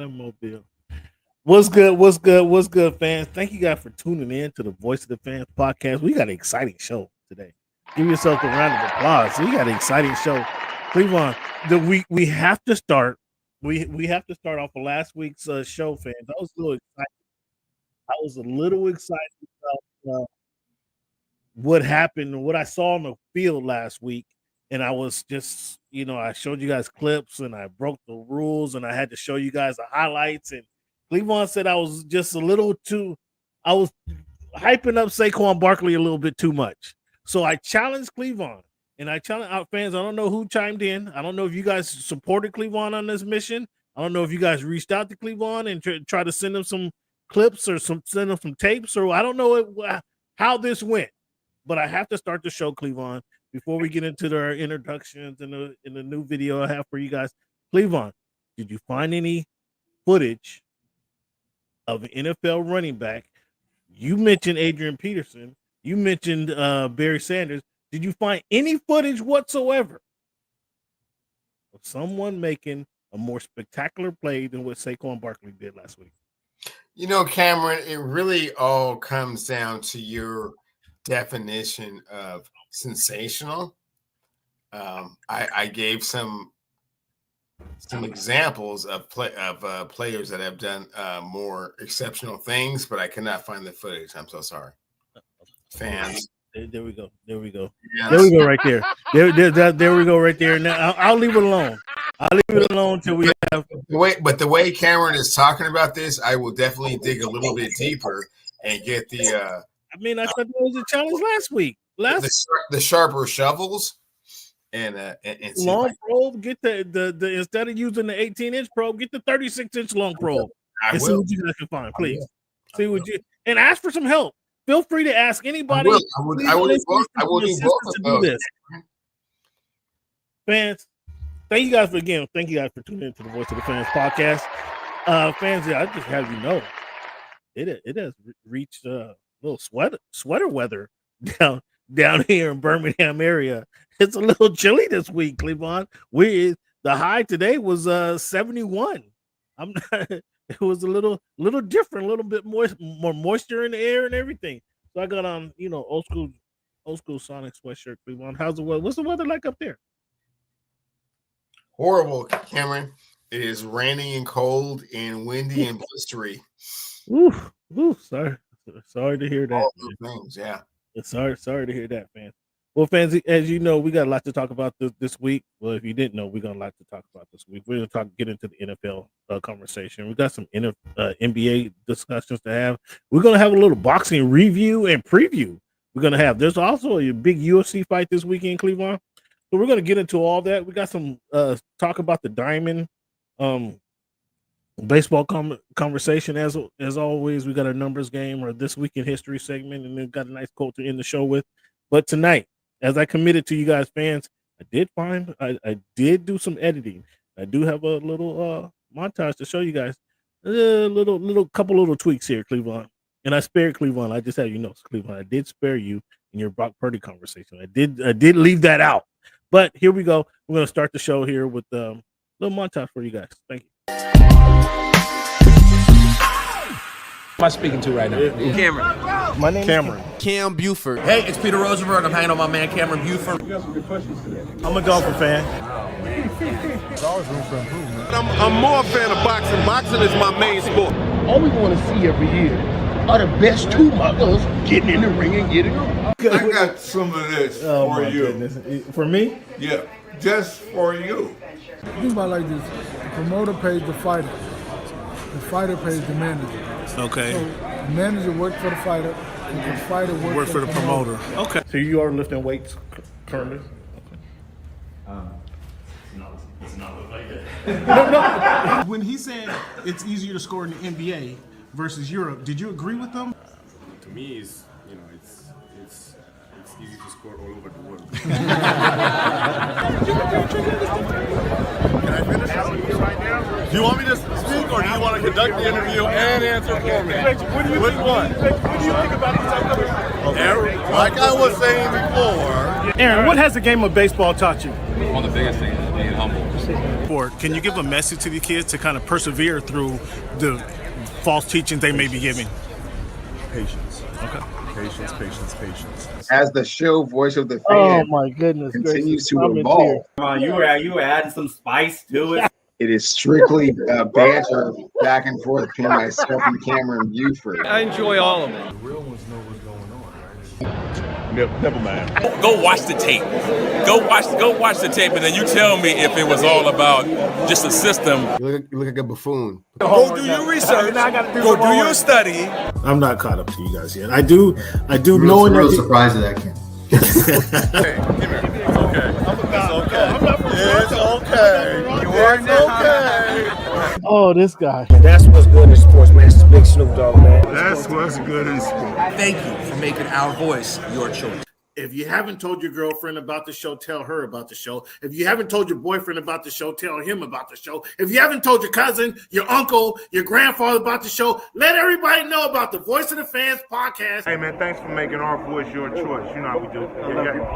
Mobile. What's good? What's good? What's good, fans? Thank you guys for tuning in to the Voice of the Fans podcast. We got an exciting show today. Give yourself a round of applause. We got an exciting show. Cleveland, we have to start. We have to start off of last week's show, fans. I was a little excited about what happened and what I saw on the field last week. And I was just, I showed you guys clips and I broke the rules and I had to show you guys the highlights. And Cleveland said I was just I was hyping up Saquon Barkley a little bit too much. So I challenged Cleveland and I challenged our fans. I don't know who chimed in. I don't know if you guys supported Cleveland on this mission. I don't know if you guys reached out to Cleveland and try to send them some clips or send them some tapes, or I don't know how this went. But I have to start the show, Cleveland, before we get into our introductions and the new video I have for you guys. Cleveland, did you find any footage of an NFL running back? You mentioned Adrian Peterson. You mentioned Barry Sanders. Did you find any footage whatsoever of someone making a more spectacular play than what Saquon Barkley did last week? Cameron, it really all comes down to your definition of sensational. I gave some examples of players that have done more exceptional things, but I cannot find the footage. I'm so sorry, fans. There we go. Yes. There we go right there. There we go right there. Now I'll leave it alone. I'll leave it alone till we have. The way Cameron is talking about this, I will definitely dig a little bit deeper and get the. I thought that was a challenge last week. The sharper shovels and long probe. Get the instead of using the 18-inch probe, get the 36-inch long probe. And see what you guys can find, please. See what you and ask for some help. Feel free to ask anybody. I will need both to do this. Fans, thank you guys for tuning into the Voice of the Fans podcast. Fans, I just have you know, it has reached little sweater weather down here in Birmingham area. It's a little chilly this week, Cleveland. The high today was 71. It was a little different, a little bit more moisture in the air and everything. So I got on, old school Sonic sweatshirt, Cleveland. How's the weather? What's the weather like up there? Horrible, Cameron. It is rainy and cold and windy and blistery. Ooh, sorry to hear that. All those things, yeah. Sorry to hear that, man. Well, fans, as you know, we got a lot to talk about this week. Well, if you didn't know, we got a lot to talk about this week. We're going to get into the NFL conversation. We got some NBA discussions to have. We're going to have a little boxing review and preview. There's also a big UFC fight this weekend, Cleveland. So we're going to get into all that. We got some talk about the Diamond baseball conversation as always. We got our numbers game or this week in history segment, and then got a nice quote to end the show with. But tonight, as I committed to you guys, fans, I did do some editing. I do have a little montage to show you guys. Couple little tweaks here, Cleveland. And I spared Cleveland. I just have you know, Cleveland, I did spare you in your Brock Purdy conversation. I did leave that out. But here we go. We're going to start the show here with a little montage for you guys. Thank you. Am I speaking to right now? Cameron. My name is Cameron. Cam Buford. Hey, it's Peter Rosenberg. I'm hanging on my man Cameron Buford. I'm a golfer fan. There's always room for improvement. I'm more a fan of boxing. Boxing is my main sport. All we want to see every year are the best two mothers getting in the ring and getting on. I got some of this for you. Goodness. For me? Yeah, just for you. Think about it like this: the promoter pays the fighter, the fighter pays the manager. Okay. So the manager works for the fighter, and the fighter works for the promoter. Okay. So you are lifting weights currently? It's not like that. When he said it's easier to score in the NBA versus Europe, did you agree with them? To me, it's easy to score all over the world. Can I finish right now? Do you want me to speak or do you want to conduct the interview and answer for me? Which one? What do you think about this upcoming? Aaron, like I was saying before. Aaron, what has the game of baseball taught you? One of the biggest things being humble. Or can you give a message to the kids to kind of persevere through the false teachings they may be giving? Patience. Okay. Patience. As the show voice of the Oh fan my goodness continues gracious. to I'm in evolve, tears. Come on, you were adding some spice to it. it is strictly banter back and forth between myself and Cameron Buford. I enjoy all of it. The real ones know what's going on, right? Never mind. Go watch the tape. Go watch the tape, and then you tell me if it was all about just a system. You look like a buffoon. Go do your research. Go do your study. I'm not caught up to you guys yet. I do I'm real surprised at that, Ken. Hey, come here. It's okay. It's okay. You are okay. Oh, this guy. That's what's good in sports, man. It's the big Snoop Dogg, man. That's what's good in sport. Thank you for making our voice your choice. If you haven't told your girlfriend about the show, tell her about the show. If you haven't told your boyfriend about the show, tell him about the show. If you haven't told your cousin, your uncle, your grandfather about the show, let everybody know about the Voice of the Fans podcast. Hey, man, thanks for making our voice your choice. You know how we do. Yeah.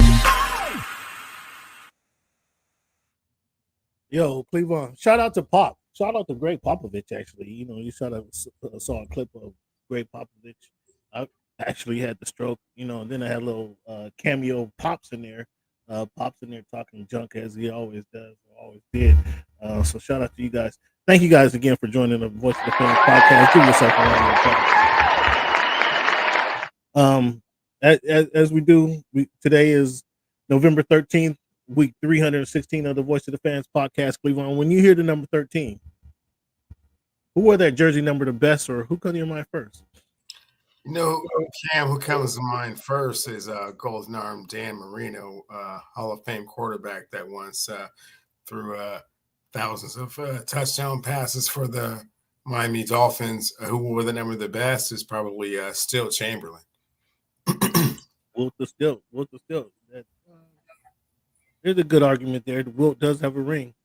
Yo, Cleveland, shout out to Pop. Shout out to Greg Popovich, actually. You know, you saw a clip of Greg Popovich. I actually had the stroke, you know, and then I had a little cameo Pops in there. Pops in there talking junk as he always does, or always did. So shout out to you guys. Thank you guys again for joining the Voice of the Fans podcast. Give yourself a round of applause. As we do, today is November 13th. Week 316 of the Voice of the Fans podcast, Cleveland. When you hear the number 13, who wore that jersey number the best, or who comes to your mind first? You know, Cam, who comes to mind first is Golden Arm Dan Marino, Hall of Fame quarterback that once threw thousands of touchdown passes for the Miami Dolphins. Who wore the number the best is probably Still Chamberlain. Wilt the Still. There's a good argument there. Wilt does have a ring.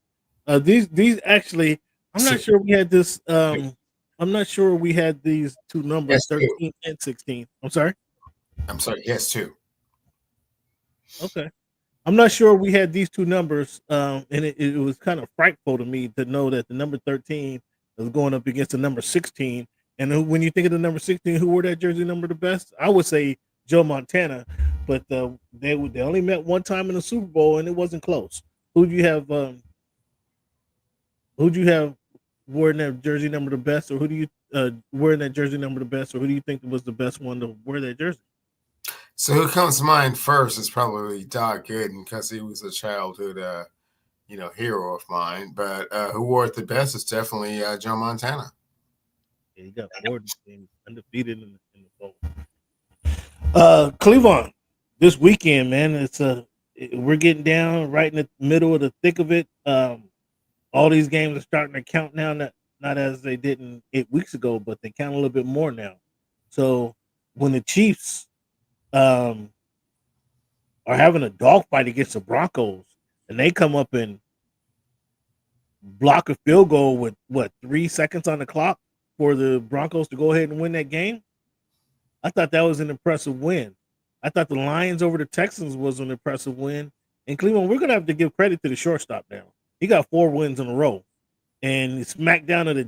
These actually, I'm not sure we had this. I'm not sure we had these two numbers, 13 and 16. I'm sorry. Yes, two. Okay. I'm not sure we had these two numbers, and it was kind of frightful to me to know that the number 13 was going up against the number 16. And when you think of the number 16, who wore that jersey number the best? I would say Joe Montana. But they only met one time in the Super Bowl, and it wasn't close. Who'd you have wearing that jersey number the best, or who do you wearing that jersey number the best, or who do you think was the best one to wear that jersey? So who comes to mind first is probably Doc Gooden, because he was a childhood hero of mine. But who wore it the best is definitely Joe Montana. Yeah, he got 4 games undefeated in the bowl. Cleveland. This weekend, man, we're getting down right in the middle of the thick of it. All these games are starting to count now, not as they didn't 8 weeks ago, but they count a little bit more now. So when the Chiefs are having a dogfight against the Broncos, and they come up and block a field goal with 3 seconds on the clock for the Broncos to go ahead and win that game, I thought that was an impressive win. I thought the Lions over the Texans was an impressive win. And Cleveland, we're going to have to give credit to the shortstop now. He got 4 wins in a row. And he smacked down at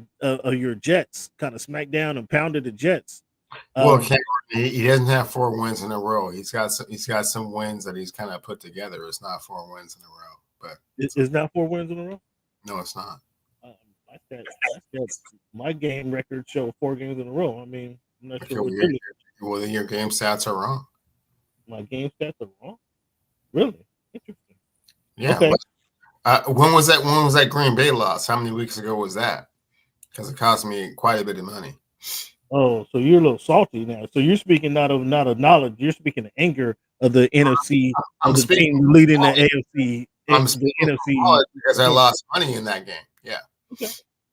your Jets, kind of smacked down and pounded the Jets. Well, he doesn't have 4 wins in a row. He's got some wins that he's kind of put together. It's not 4 wins in a row. But it's not 4 wins in a row? No, it's not. My game record showed 4 games in a row. I mean, I'm not sure. Well, then your game stats are wrong. My game stats are wrong? Really? Interesting. Yeah. Okay. When was that Green Bay loss? How many weeks ago was that? Because it cost me quite a bit of money. Oh, so you're a little salty now. So you're speaking not of knowledge. You're speaking of anger of the NFC, of the team leading the AFC. I'm speaking the NFC because I lost money in that game. Yeah. Okay.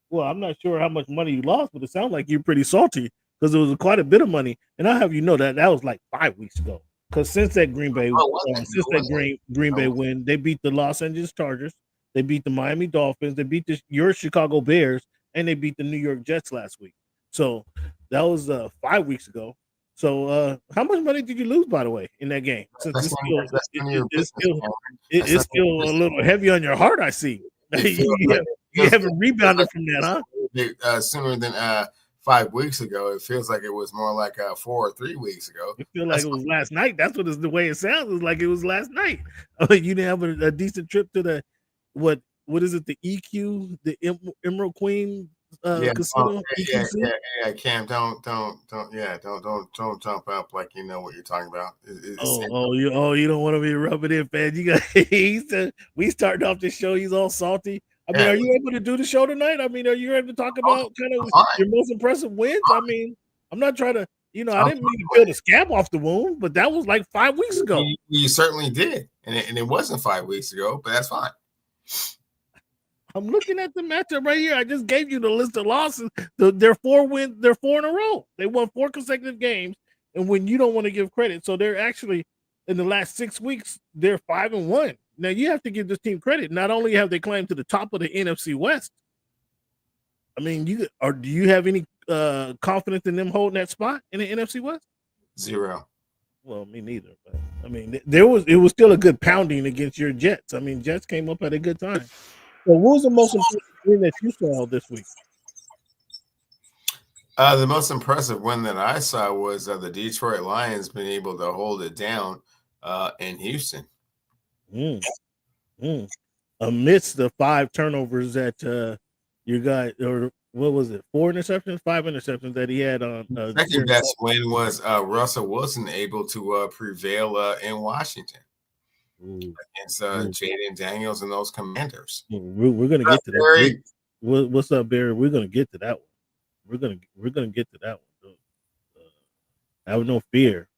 Well, I'm not sure how much money you lost, but it sounds like you're pretty salty because it was quite a bit of money. And I'll have you know that was like 5 weeks ago. Because since that Green Bay, Green Bay win, they beat the Los Angeles Chargers, they beat the Miami Dolphins, they beat your Chicago Bears, and they beat the New York Jets last week. So that was 5 weeks ago. So, how much money did you lose, by the way, in that game? Since it's still a little heavy on your heart, I see. You haven't rebounded from that, huh? Sooner than 5 weeks ago. It feels like it was more like 4 or 3 weeks ago. It feels like it was last night. That's what the way it sounds. It's like it was last night. You didn't have a decent trip to the what is it? The EQ, the Emerald Queen casino. Yeah. Cam, don't jump up like you know what you're talking about. You don't want to be rubbing in, man. You got we started off the show. He's all salty. I mean, are you able to do the show tonight? I mean, are you able to talk about kind of your most impressive wins? I mean, I'm not trying to, I didn't mean to peel the scab off the wound, but that was like 5 weeks ago. You certainly did, and it wasn't 5 weeks ago, but that's fine. I'm looking at the matchup right here. I just gave you the list of losses. They're 4 wins. They're 4 in a row. They won 4 consecutive games, and when you don't want to give credit, so they're actually in the last 6 weeks they're 5-1. Now you have to give this team credit. Not only have they climbed to the top of the NFC West, I mean, do you have any confidence in them holding that spot in the NFC West? 0. Well, me neither. But, I mean, it was still a good pounding against your Jets. I mean, Jets came up at a good time. So, what was the most important win that you saw this week? The most impressive win that I saw was the Detroit Lions being able to hold it down in Houston. Amidst the 5 turnovers that your guy, or what was it, 5 interceptions that he had on. Second best win was Russell Wilson able to prevail in Washington against Jaden Daniels and those Commanders. We're gonna get to that. What's up, Barry? We're gonna get to that one. We're gonna get to that one. Have no fear.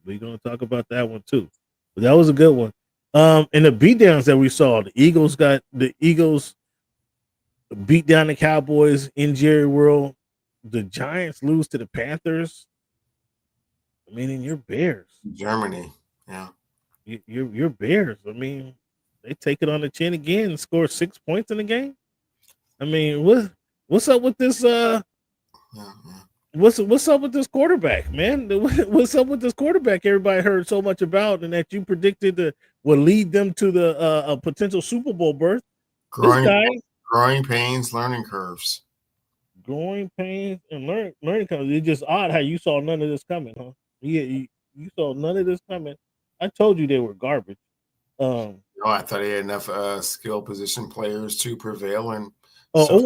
We're gonna talk about that one too. But that was a good one. And the beatdowns that we saw, the Eagles beat down the Cowboys in Jerry World. The Giants lose to the Panthers. I mean, and your Bears, Germany, yeah, your Bears. I mean, they take it on the chin again and score 6 points in the game. I mean, what's up with this? What's up with this quarterback, man? What's up with this quarterback? Everybody heard so much about, and that you predicted will lead them to the a potential Super Bowl berth. Growing pains, learning curves. Growing pains and learning curves. It's just odd how you saw none of this coming, huh? Yeah, you saw none of this coming. I told you they were garbage. No, I thought he had enough skill position players to prevail. And whoa.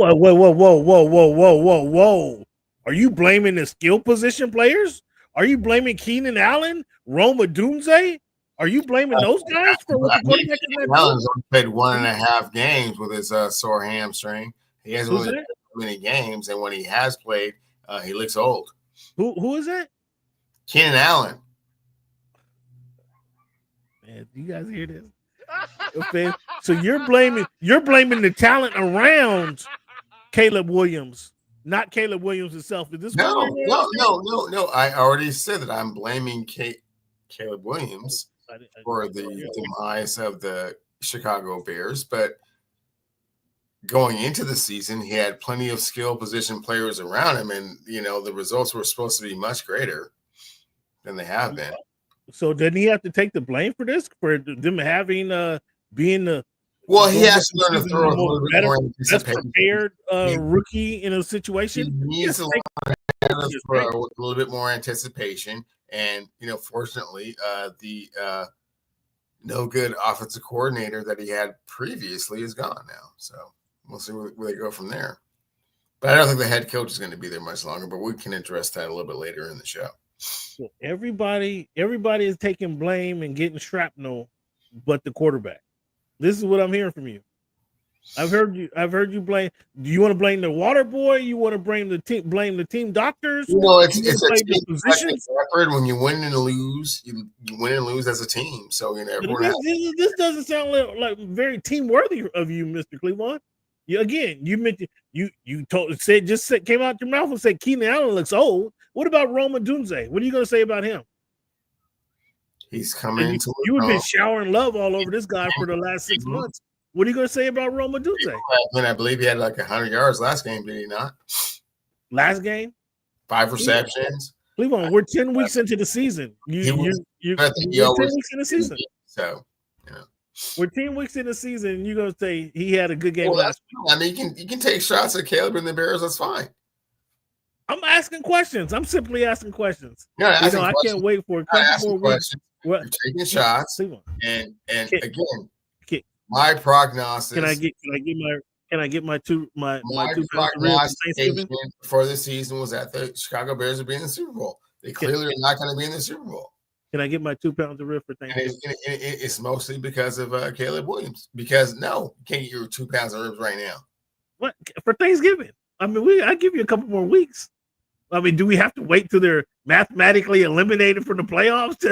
Are you blaming the skill position players? Are you blaming Keenan Allen, Roma Dunze? Are you blaming those guys for what the quarterback is not Allen's only played 1.5 games with his sore hamstring. He hasn't really played many games, and when he has played, he looks old. Who is that? Keenan Allen. Man, do you guys hear this? Okay, so you're blaming the talent around Caleb Williams, not Caleb Williams himself. Is this no. I already said that I'm blaming Caleb Williams for the demise of the Chicago Bears, but going into the season, he had plenty of skill position players around him, and the results were supposed to be much greater than they have been. So didn't he have to take the blame for this, for them having being the he has to learn to throw a little bit more anticipation. Prepared rookie in a situation. He needs to learn how to throw a little bit more anticipation. And, fortunately, the no good offensive coordinator that he had previously is gone now. So we'll see where they go from there. But I don't think the head coach is going to be there much longer, but we can address that a little bit later in the show. So everybody is taking blame and getting shrapnel, but the quarterback. This is what I'm hearing from you. I've heard you blame. Do you want to blame the water boy? You want to blame the team doctors? It's a team positions. When you win and lose, you win and lose as a team. So this doesn't sound like very team worthy of you, Mr. Cleveland. You mentioned came out your mouth and said Keenan Allen looks old. What about Roma Dunze? What are you going to say about him? He's coming into you have been showering love all over this guy for the last 6 months. What are you going to say about Roma Dunze? I believe he had like 100 yards last game, did he not? Last game? 5 receptions. Cleveland, we're 10 weeks into the season. We're 10 weeks in the season. So, you know. We're 10 weeks in the season, and you're gonna say he had a good game last week. I mean, you can take shots at Caleb and the Bears. That's fine. I'm asking questions. I'm simply asking questions. No, I can't wait for a couple more weeks. You're taking shots, and again, my prognosis. Can I get my two prognostication for the season was that the Chicago Bears would be in the Super Bowl. They clearly are not going to be in the Super Bowl. Can I get my 2 pounds of rib for Thanksgiving? It's mostly because of Caleb Williams. Because no, you can't get your 2 pounds of ribs right now. What for Thanksgiving? I mean, I give you a couple more weeks. I mean, do we have to wait till they're mathematically eliminated from the playoffs?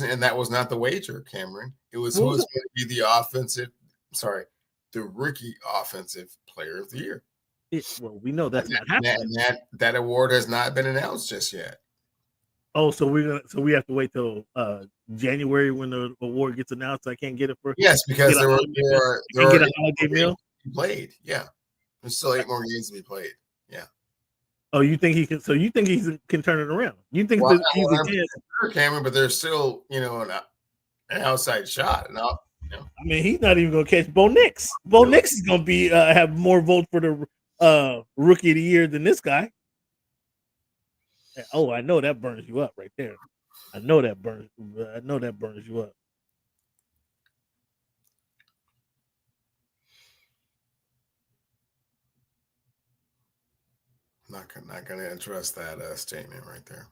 And that was not the wager, Cameron. It was who was going to be the rookie offensive player of the year. Well, we know that's not happening. That award has not been announced just yet. Oh, so we have to wait till January when the award gets announced. I can't get it for because there are get a holiday meal played. Yeah, there's still 8 more games to be played. Yeah. Oh, you think he can? So you think he can turn it around? You think he's a chance, Cameron? But there's still an outside shot. I mean, he's not even going to catch Bo Nix. Bo Nix is going to be have more votes for the rookie of the year than this guy. Oh, I know that burns you up right there. I know that burns you up. Not going to address that statement right there.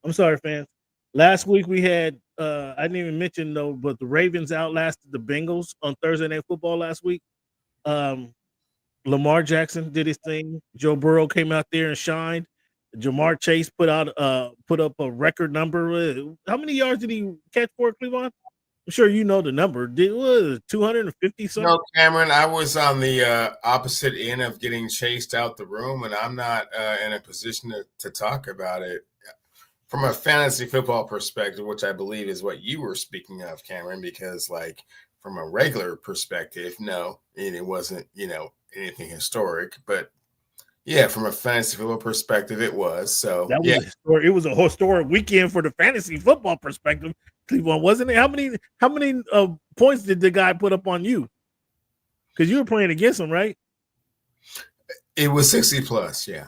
I'm sorry, fans. Last week we had I didn't even mention though, but the Ravens outlasted the Bengals on Thursday Night Football last week. Lamar Jackson did his thing. Joe Burrow came out there and shined. Jamar Chase put up a record number. How many yards did he catch for Cleveland? I'm sure you know the number. It was 250 something. No, Cameron, I was on the opposite end of getting chased out the room, and I'm not in a position to talk about it. From a fantasy football perspective, which I believe is what you were speaking of, Cameron, because from a regular perspective, no, and it wasn't, anything historic, but yeah, from a fantasy football perspective, it was. So it was a historic weekend for the fantasy football perspective. Cleveland, wasn't it? How many points did the guy put up on you? Because you were playing against him, right? It was 60 plus, yeah.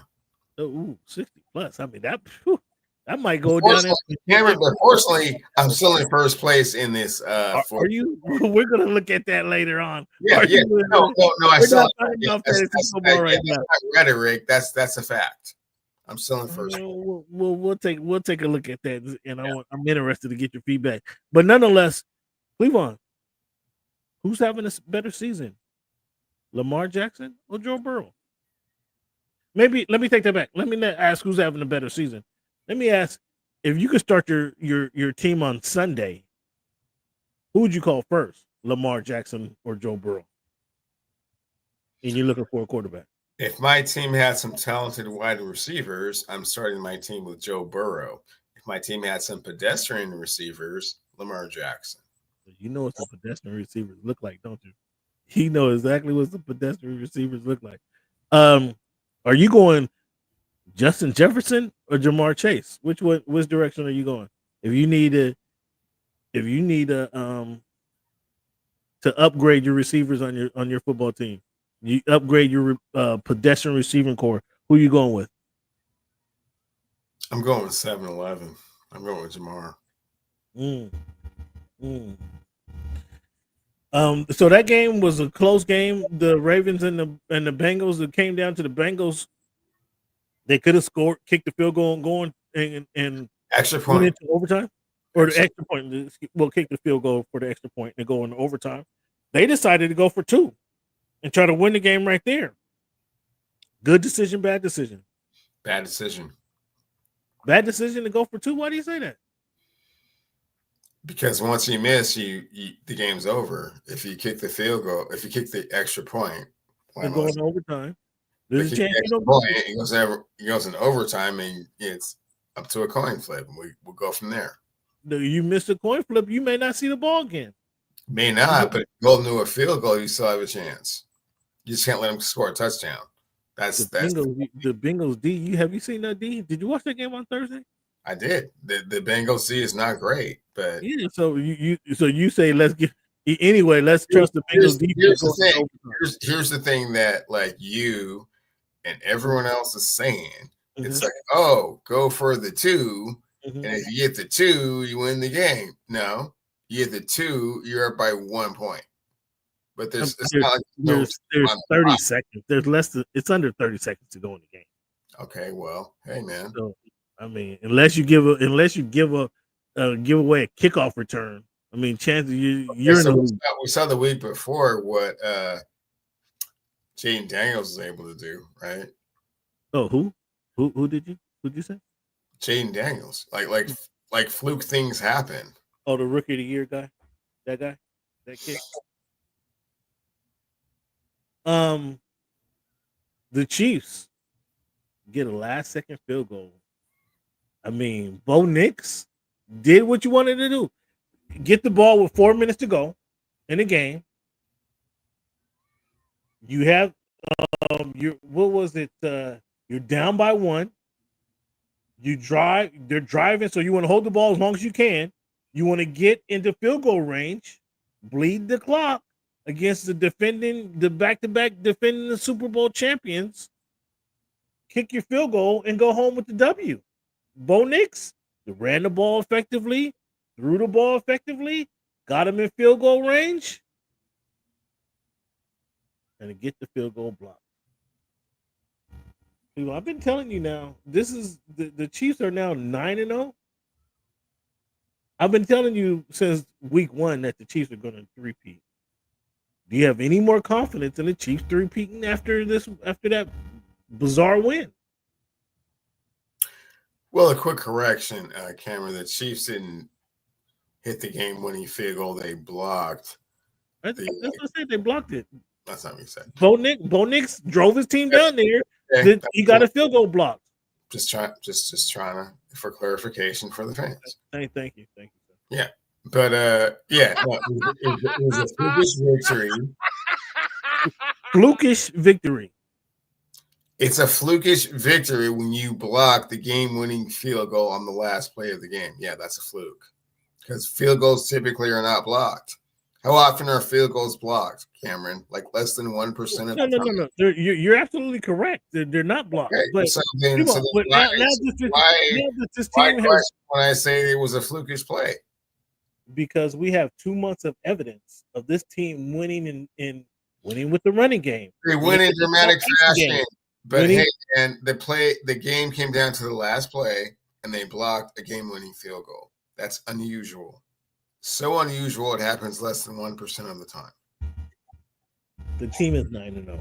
Oh, 60 plus. I mean that might go down. Cameron, but fortunately, I'm still in first place in this. Are you? We're going to look at that later on. Yeah. No. I still. That's not rhetoric. That's a fact. I'm still in first. We'll take a look at that, and I'm interested to get your feedback. But nonetheless, Cleveland, who's having a better season, Lamar Jackson or Joe Burrow? Maybe let me take that back. Let me not ask who's having a better season. Let me ask, if you could start your team on Sunday, who would you call first, Lamar Jackson or Joe Burrow? And you're looking for a quarterback. If my team had some talented wide receivers, I'm starting my team with Joe Burrow. If my team had some pedestrian receivers, Lamar Jackson. You know what the pedestrian receivers look like, don't you? You know exactly what the pedestrian receivers look like. Are you going Justin Jefferson or Jamar Chase? Which direction are you going? If you need to upgrade your receivers on your football team, you upgrade your pedestrian receiving core. Who are you going with? I'm going with 7-Eleven. I'm going with Jamar. So that game was a close game. The Ravens and the Bengals. It came down to the Bengals. They could have scored, kicked the field goal, and going and extra point went into overtime, or the extra point. Well, kick the field goal for the extra point and go into overtime. They decided to go for 2 and try to win the game right there. Good decision, bad decision. Bad decision. Bad decision to go for 2. Why do you say that? Because once you miss, the game's over. If you kick the field goal, if you kick the extra point, They're going to overtime. There's a chance it goes in overtime, and it's up to a coin flip, and we'll go from there. You miss a coin flip, you may not see the ball again. May not, but if you go into a field goal, you still have a chance. You just can't let them score a touchdown. That's the Bengals D. Have you seen that D? Did you watch that game on Thursday? I did. The Bengals D is not great, but yeah. So you say let's trust the Bengals D. Here's the thing that like you and everyone else is saying. It's like, oh, go for the 2, and if you get the 2, you win the game. No, you get the 2, you're up by 1 point. But there's 30 seconds. There's less than it's under 30 seconds to go in the game. Okay, well, hey man. So I mean, unless you give away a kickoff return, I mean, chances you're in we saw the week before what Jaden Daniels was able to do, right? Oh, who did you say? Jaden Daniels. Like fluke things happen. Oh, the rookie of the year guy? That kid? The Chiefs get a last-second field goal. I mean, Bo Nix did what you wanted to do. Get the ball with 4 minutes to go in the game. You have you're down by 1. They're driving, so you want to hold the ball as long as you can. You want to get into field goal range, bleed the clock against the back-to-back defending the Super Bowl champions. Kick your field goal and go home with the W. Bo Nix ran the ball effectively, threw the ball effectively, got him in field goal range, and to get the field goal blocked. I've been telling you now, this is the Chiefs are now 9-0. I've been telling you since week 1 that the Chiefs are going to three-peat. Do you have any more confidence in the Chiefs three-peating after that bizarre win? Well, a quick correction, Cameron. The Chiefs didn't hit the game-winning field goal; they blocked. That's what I said. They blocked it. That's not what you said. Bo Nix drove his team down there. Okay. He got a field goal blocked. Just trying to for clarification for the fans. Thank you. Yeah, but it was a flukish victory. Flukish victory. It's a flukish victory when you block the game-winning field goal on the last play of the game. Yeah, that's a fluke because field goals typically are not blocked. How often are field goals blocked, Cameron? Like less than 1% of the time? No. You're absolutely correct. They're not blocked. Okay, but when I say it was a flukish play? Because we have 2 months of evidence of this team winning and winning with the running game. They win in dramatic fashion. But hey, and the game came down to the last play, and they blocked a game-winning field goal. That's unusual. So unusual, it happens less than 1% of the time. The team is 9-0.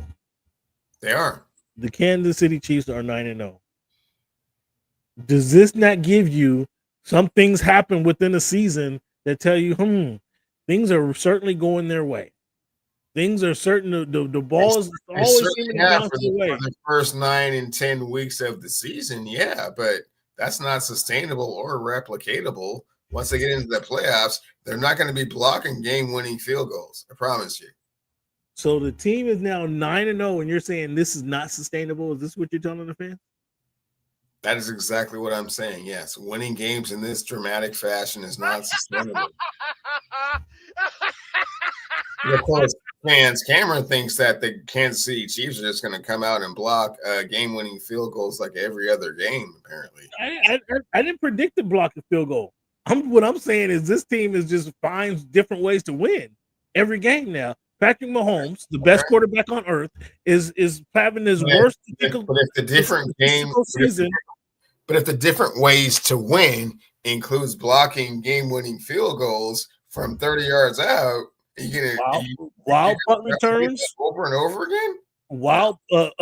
They are. The Kansas City Chiefs are 9-0. Does this not give you some things happen within a season that tell you, things are certainly going their way? Things are certain. The ball is always seeming to bounce their way. For the first 9 and 10 weeks of the season, yeah, but that's not sustainable or replicatable. Once they get into the playoffs, they're not going to be blocking game-winning field goals. I promise you. So the team is now 9-0, and you're saying this is not sustainable? Is this what you're telling the fans? That is exactly what I'm saying. Yes, winning games in this dramatic fashion is not sustainable. Of course, fans, Cameron thinks that the Kansas City Chiefs are just going to come out and block game-winning field goals like every other game, apparently. I didn't predict to block the field goal. What I'm saying is this team is just finds different ways to win. every game now. Patrick Mahomes, the best quarterback on earth, is having his worst season. But if the different ways to win includes blocking game-winning field goals from 30 yards out, wild punt returns over and over again. Wild punt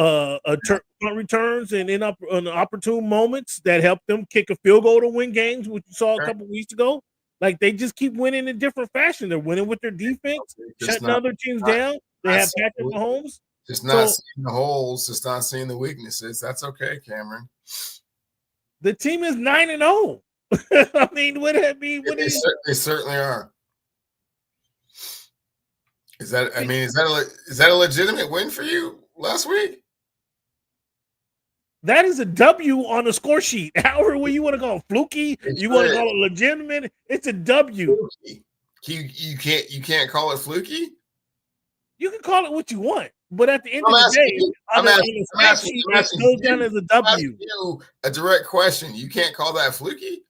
returns and in opportune moments that help them kick a field goal to win games, which you saw a couple weeks ago. Like they just keep winning in different fashion. They're winning with their defense, shutting other teams down. They have Patrick Mahomes. Just not seeing the holes, just not seeing the weaknesses. That's okay, Cameron. The team is 9-0. I mean, what it mean? They certainly are. Is that a legitimate win for you last week? That is a W on the score sheet. However you want to call it, fluky, you want to call it legitimate, it's a W. You can't call it fluky? You can call it what you want, but at the end of the day, it goes down as a W. You a direct question. You can't call that fluky?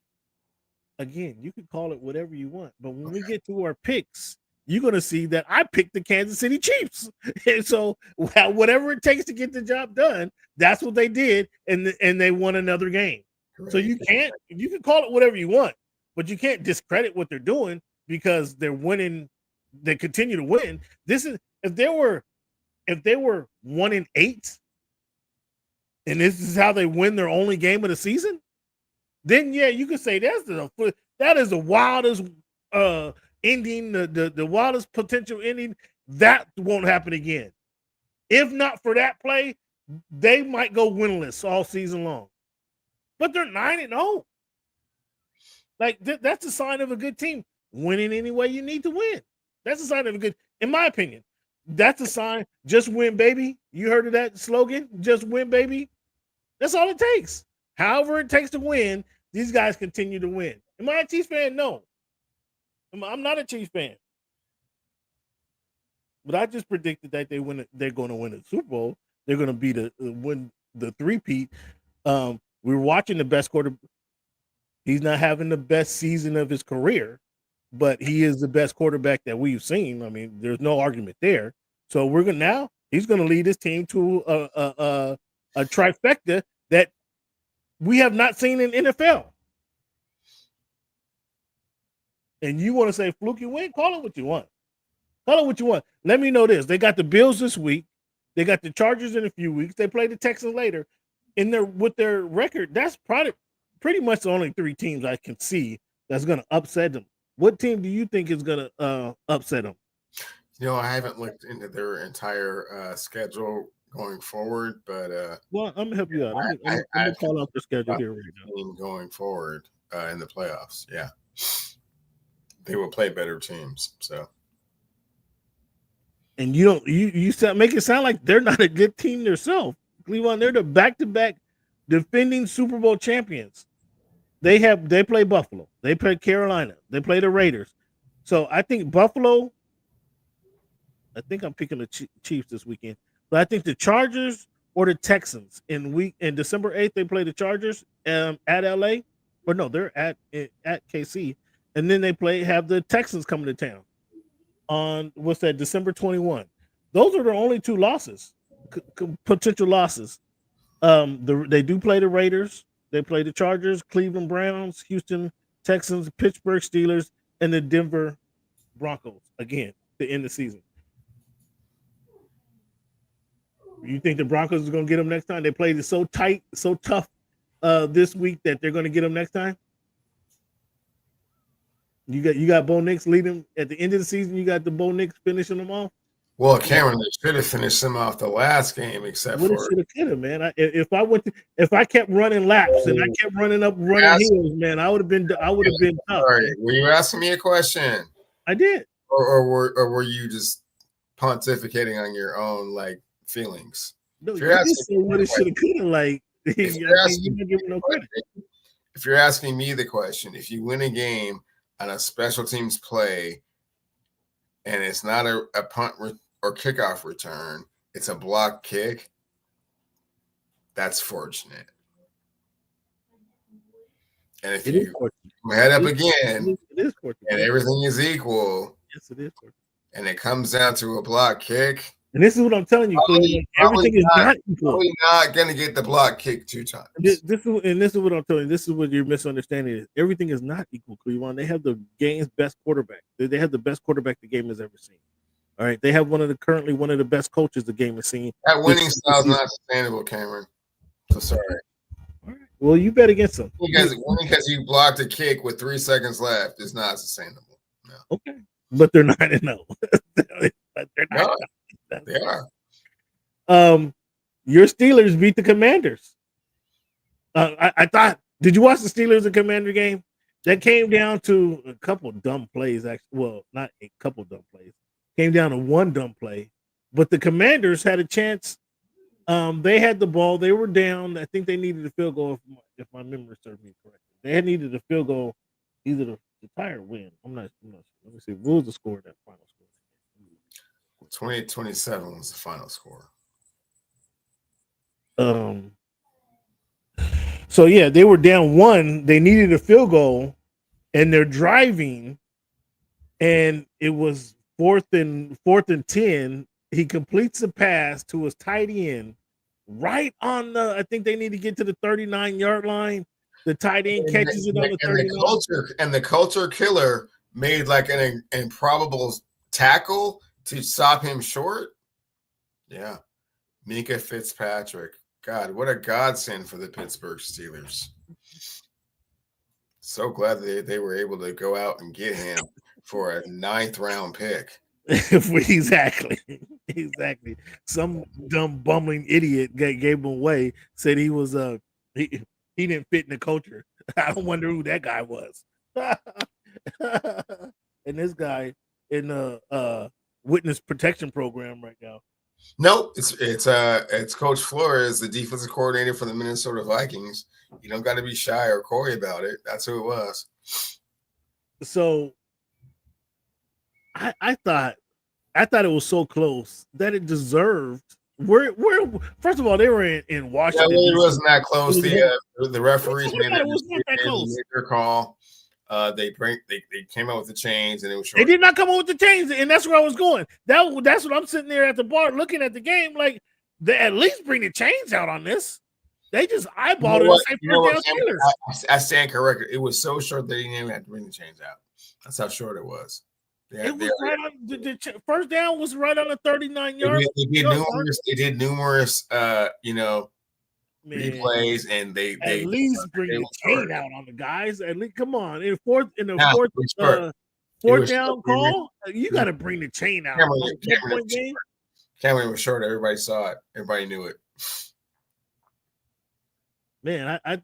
Again, you can call it whatever you want, but when we get to our picks, you're going to see that I picked the Kansas City Chiefs. And so whatever it takes to get the job done, that's what they did, and they won another game. Correct. So you can call it whatever you want, but you can't discredit what they're doing because they're winning. They continue to win. This is if they were 1-8, and this is how they win their only game of the season, then yeah, you could say that is the wildest ending, the wildest potential ending. That won't happen again. If not for that play, they might go winless all season long. But they're 9-0. Like that's a sign of a good team. Winning any way you need to win. That's a sign of a good, in my opinion. That's a sign. Just win, baby. You heard of that slogan? Just win, baby. That's all it takes. However it takes to win, these guys continue to win. Am I a Chiefs fan? No. I'm not a Chiefs fan. But I just predicted that they're going to win the Super Bowl. They're going to win the three-peat. We were watching the best quarter. He's not having the best season of his career, but he is the best quarterback that we've seen. I mean, there's no argument there. So he's going to lead his team to a trifecta that we have not seen in NFL. And you want to say fluky win? Call it what you want. Call it what you want. Let me know this. They got the Bills this week. They got the Chargers in a few weeks. They play the Texans later. With their record, that's pretty much the only three teams I can see that's going to upset them. What team do you think is going to upset them? I haven't looked into their entire schedule going forward, but well, I'm gonna help you out. I'm gonna call out their schedule here right now. Going forward in the playoffs, yeah, they will play better teams. So, and you make it sound like they're not a good team themselves. Cleveland, they're the back-to-back defending Super Bowl champions. They play Buffalo, they play Carolina, they play the Raiders. So I think Buffalo. I think I'm picking the Chiefs this weekend. But I think the Chargers or the Texans in December 8th, they play the Chargers at LA. Or no, they're at KC. And then they have the Texans coming to town on December 21. Those are the only two losses, potential losses. They do play the Raiders. They play the Chargers, Cleveland Browns, Houston Texans, Pittsburgh Steelers, and the Denver Broncos again to end the season. You think the Broncos are going to get them next time? They played it so tight, so tough this week that they're going to get them next time? You got Bo Nix leading at the end of the season. You got the Bo Nix finishing them off. Well, Cameron, they should have finished them off the last game, except for should have, man. If I kept running laps and I kept running hills, man, I would have been tough. Right. Were you asking me a question? I did. Or were you just pontificating on your own feelings? No, you're asking what it should have could have if you're asking me the question, if you win a game on a special teams play and it's not a punt or kickoff return, it's a block kick, that's fortunate. And if you head up again and everything is equal, yes, it is fortunate. and it comes down to a block kick. And this is what I'm telling you, Cleveland. Everything is not equal. Probably not going to get the block kick 2 times. This is what I'm telling you. This is what your misunderstanding is. Everything is not equal, Cleveland. They have the game's best quarterback. They have the best quarterback the game has ever seen. All right, they have currently one of the best coaches the game has seen. That winning style is not sustainable, Cameron. So sorry. All right. Well, you bet against them. Because you blocked a kick with 3 seconds left is not sustainable. No. Okay, but they're 9-0. But they're not. They are. Your Steelers beat the Commanders. I thought. Did you watch the Steelers and Commander game? That came down to a couple dumb plays. Actually, well, not a couple dumb plays. Came down to one dumb play, but the Commanders had a chance. They had the ball. They were down. I think they needed a field goal, if my memory serves me correctly. They had needed a field goal, either to tie or win. I'm not sure. Let me see. What was the score of that final score? 28-27 was the final score. So yeah, they were down 1. They needed a field goal, and they're driving, and it was fourth and 10. He completes the pass to his tight end right on the. I think they need to get to the 39-yard line. The tight end catches it on the 39. The culture killer made like an improbable tackle to stop him short. Yeah. Mika Fitzpatrick. God, what a godsend for the Pittsburgh Steelers. So glad they were able to go out and get him for a 9th round pick. Exactly. Some dumb bumbling idiot gave him away, said he was he didn't fit in the culture. I wonder who that guy was. And this guy in the witness protection program right now. Nope, it's Coach Flores, the defensive coordinator for the Minnesota Vikings. You don't got to be shy or coy about it. That's who it was. So I thought it was so close that it deserved. Where first of all, they were in Washington. Yeah, it wasn't that close. The referees made their call. They came out with the chains, and it was short. They did not come out with the chains, and that's where I was going. That's what I'm sitting there at the bar looking at the game. Like, they at least bring the chains out on this. They just eyeballed it. I stand corrected. It was so short they didn't even have to bring the chains out. That's how short it was. It was right on the first down was right on the 39-yard. They did numerous replays, and they at least bring the chain out on the guys. At least, come on, in the fourth down call, you got to bring the chain out. Cameron was short. Everybody saw it. Everybody knew it. Man, I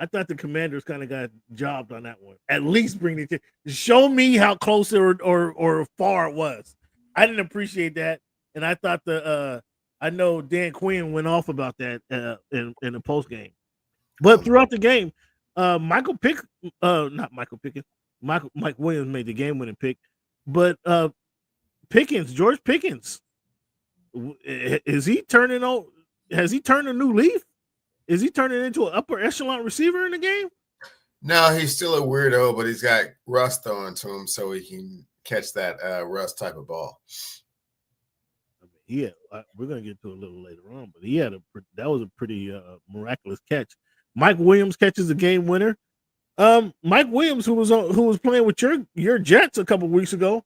thought the Commanders kind of got jobbed on that one. At least bring the chain. Show me how close or far it was. I didn't appreciate that, and I thought I know Dan Quinn went off about that in the post game, but throughout the game, Mike Williams made the game winning pick, but George Pickens, is he turning on? Has he turned a new leaf? Is he turning into an upper echelon receiver in the game? No, he's still a weirdo, but he's got rust on to him, so he can catch that rust type of ball. Yeah, we're gonna get to it a little later on, but that was a pretty miraculous catch. Mike Williams catches the game winner. Mike Williams, who was playing with your Jets a couple weeks ago,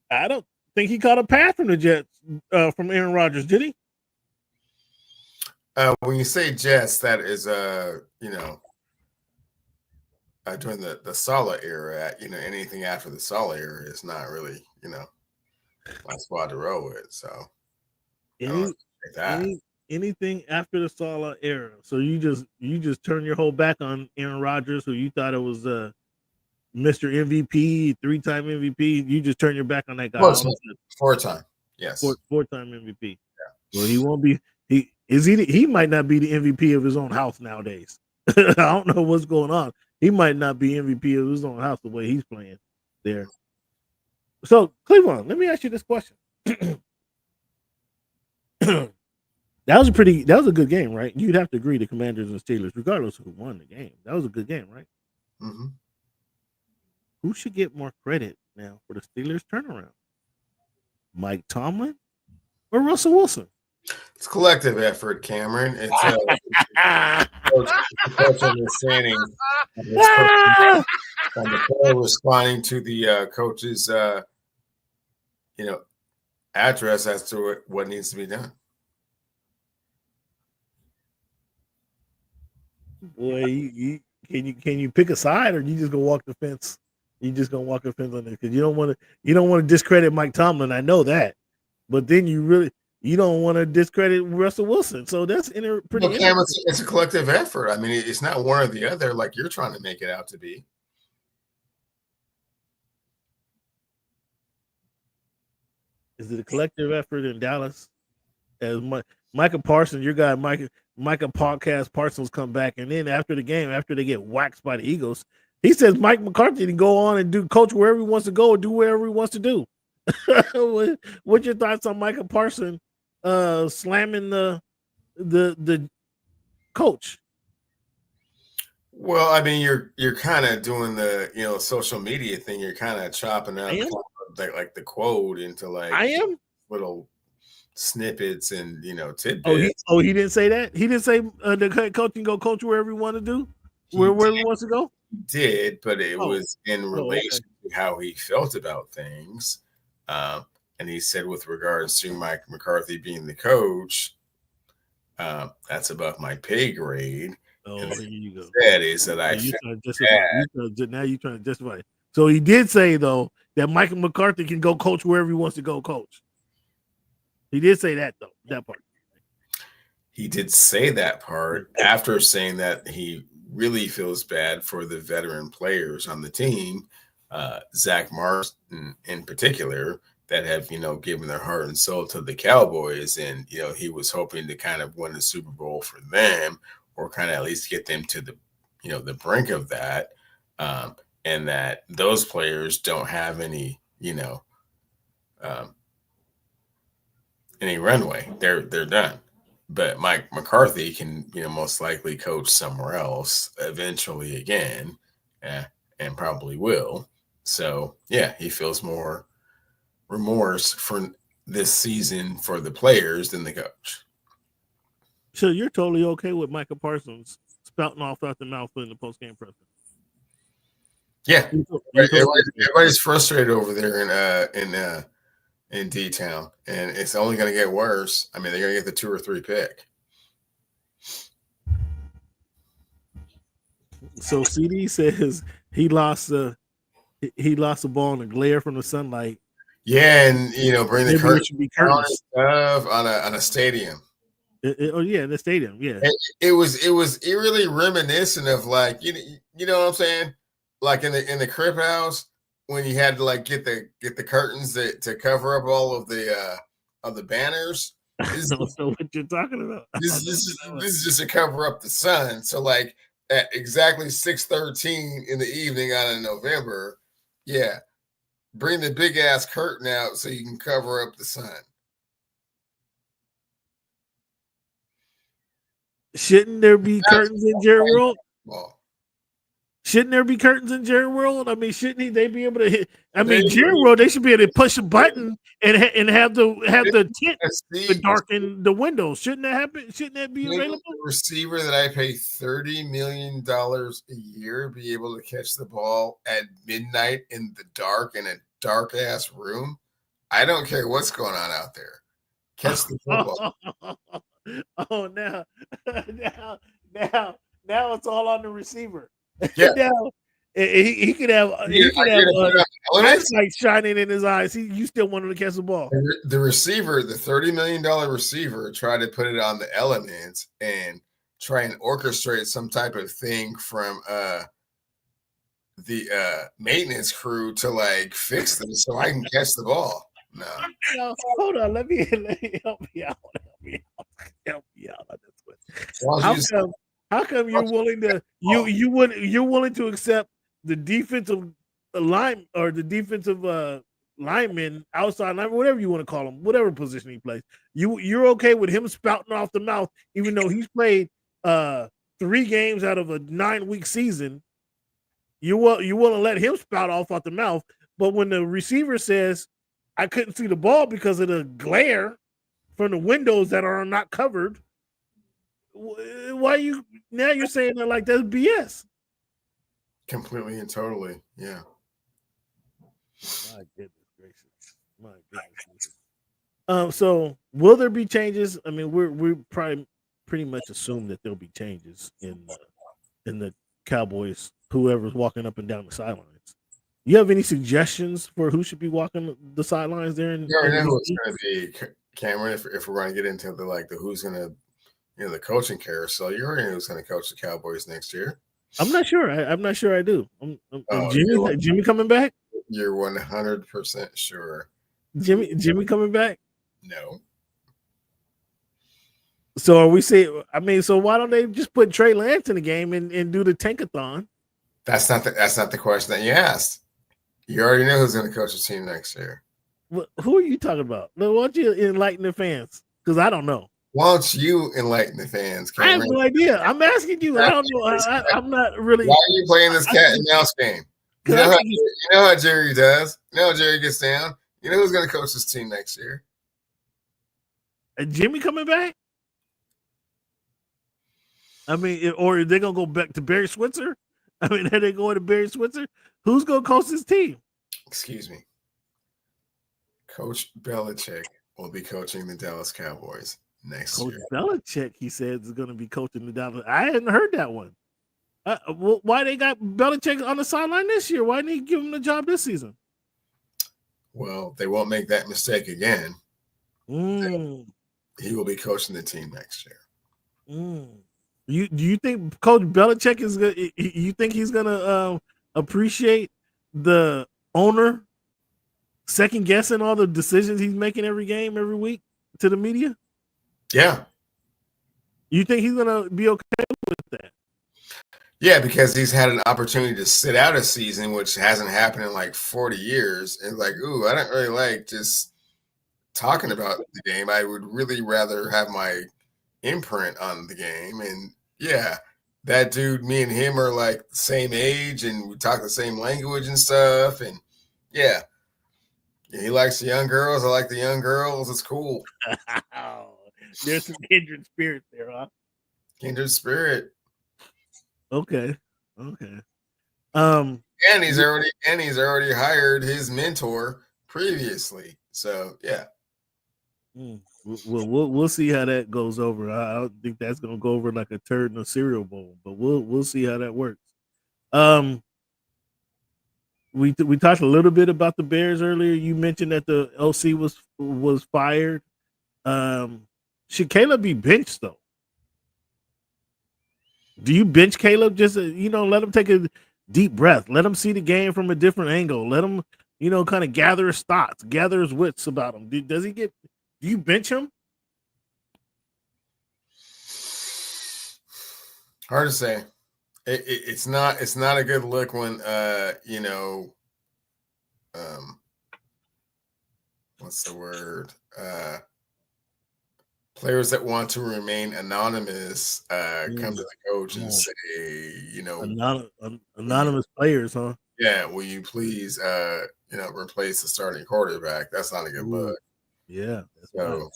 I don't think he caught a pass from the Jets from Aaron Rodgers, did he? When you say Jets, that is during the Saleh era. Anything after the Saleh era is not really my squad to roll with. So. Anything after the Saleh era. So you just turn your whole back on Aaron Rodgers, who you thought it was Mr. MVP, 3-time MVP. You just turn your back on that guy. 4-time, yes, 4-time MVP. Yeah. Well, he won't be. He might not be the MVP of his own house nowadays. I don't know what's going on. He might not be MVP of his own house the way he's playing there. So Cleveland, let me ask you this question. That was a good game, right? You'd have to agree, the Commanders and Steelers, regardless of who won the game. That was a good game, right? Mm-hmm. Who should get more credit now for the Steelers turnaround? Mike Tomlin or Russell Wilson? It's collective effort, Cameron. It's coach understanding and the player responding to the coach's address as to what needs to be done. Boy, can you pick a side, or you just gonna walk the fence? You just gonna walk the fence on this because you don't want to discredit Mike Tomlin. I know that, but then you don't want to discredit Russell Wilson. So that's pretty. Well, Cam, it's a collective effort. I mean, it's not one or the other like you're trying to make it out to be. Is it a collective effort in Dallas? As Micah Parsons, your guy, Micah Podcast Parsons come back, and then after the game, after they get waxed by the Eagles, he says Mike McCarthy can go on and coach wherever he wants to go or do whatever he wants to do. What's your thoughts on Micah Parsons slamming the coach? Well, I mean, you're kind of doing the social media thing. You're kind of chopping up like the quote into like little snippets and tidbits. He didn't say that. He didn't say the coach can go coach wherever he want to do, wherever he wants to go. He did, but it was in relation to how he felt about things. And he said, with regards to Mike McCarthy being the coach, that's above my pay grade. Oh, and here you go. That is that now you're trying to justify it. So he did say though that Mike McCarthy can go coach wherever he wants to go coach. He did say that though, that part. He did say that part after saying that he really feels bad for the veteran players on the team, Zach Martin in particular, that have, given their heart and soul to the Cowboys. And, he was hoping to kind of win the Super Bowl for them or kind of at least get them to the, the brink of that. And that those players don't have any, any runway. They're done. But Mike McCarthy can, most likely coach somewhere else eventually again, and probably will. So, yeah, he feels more remorse for this season for the players than the coach. So you're totally okay with Micah Parsons spouting off out the mouth in the post-game presser? Yeah, everybody's frustrated over there in D-Town, and it's only going to get worse. I mean, they're going to get the 2 or 3 pick. So CD says he lost the ball in the glare from the sunlight. Yeah, and bring the curtains stuff on a stadium. In the stadium. Yeah, it was eerily reminiscent of like you know what I'm saying, like in the crib house when you had to like get the curtains to cover up all of the banners. I don't know what you're talking about. This is just to cover up the sun. So like at exactly 6:13 in the evening on in November, yeah, bring the big ass curtain out so you can cover up the sun. Shouldn't there be curtains in Jerry World? Shouldn't there be curtains in Jerry World? I mean, shouldn't they be able to hit? I mean, Jerry World, they should be able to push a button and have the tent to darken the windows. Shouldn't that happen? Shouldn't that be available? The receiver that I pay $30 million a year be able to catch the ball at midnight in the dark in a dark ass room. I don't care what's going on out there. Catch the football. Oh, now it's all on the receiver. Yeah, now he could have eyesight shining in his eyes. You still want him to catch the ball. The receiver, the $30 million receiver, tried to put it on the elements and try and orchestrate some type of thing from the maintenance crew to like fix them so I can catch the ball. No, hold on. Let me help me out. Help me out on this one. How come you're willing to you're willing to accept the defensive line or the defensive lineman, outside lineman, whatever you want to call him, whatever position he plays? You're okay with him spouting off the mouth, even though he's played 3 games out of a 9-week season. You want to let him spout off the mouth, but when the receiver says, I couldn't see the ball because of the glare from the windows that are not covered. Why you now you're saying that like that's BS? Completely and totally, yeah. My goodness gracious. My goodness gracious. So will there be changes? I mean, we're probably pretty much assume that there'll be changes in the Cowboys, whoever's walking up and down the sidelines. You have any suggestions for who should be walking the sidelines there? You already know who it's going to be, Cameron. If we're going to get into the who's going to, the coaching carousel, you already know who's going to coach the Cowboys next year. I'm not sure. I'm not sure. I do. Oh, Jimmy coming back? You're 100% sure. Jimmy coming back? No. So are we saying? I mean, so why don't they just put Trey Lance in the game and do the tankathon? That's not the question that you asked. You already know who's going to coach the team next year. Who are you talking about? Why don't you enlighten the fans? Because I don't know. Why don't you enlighten the fans, Cameron? I have no idea. I'm asking you. I don't know. I'm not really. Why are you playing this cat and mouse game? You know how Jerry does. You know how Jerry gets down. You know who's going to coach this team next year? Jimmy coming back? I mean, or are they going to go back to Barry Switzer? I mean, are they going to Barry Switzer? Who's going to coach this team? Excuse me. Coach Belichick will be coaching the Dallas Cowboys next year. Coach Belichick, he said, is going to be coaching the Dallas. I hadn't heard that one. Why they got Belichick on the sideline this year? Why didn't he give him the job this season? Well, they won't make that mistake again. He will be coaching the team next year. Do you think Coach Belichick is good? You think he's gonna appreciate the owner second guessing all the decisions he's making every game, every week to the media? Yeah. You think he's gonna be okay with that? Yeah, because he's had an opportunity to sit out a season, which hasn't happened in like 40 years. And like, I don't really like just talking about the game. I would really rather have my imprint on the game. And yeah, that dude, me and him are like the same age and we talk the same language and stuff. And yeah, he likes the young girls. I like the young girls. It's cool. There's some kindred spirit there, huh? Kindred spirit. Okay. And he's already hired his mentor previously. So yeah. We'll see how that goes over. I don't think that's gonna go over like a turd in a cereal bowl, but we'll see how that works. We talked a little bit about the Bears earlier. You mentioned that the OC was fired. Should Caleb be benched though? Do you bench Caleb? Just let him take a deep breath. Let him see the game from a different angle. Let him kind of gather his thoughts, gather his wits about him. Do you bench him? Hard to say. It's not a good look when what's the word? Players that want to remain anonymous come to the coach and say, anonymous players, huh? Yeah, will you please replace the starting quarterback? That's not a good look. Yeah. So,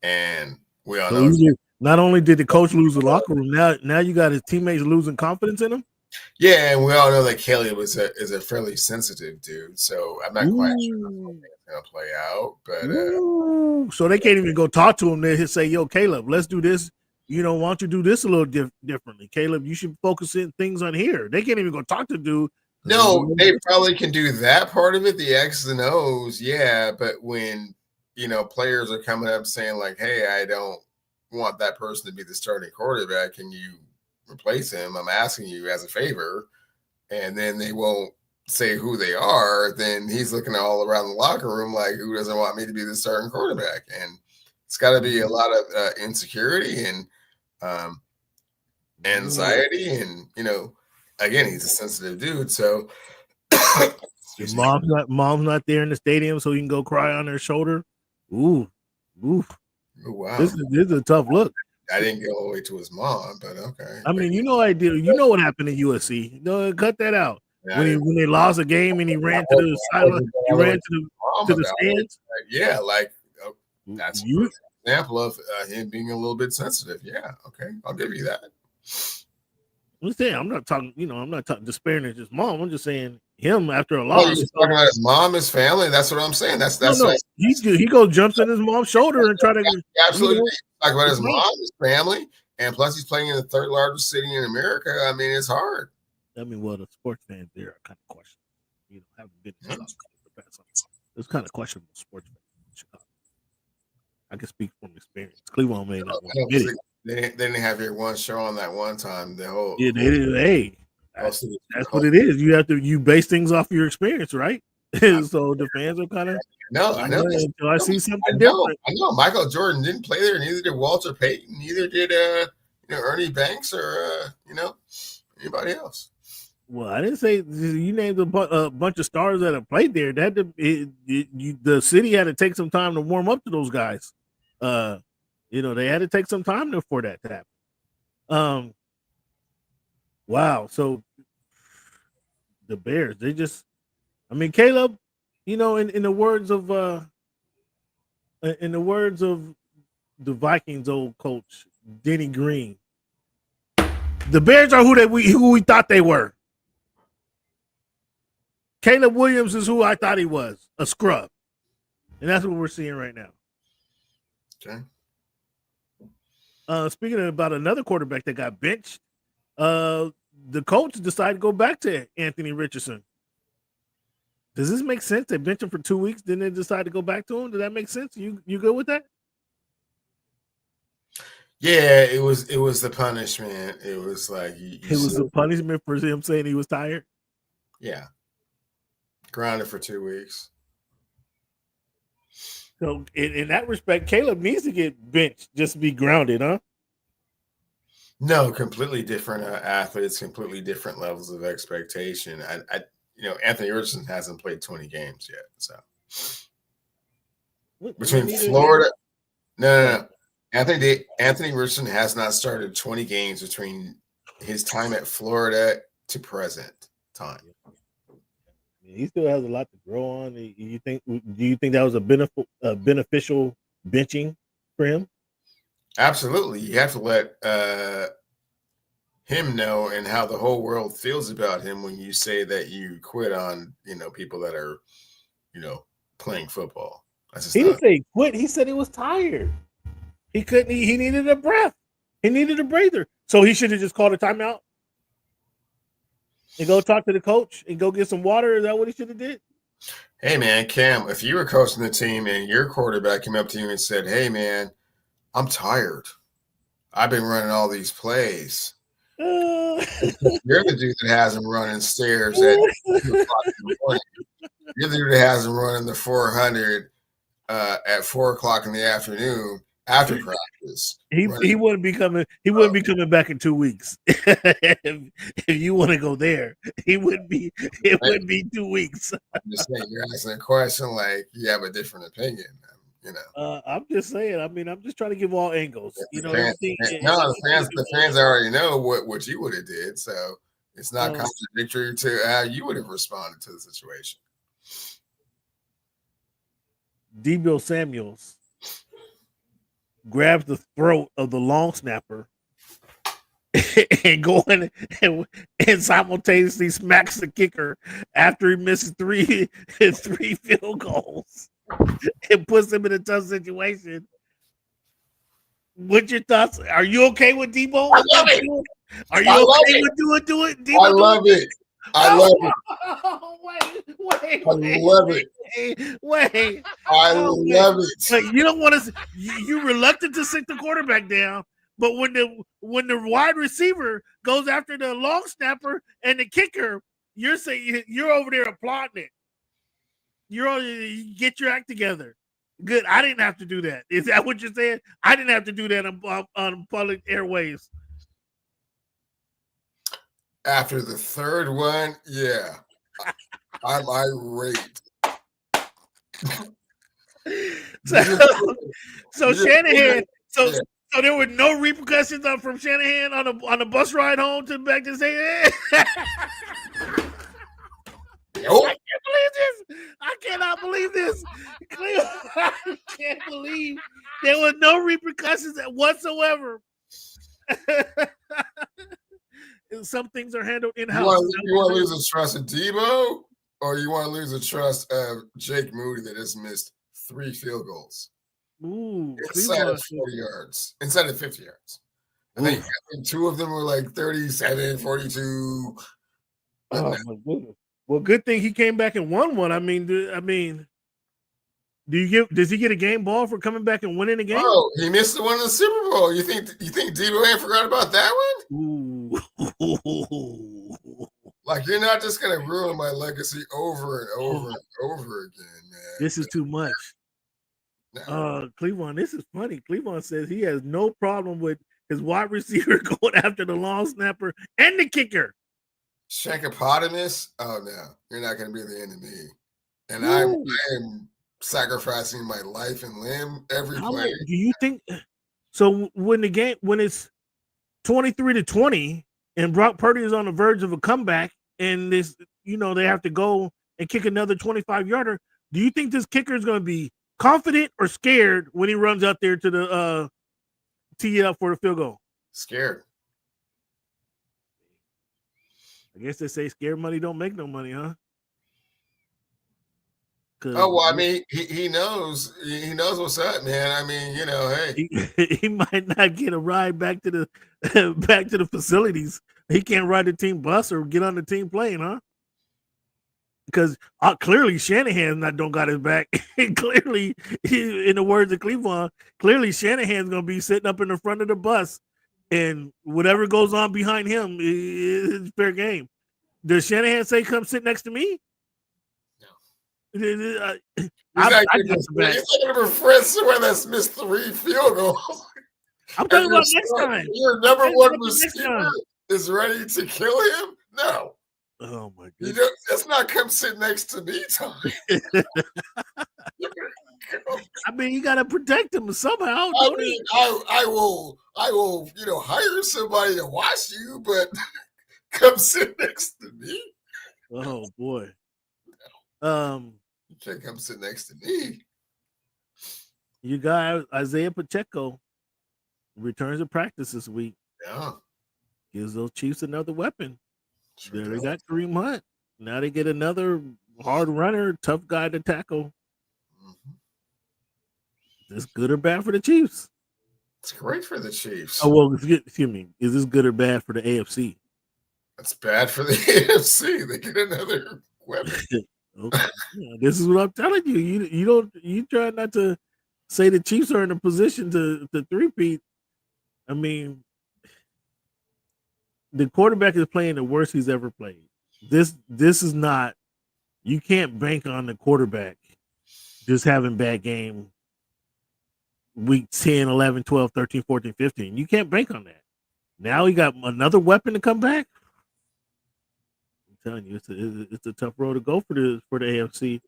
and we all know. Not only did the coach lose the locker room, now you got his teammates losing confidence in him. Yeah, and we all know that Caleb is a fairly sensitive dude, so I'm not quite sure how it's gonna play out. But so they can't even go talk to him. They say, "Yo, Caleb, let's do this. Why don't you do this a little differently, Caleb? You should focus in things on here." They can't even go talk to dude. No, they probably can do that part of it, the X's and O's, yeah. But when players are coming up saying like, "Hey, I don't want that person to be the starting quarterback. Can you replace him? I'm asking you as a favor," and then they won't say who they are, then he's looking all around the locker room like, who doesn't want me to be the starting quarterback? And it's got to be a lot of insecurity and anxiety, and again, he's a sensitive dude, so his mom's not there in the stadium, so he can go cry on their shoulder. Ooh. Oh, wow, this is a tough look. I didn't get all the way to his mom, but okay. I mean, I did. You know what happened at USC? No, cut that out. Yeah, when they lost a game and he ran to the sideline, he ran to the to the stands. Yeah, like that's an example of him being a little bit sensitive. Yeah, okay, I'll give you that. I'm saying I'm not talking disparaging his mom. I'm just saying him after a Well, loss. you're talking about his mom, his family. That's what I'm saying. That's he goes jumps in his mom's shoulder and try to absolutely talk about his mom, his family, and plus he's playing in the third largest city in America. I mean, it's hard. I mean, well, the sports fans there are kind of questionable. Haven't been to Chicago. It's kind of questionable sports fans in Chicago. I can speak from experience. Cleveland made that. They didn't have your one show on that one time. The whole they did. Hey, that's what it is. You base things off your experience, right? So the fans are kind of I know. Until I see something different. I know. Michael Jordan didn't play there. Neither did Walter Payton. Neither did Ernie Banks or anybody else. Well, I didn't say you named a bunch of stars that have played there. The city had to take some time to warm up to those guys. They had to take some time for that to happen. Wow. So the Bears, Caleb, in the words of the Vikings old coach Denny Green, the Bears are who we thought they were. Caleb Williams is who I thought he was, a scrub. And that's what we're seeing right now. Okay. Speaking about another quarterback that got benched, the coach decided to go back to Anthony Richardson. Does this make sense? They benched him for 2 weeks, then they decide to go back to him. Does that make sense? You good with that? Yeah, it was the punishment. It was like it was a punishment for him saying he was tired. Yeah. Grounded for 2 weeks. So in that respect, Caleb needs to get benched just to be grounded, huh? No, completely different athletes, completely different levels of expectation. Anthony Richardson hasn't played 20 games yet. So between Florida, no. Anthony Richardson has not started 20 games between his time at Florida to present time. He still has a lot to grow on. Do you think that was a beneficial benching for him? Absolutely. You have to let him know and how the whole world feels about him when you say that you quit on, people that are, playing football. He didn't say he quit. He said he was tired. He couldn't. He needed a breath. He needed a breather. So he should have just called a timeout and go talk to the coach and go get some water. Is that what he should have did? Hey, man, Cam, if you were coaching the team and your quarterback came up to you and said, hey, man, I'm tired. I've been running all these plays. You're the dude that has him running stairs at 2 o'clock in the morning. You're the dude that has him running the 400 at 4 o'clock in the afternoon after practice. He wouldn't be coming. He wouldn't be coming back in 2 weeks. if you want to go there, it wouldn't be 2 weeks. I'm just saying, you're asking a question like you have a different opinion. I'm just saying. I mean, I'm just trying to give all angles. The fans already know what you would have did, so it's not contradictory to how you would have responded to the situation. Deebo Samuels grabs the throat of the long snapper and going and simultaneously smacks the kicker after he misses three field goals and puts him in a tough situation. What's your thoughts? Are you okay with Deebo? I love it. Are you okay with doing it? I love it. I love it. Wait. I love it. Wait. I love it. But you don't want to. You're reluctant to sit the quarterback down, but when the wide receiver goes after the long snapper and the kicker, you're saying you're over there applauding it. You get your act together. Good. I didn't have to do that. Is that what you're saying? I didn't have to do that on public airwaves. After the third one, yeah, I'm irate. So Shanahan. So there were no repercussions from Shanahan on the bus ride home to back to say. Nope. I can't believe this. I cannot believe this. I can't believe there were no repercussions whatsoever. Some things are handled in-house. You want to lose the trust of Debo, or you want to lose the trust of Jake Moody that has missed 3 field goals? Ooh, inside of 40 yards, inside of 50 yards. I think 2 of them were like 37, 42. Oh, my goodness. Well, good thing he came back and won one. Does he get a game ball for coming back and winning a game? Oh, he missed the one in the Super Bowl. You think Debo ain't forgot about that one? Ooh. Like, you're not just gonna ruin my legacy over and over and over again, man. This is too much. No. Cleveland, this is funny. Cleveland says he has no problem with his wide receiver going after the long snapper and the kicker. Shankopotamus? Oh no, you're not gonna be the enemy. And I am sacrificing my life and limb every play. Do you think so? When it's 23-20 and Brock Purdy is on the verge of a comeback, and this, they have to go and kick another 25-yarder. Do you think this kicker is going to be confident or scared when he runs out there to the tee it up for the field goal? Scared. I guess they say scared money don't make no money, huh? Oh, well, I mean, he knows what's up, man. I mean, hey, he might not get a ride back to the facilities. He can't ride the team bus or get on the team plane, huh? Because clearly Shanahan don't got his back. Clearly, in the words of Cleveland, clearly Shanahan's gonna be sitting up in the front of the bus, and whatever goes on behind him is fair game. Does Shanahan say, "Come sit next to me"? He's not going to befriend someone that's missed 3 field goals. I'm talking about next time. Your number one receiver is ready to kill him? No. Oh, my goodness. That's not come sit next to me time. I mean, you got to protect him somehow. I will, hire somebody to watch you, but come sit next to me. Oh, boy. You can't come sit next to me. You got Isaiah Pacheco returns to practice this week. Yeah. Gives those Chiefs another weapon. Sure they got Kareem Hunt. Now they get another hard runner, tough guy to tackle. Mm-hmm. Is this good or bad for the Chiefs? It's great for the Chiefs. Oh, well, excuse me. Is this good or bad for the AFC? That's bad for the AFC. They get another weapon. Okay. Yeah, this is what I'm telling you. You try not to say the Chiefs are in a position to three-peat. I mean, the quarterback is playing the worst he's ever played. This is not, you can't bank on the quarterback just having bad game week 10, 11, 12, 13, 14, 15. You can't bank on that. Now he got another weapon to come back. Telling you, it's a tough road to go for the AFC.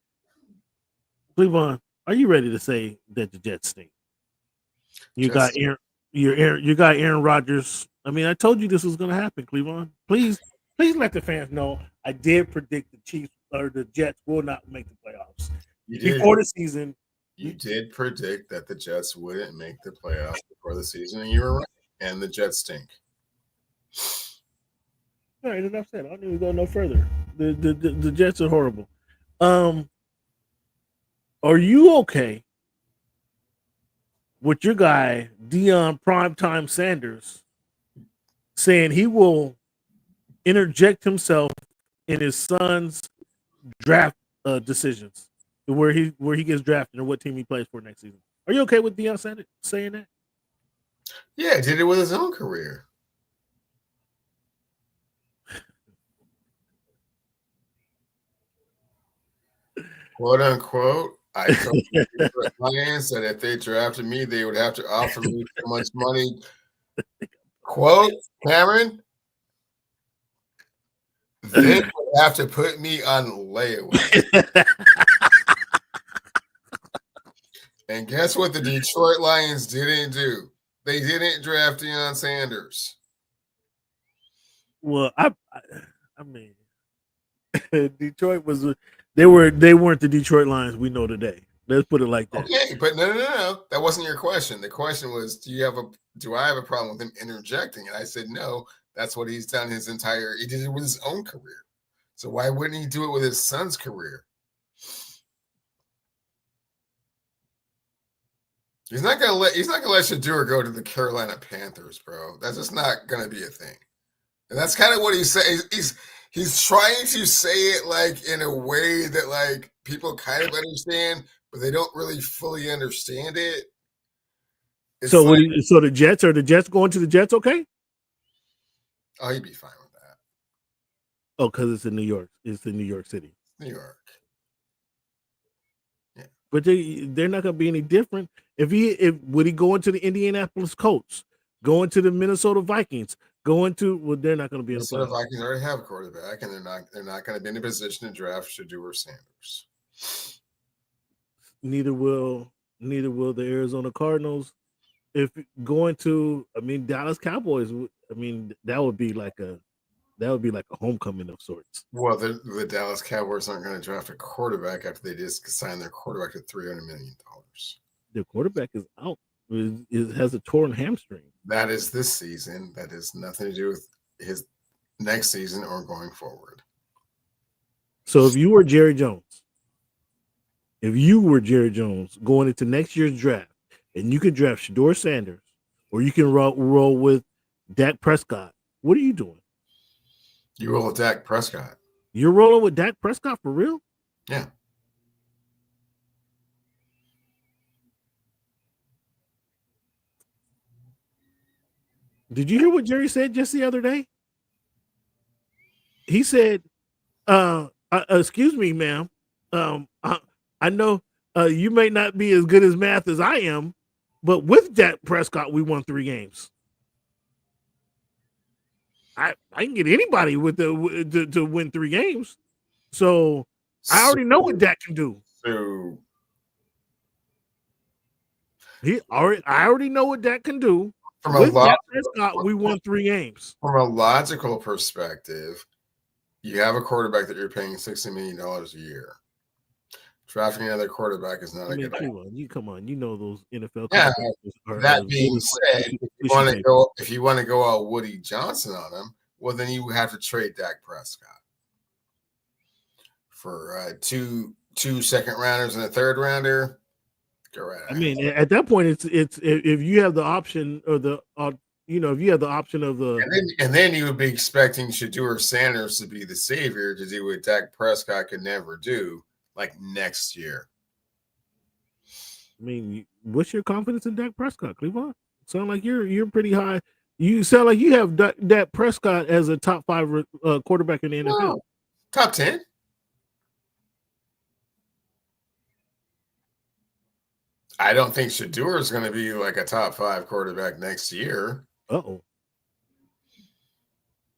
Cleveland, are you ready to say that the Jets stink? You got Aaron Rodgers. I mean, I told you this was going to happen, Cleveland. Please let the fans know I did predict the Chiefs or the Jets will not make the playoffs before the season. You did predict that the Jets wouldn't make the playoffs before the season, and you were right. And the Jets stink. All right, enough said. I don't need to go no further. The Jets are horrible. Are you okay with your guy Deion Primetime Sanders saying he will interject himself in his son's draft decisions, where he gets drafted and what team he plays for next season? Are you okay with Deion Sanders saying that? Yeah, did it with his own career. Quote unquote, I told the Lions that if they drafted me, they would have to offer me so much money. Quote, Cameron, they would have to put me on layaway. And guess what the Detroit Lions didn't do? They didn't draft Deion Sanders. Well, I mean, Detroit was they weren't the Detroit Lions we know today. Let's put it like that. Okay, but no. That wasn't your question. The question was, do I have a problem with him interjecting? And I said no. That's what he's done he did it with his own career. So why wouldn't he do it with his son's career? He's not gonna let Shedeur go to the Carolina Panthers, bro. That's just not gonna be a thing. And that's kind of what he's saying. He's trying to say it like in a way that like people kind of understand, but they don't really fully understand it. So the Jets going to the Jets? Okay. Oh, he'd be fine with that. Oh, because it's in New York. It's in New York City. New York. Yeah. But they're not going to be any different. Would he go into the Indianapolis Colts, go into the Minnesota Vikings, they're not going to be in the Minnesota Vikings already have a quarterback, and they're not going to be in a position to draft Shedeur Sanders. Neither will the Arizona Cardinals. If going to, Dallas Cowboys, that would be like a homecoming of sorts. Well, the Dallas Cowboys aren't going to draft a quarterback after they just signed their quarterback at $300 million. Their quarterback is out. It has a torn hamstring. That is this season. That has nothing to do with his next season or going forward. So if you were Jerry Jones going into next year's draft, and you could draft Shedeur Sanders, or you can roll with Dak Prescott, what are you doing? You roll with Dak Prescott. You're rolling with Dak Prescott for real? Yeah. Did you hear what Jerry said just the other day? He said, excuse me, ma'am. I know you may not be as good as math as I am, but with Dak Prescott, we won 3 games. I can get anybody to win 3 games. So I already know what Dak can do. So I already know what Dak can do. With Dak Prescott, we won 3 games. From a logical perspective, you have a quarterback that you're paying $60 million a year. Drafting another quarterback is not a good idea. Come on, you know those NFL. Yeah. That being said, if you want to go all Woody Johnson on him, well, then you have to trade Dak Prescott for two second rounders and a third rounder. Go right ahead. At that point, it's if you have the option or if you have the option of the and then you would be expecting Shedeur Sanders to be the savior to do what Dak Prescott could never do. Like next year. What's your confidence in Dak Prescott, Cleveland? Sound like you're pretty high. You sound like you have Dak Prescott as a top 5 quarterback in the NFL. No. Top 10. I don't think Shedeur is going to be like a top 5 quarterback next year. Uh-oh.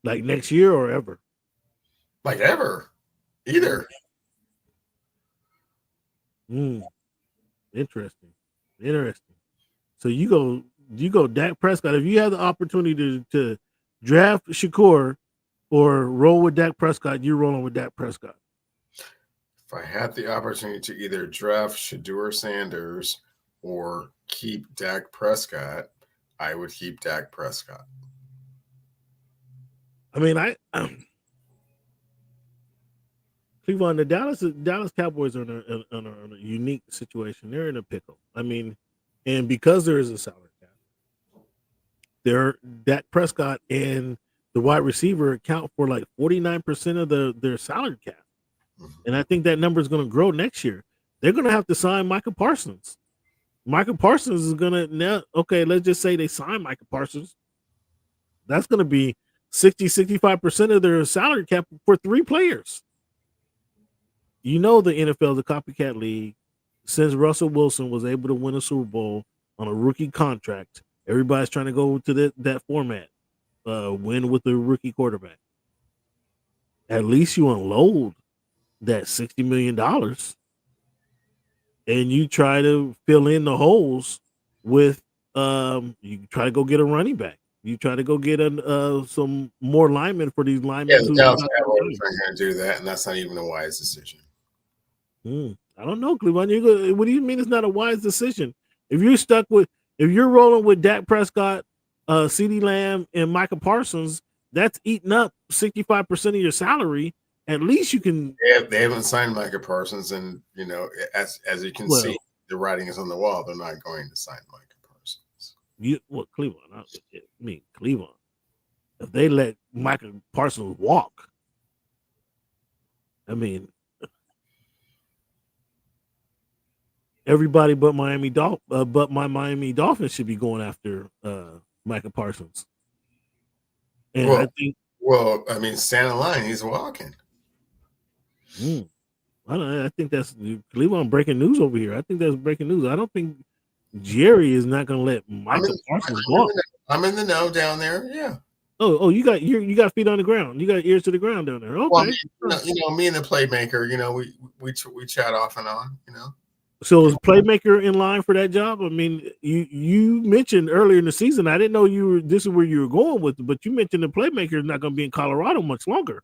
Like next year or ever? Like ever. Either. Interesting. So you go Dak Prescott. If you have the opportunity to draft Shakur or roll with Dak Prescott, you're rolling with Dak Prescott. If I had the opportunity to either draft Shedeur Sanders or keep Dak Prescott, I would keep Dak Prescott. Cleveland, the Dallas Cowboys are in a unique situation. They're in a pickle. And because there is a salary cap, Dak Prescott and the wide receiver account for like 49% of their salary cap. And I think that number is going to grow next year. They're going to have to sign Micah Parsons. Micah Parsons is going to now. Okay, let's just say they sign Micah Parsons. That's going to be 65% of their salary cap for 3 players. The NFL is a copycat league. Since Russell Wilson was able to win a Super Bowl on a rookie contract, everybody's trying to go to that format, win with a rookie quarterback. At least you unload that $60 million and you try to fill in the holes with you try to go get a running back. You try to go get some more linemen for these linemen. Yeah, the Dallas Cowboys are going to do that, and that's not even a wise decision. I don't know, Cleveland. What do you mean it's not a wise decision? If you're rolling with Dak Prescott, CeeDee Lamb, and Micah Parsons, that's eating up 65% of your salary. At least you can. They haven't signed Micah Parsons, and as you can see, the writing is on the wall. They're not going to sign Micah Parsons. Cleveland? Cleveland. If they let Micah Parsons walk, everybody but my Miami Dolphins should be going after Micah Parsons. And I think. Well, stand in line. He's walking. I think that's Cleveland breaking news over here. I think that's breaking news. I don't think Jerry is not going to let Micah Parsons walk. I'm in the know down there. Yeah. Oh, you got feet on the ground. You got ears to the ground down there. Okay. Well, me and the playmaker. We chat off and on. So is playmaker in line for that job? You mentioned earlier in the season. I didn't know this is where you were going with it, but you mentioned the playmaker is not going to be in Colorado much longer.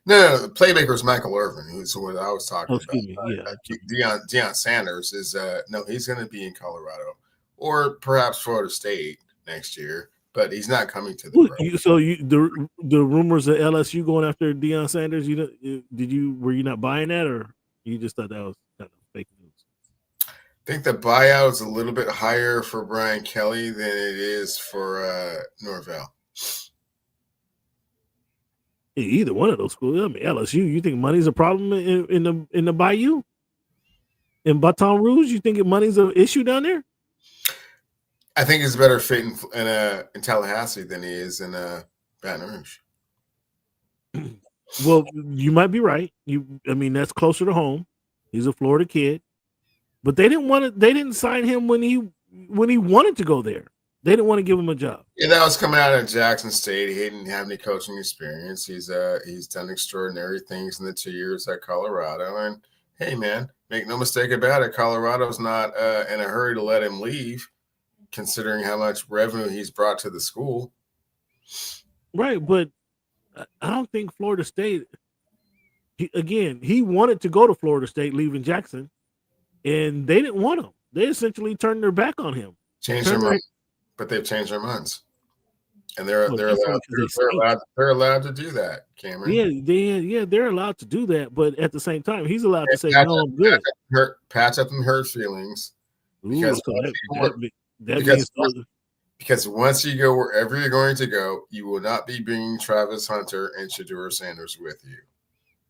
No, the playmaker is Michael Irvin, who's what I was talking about. Me. Yeah. Deion Sanders is he's going to be in Colorado or perhaps Florida State next year, but he's not coming to the. So the rumors of LSU going after Deion Sanders, were you not buying that, or you just thought that was kind of fake news? I think the buyout is a little bit higher for Brian Kelly than it is for Norvell. Either one of those schools. LSU. You think money's a problem in the Bayou? In Baton Rouge, you think money's an issue down there? I think it's better fit in Tallahassee than he is in Baton Rouge. Well, you might be right. That's closer to home. He's a Florida kid, but they didn't sign him when he wanted to go there. They didn't want to give him a job. Yeah, that was coming out of Jackson State. He didn't have any coaching experience. He's done extraordinary things in the 2 years at Colorado. And hey, man, make no mistake about it, Colorado's not in a hurry to let him leave, considering how much revenue he's brought to the school. Right, but I don't think Florida State. He wanted to go to Florida State, leaving Jackson, and they didn't want him. They essentially turned their back on him. But they've changed their minds, and they're allowed to do that, Cameron. Yeah, they're allowed to do that, but at the same time, he's allowed to say, "No, I'm good." Patch up and hurt feelings, because once you go wherever you're going to go, you will not be bringing Travis Hunter and Shedeur Sanders with you.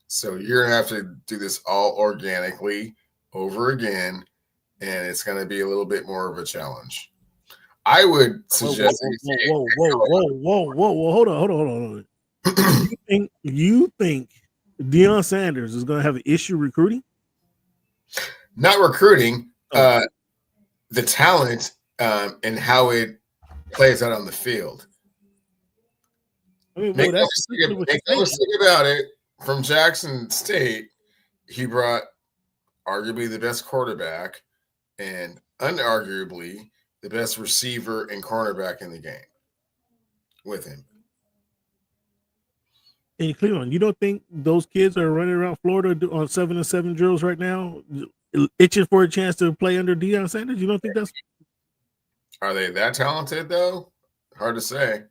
So you're gonna have to do this all organically over again, and it's going to be a little bit more of a challenge. I would suggest. Whoa! Hold on. You think Deion Sanders is going to have an issue recruiting? Not recruiting, the talent and how it plays out on the field. Make no mistake about it. From Jackson State, he brought arguably the best quarterback and unarguably the best receiver and cornerback in the game with him. In Cleveland, you don't think those kids are running around Florida on 7-7 drills right now, itching for a chance to play under Deion Sanders? You don't think that's? Are they that talented though? Hard to say.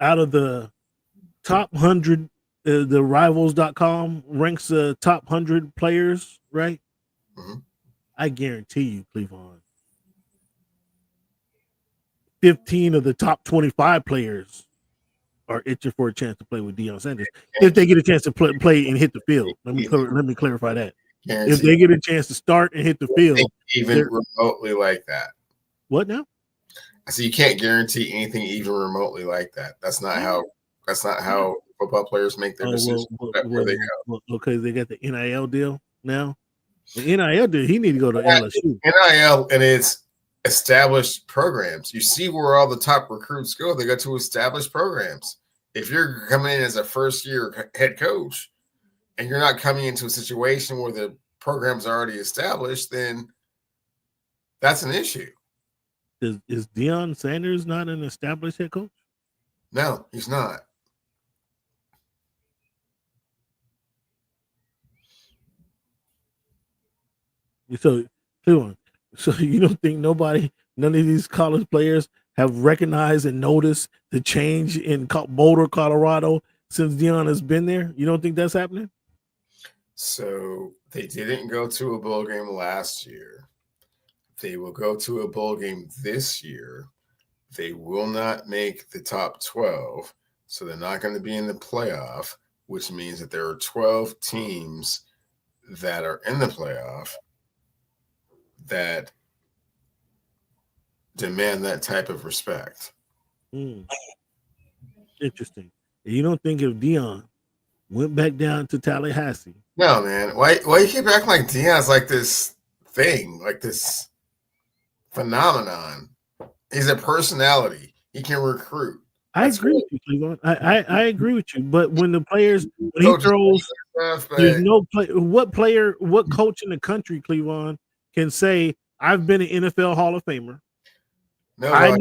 Out of the top 100, the Rivals.com ranks the top 100 players, right? Mm-hmm. I guarantee you, Cleveland, 15 of the top 25 players are itching for a chance to play with Deion Sanders if they get a chance to play and hit the field. Let me clarify that. If they get a chance to start and hit the field, even remotely like that. What now? I said you can't guarantee anything even remotely like that. That's not how football players make their decisions. Where they go. Okay, they got the NIL deal now. The NIL deal, he need to go to LSU. NIL and its established programs. You see where all the top recruits go. They go to established programs. If you're coming in as a first-year head coach and you're not coming into a situation where the program's already established, then That's an issue. Is Deion Sanders not an established head coach? No, he's not. So you don't think none of these college players have recognized and noticed the change in Boulder, Colorado since Deion has been there? You don't think that's happening? So they didn't go to a bowl game last year. They will go to a bowl game this year. They will not make the top 12, so they're not going to be in the playoff, which means that there are 12 teams that are in the playoff that demand that type of respect. Interesting. You don't think if Deion went back down to Tallahassee? No, man. Why you keep acting like Deion's like this thing, like this phenomenon? He's a personality. He can recruit. I agree with you, Cleveland. I agree with you. But when the players, when he throws, there's no play. What coach in the country, Cleveland, can say, "I've been an NFL Hall of Famer. No, I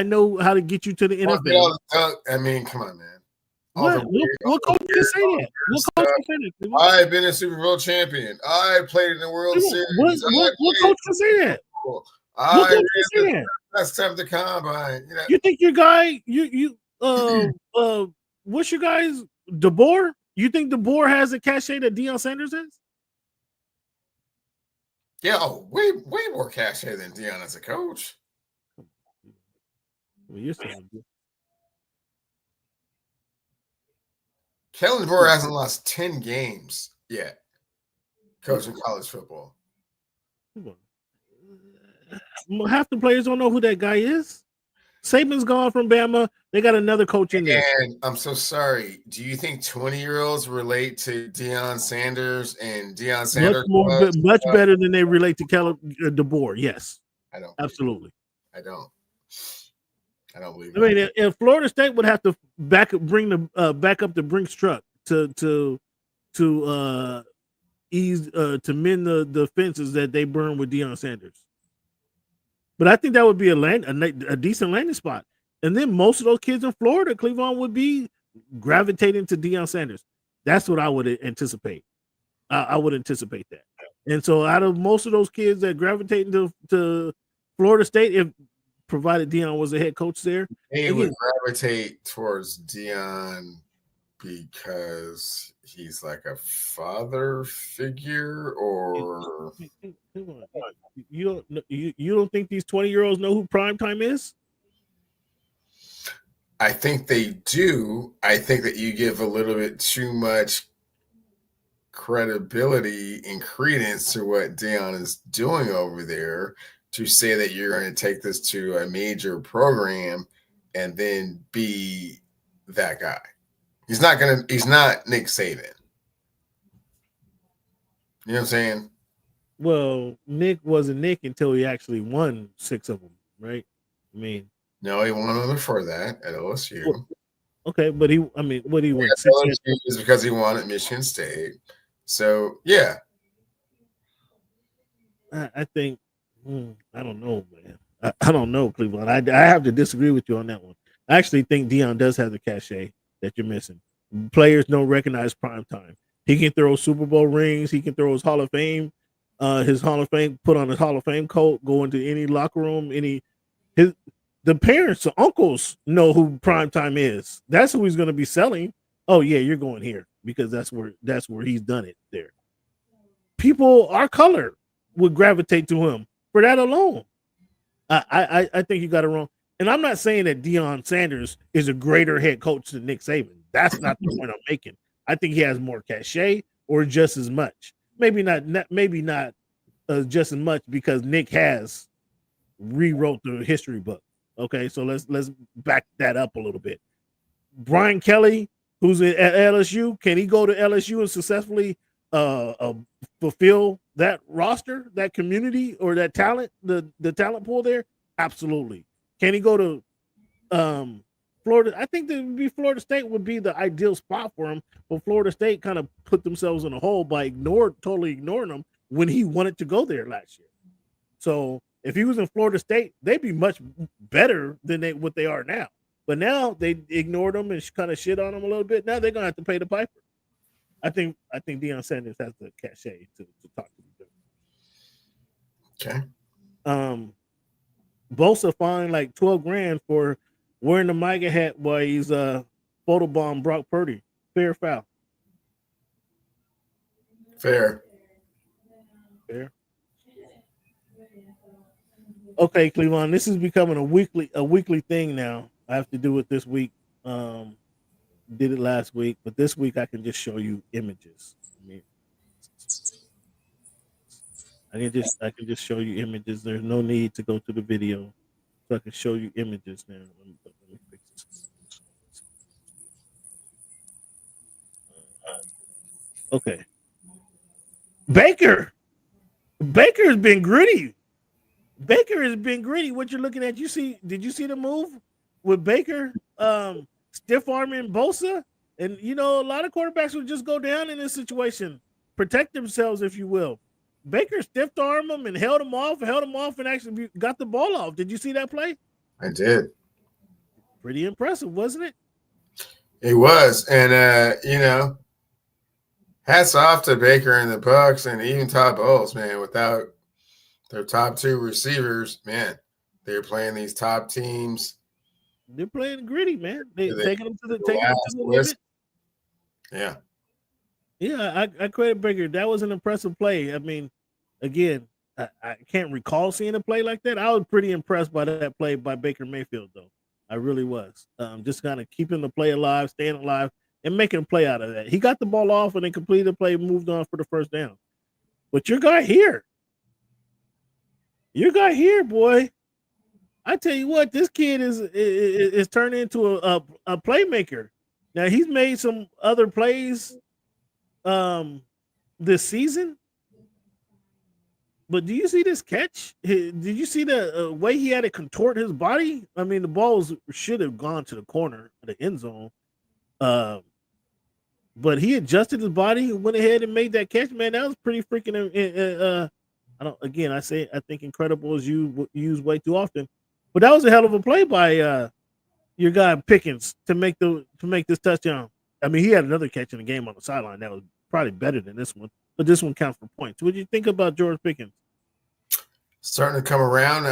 know how to get you to the NFL." I mean, come on, man. What coach can say that? What coach can say that? I've been a Super Bowl champion. I played in the World Series. What coach can say that? I ran the best time the combine. You think your guy, what's your guy's DeBoer? You think DeBoer has a cachet that Deion Sanders is? Yeah, way more cachet than Deion as a coach. Well, you're saying Kellen DeBoer hasn't lost 10 games yet coaching college football. Half the players don't know who that guy is. Saban's gone from Bama. They got another coach in there. And I'm so sorry. Do you think 20-year-olds relate to Deion Sanders and Deion Sanders? Much better than they relate to Kellen DeBoer. Yes, I don't. Absolutely. I don't believe. I mean, if Florida State would have to back up the Brinks truck to ease to mend the fences that they burned with Deion Sanders. But I think that would be a decent landing spot. And then most of those kids in Florida, Cleveland, would be gravitating to Deion Sanders. That's what I would anticipate. I would anticipate that. And so out of most of those kids that gravitate to Florida State, if provided Deion was a head coach there, they would gravitate towards Deion because he's like a father figure, or you don't think these 20-year-olds know who primetime is? I think they do. I think that you give a little bit too much credibility and credence to what Deion is doing over there to say that you're going to take this to a major program and then be that guy. He's not Nick Saban. You know what I'm saying? Well, Nick wasn't Nick until he actually won 6 of them, right? I mean, no, he won them before that at LSU. Well, okay, but what did he win? LSU is because he won at Michigan State. So, yeah. I think, I don't know, man. I don't know, Cleveland. I have to disagree with you on that one. I actually think Deion does have the cachet that you're missing. Players don't recognize prime time. He can throw Super Bowl rings. He can throw his Hall of Fame, put on his Hall of Fame coat, go into any locker room, the parents, the uncles know who prime time is. That's who he's going to be selling. Oh yeah, you're going here because that's where he's done it there. People, our color, would gravitate to him for that alone. I think you got it wrong. And I'm not saying that Deion Sanders is a greater head coach than Nick Saban. That's not the point I'm making. I think he has more cachet or just as much. Maybe not just as much because Nick has rewrote the history book. Okay, so let's back that up a little bit. Brian Kelly, who's at LSU, can he go to LSU and successfully fulfill that roster, that community, or that talent, the talent pool there? Absolutely. Can he go to Florida? I think that Florida State would be the ideal spot for him, but Florida State kind of put themselves in a hole by totally ignoring him when he wanted to go there last year. So if he was in Florida State, they'd be much better than what they are now. But now they ignored him and kind of shit on him a little bit. Now they're gonna have to pay the piper. I think Deion Sanders has the cachet to talk to them. Okay. Bosa fined like $12,000 for wearing the MAGA hat while he's photobomb Brock Purdy. Fair or foul? Fair. Okay, Cleveland. This is becoming a weekly thing now. I have to do it this week. Did it last week, but this week I can just show you images. I can just show you images. There's no need to go to the video, so I can show you images now. Let me fix this. Okay. Baker has been gritty. What you're looking at? Did you see the move with Baker? Stiff arming Bosa, and a lot of quarterbacks would just go down in this situation, protect themselves, if you will. Baker stiff armed him and held him off, and actually got the ball off. Did you see that play? I did. Pretty impressive, wasn't it? It was, and hats off to Baker and the Bucs, and even Todd Bowles, man. Without their top two receivers, man, they're playing these top teams. They're playing gritty, man. They're taking them to the limit. Yeah. Yeah, I credit Baker. That was an impressive play. I mean, again, I can't recall seeing a play like that. I was pretty impressed by that play by Baker Mayfield, though. I really was. Just kind of keeping the play alive, staying alive, and making a play out of that. He got the ball off and then completed the play, moved on for the first down. But your guy here, boy, I tell you what, this kid is turned into a playmaker. Now he's made some other plays this season, but do you see this catch? Did you see the way he had to contort his body? I mean, the ball should have gone to the corner of the end zone, but he adjusted his body, went ahead and made that catch. Man, that was pretty freaking. I think incredible is used way too often. But that was a hell of a play by your guy Pickens to make this touchdown. I mean, he had another catch in the game on the sideline that was probably better than this one, but this one counts for points. What do you think about George Pickens? Starting to come around,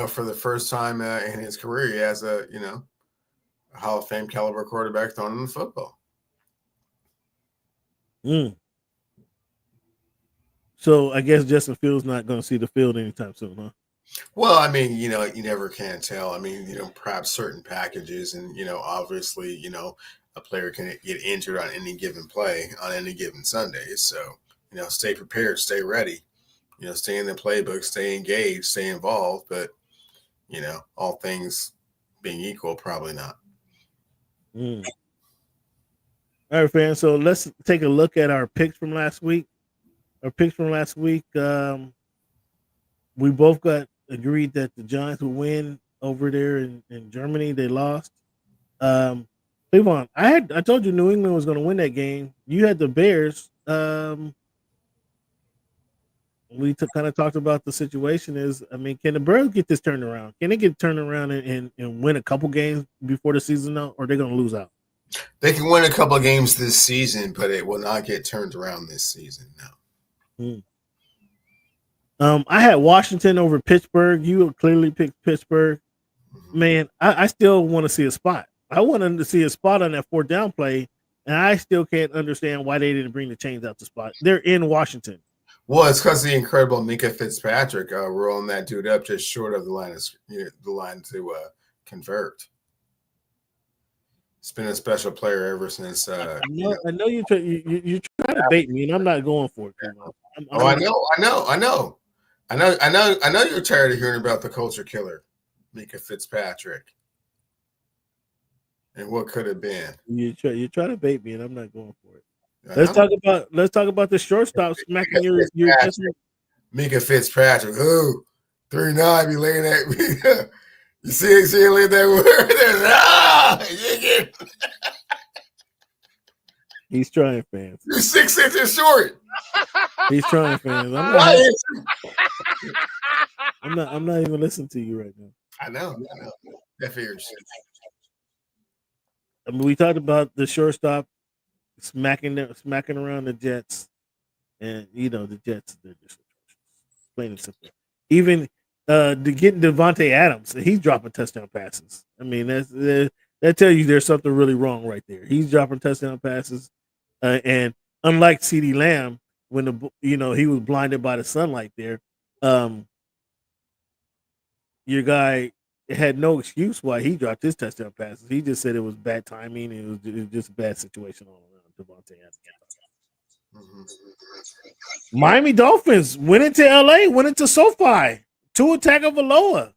for the first time in his career, he has a Hall of Fame caliber quarterback throwing him the football. So I guess Justin Fields not going to see the field anytime soon, huh? Well, I mean, you never can tell. I mean, perhaps certain packages and, obviously, a player can get injured on any given play on any given Sunday. So, stay prepared, stay ready, stay in the playbook, stay engaged, stay involved. But, all things being equal, probably not. All right, fans. So let's take a look at our picks from last week. We both got agreed that the Giants would win over there in Germany. They lost. Cleveland, I told you New England was going to win that game. You had the Bears. We kind of talked about the situation is, I mean, can the Bears get this turned around? Can they get turned around and win a couple games before the season out, or are they going to lose out? They can win a couple of games this season, but it will not get turned around this season, no. I had Washington over Pittsburgh. You clearly picked Pittsburgh. Man, I still want to see a spot. I wanted to see a spot on that fourth down play, and I still can't understand why they didn't bring the chains out the spot. They're in Washington. Well, it's because the incredible Minka Fitzpatrick rolling that dude up just short of the line to convert. It's been a special player ever since. I know you're trying to bait me, and I'm not going for it. I know you're tired of hearing about the culture killer, Minka Fitzpatrick, and what could have been. You're trying to bait me, and I'm not going for it. Let's talk about the shortstop smacking your Minka Fitzpatrick. Ooh, 3-9 be laying that. You see laying that word. He's trying, fans. You're 6 inches short. He's trying, fans. I'm not even listening to you right now. I know. That figures. I mean, we talked about the shortstop smacking around the Jets, and the Jets, they're just plain and simple. Even getting Devontae Adams, he's dropping touchdown passes. I mean, that tells you there's something really wrong right there. He's dropping touchdown passes, and unlike CeeDee Lamb, when he was blinded by the sunlight there, your guy had no excuse why he dropped his touchdown passes. He just said it was bad timing and it was just a bad situation all around. Devontae Adams. Miami Dolphins went into LA, went into SoFi. Tua Tagovailoa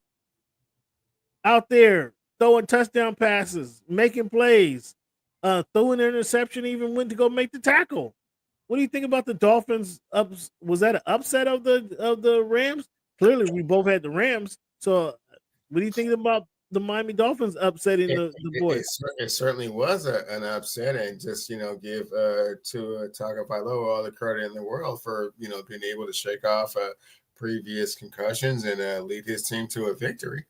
out there throwing touchdown passes, making plays, throwing an interception, even went to go make the tackle. What do you think about the Dolphins? Was that an upset of the Rams? Clearly, we both had the Rams. So, what do you think about the Miami Dolphins upsetting the boys? It certainly was an upset, and just give to Tagovailoa all the credit in the world for being able to shake off previous concussions and lead his team to a victory.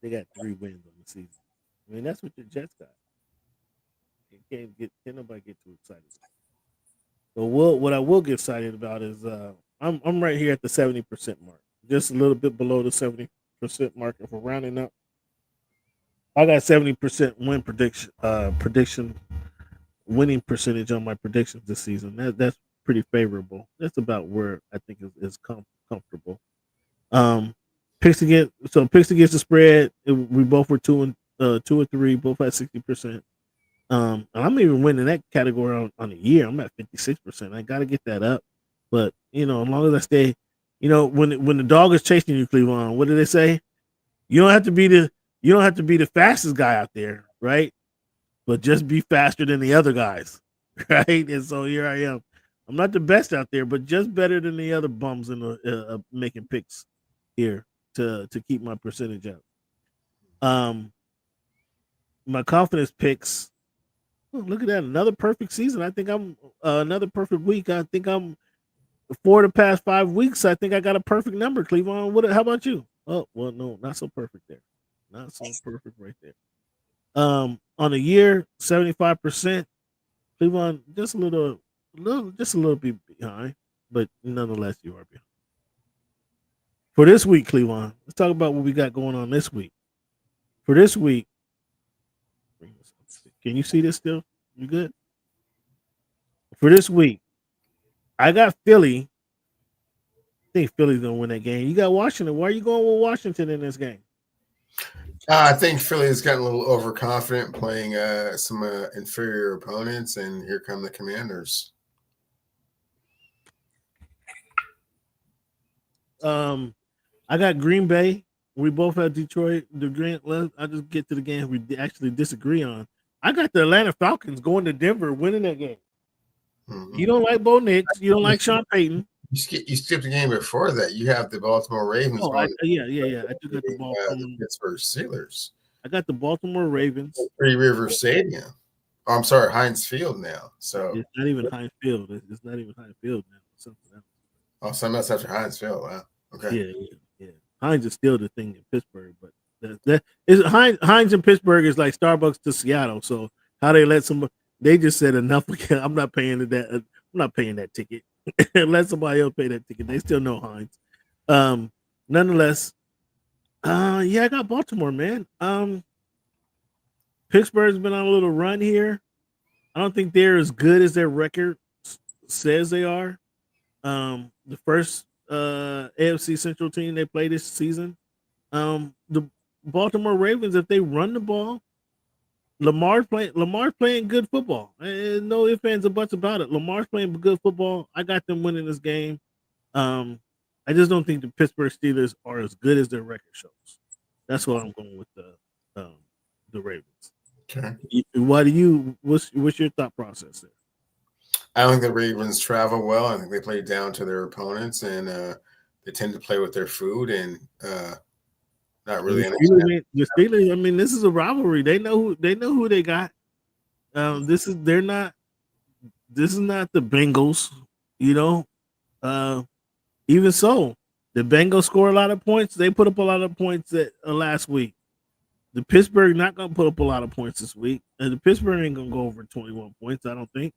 They got 3 wins on the season. I mean, that's what the Jets got. Can't nobody get too excited. But what I will get excited about is I'm right here at the 70% mark, just a little bit below the 70% mark. If we're rounding up, I got 70% winning percentage on my predictions this season. That's pretty favorable. That's about where I think is comfortable. Picks against the spread. We both were 2 and 3. Both had 60%. And I'm even winning that category on the year. I'm at 56%. I got to get that up. But as long as I stay, when the dog is chasing you, Cleveland, what do they say? You don't have to be the fastest guy out there, right? But just be faster than the other guys, right? And so here I am. I'm not the best out there, but just better than the other bums in the making picks here to keep my percentage up. My confidence picks. Oh, look at that. Another perfect season. I think I'm another perfect week. I think I'm 4 the past 5 weeks. I think I got a perfect number, Cleveland. How about you? Oh, well, no, not so perfect there. Not so perfect right there. On the year, 75%. Cleveland just a little bit behind, but nonetheless, you are behind. For this week, Cleveland, let's talk about what we got going on this week. For this week, can you see this still? You good? For this week, I got Philly. I think Philly's going to win that game. You got Washington. Why are you going with Washington in this game? I think Philly's gotten a little overconfident playing some inferior opponents, and here come the Commanders. I got Green Bay. We both have Detroit. I'll just get to the game we actually disagree on. I got the Atlanta Falcons going to Denver, winning that game. Mm-hmm. You don't like Bo Nix. You don't like Sean Payton. You skipped the game before that. You have the Baltimore Ravens. Oh, I do got the Baltimore Pittsburgh Steelers. I got the Baltimore Ravens. Three River Stadium. Oh, I'm sorry, Heinz Field now. So it's not even Heinz Field. It's not even Heinz Field now. It's something else. Oh, something else after Heinz Field. Wow. Okay. Yeah. Heinz is still the thing in Pittsburgh, but that is Heinz in Pittsburgh is like Starbucks to Seattle. So how they let somebody? They just said enough. I'm not paying that. I'm not paying that ticket. Let somebody else pay that ticket. They still know Heinz. Nonetheless, I got Baltimore, man. Pittsburgh's been on a little run here. I don't think they're as good as their record says they are. The first AFC Central team they play this season. The Baltimore Ravens, if they run the ball, Lamar's playing good football. And no ifs, ands, or buts about it. Lamar's playing good football. I got them winning this game. I just don't think the Pittsburgh Steelers are as good as their record shows. That's why I'm going with the Ravens. Okay. What's your thought process there? I don't think the Ravens travel well. I think they play down to their opponents, and they tend to play with their food and not really. The Steelers. I mean, this is a rivalry. They know who they got. This is not the Bengals. Even so, the Bengals score a lot of points. They put up a lot of points last week. The Pittsburgh not going to put up a lot of points this week. And the Pittsburgh ain't going to go over 21 points, I don't think.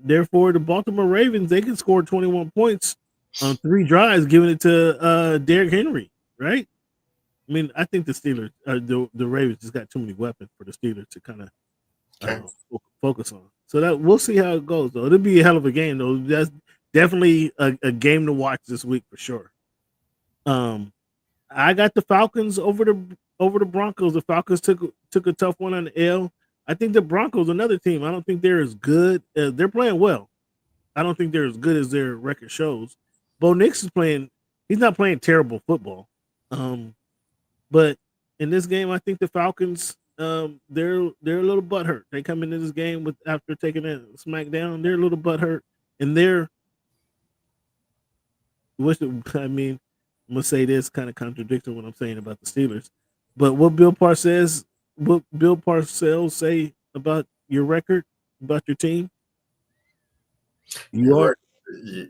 Therefore, the Baltimore Ravens, they can score 21 points on 3 drives, giving it to Derrick Henry, right? I mean, I think the Steelers, the Ravens just got too many weapons for the Steelers to kind of focus on. So that we'll see how it goes, though. It'll be a hell of a game, though. That's definitely a game to watch this week for sure. I got the Falcons over the Broncos. The Falcons took a tough one on the L. I think the Broncos, another team. I don't think they're as good. They're playing well. I don't think they're as good as their record shows. Bo Nix is playing. He's not playing terrible football. But in this game, I think the Falcons, they're a little butthurt. They come into this game after taking a smackdown. They're a little butthurt, and I'm gonna say this kind of contradicts what I'm saying about the Steelers. But what Bill Parcells say about your record, about your team? You are who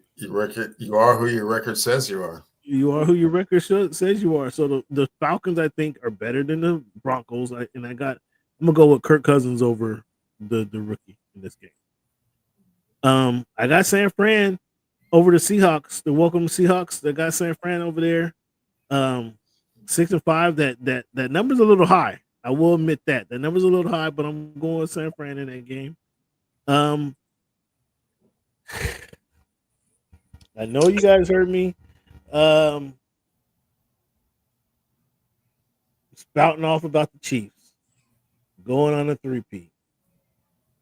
your record says you are. You are who your record says you are. So the Falcons, I think, are better than the Broncos. I'm gonna go with Kirk Cousins over the rookie in this game. I got San Fran over the Seahawks. The welcome Seahawks. I got San Fran over there. 6-5. That number's a little high. I will admit that number's a little high, but I'm going with San Fran in that game. I know you guys heard me spouting off about the Chiefs going on a 3-peat,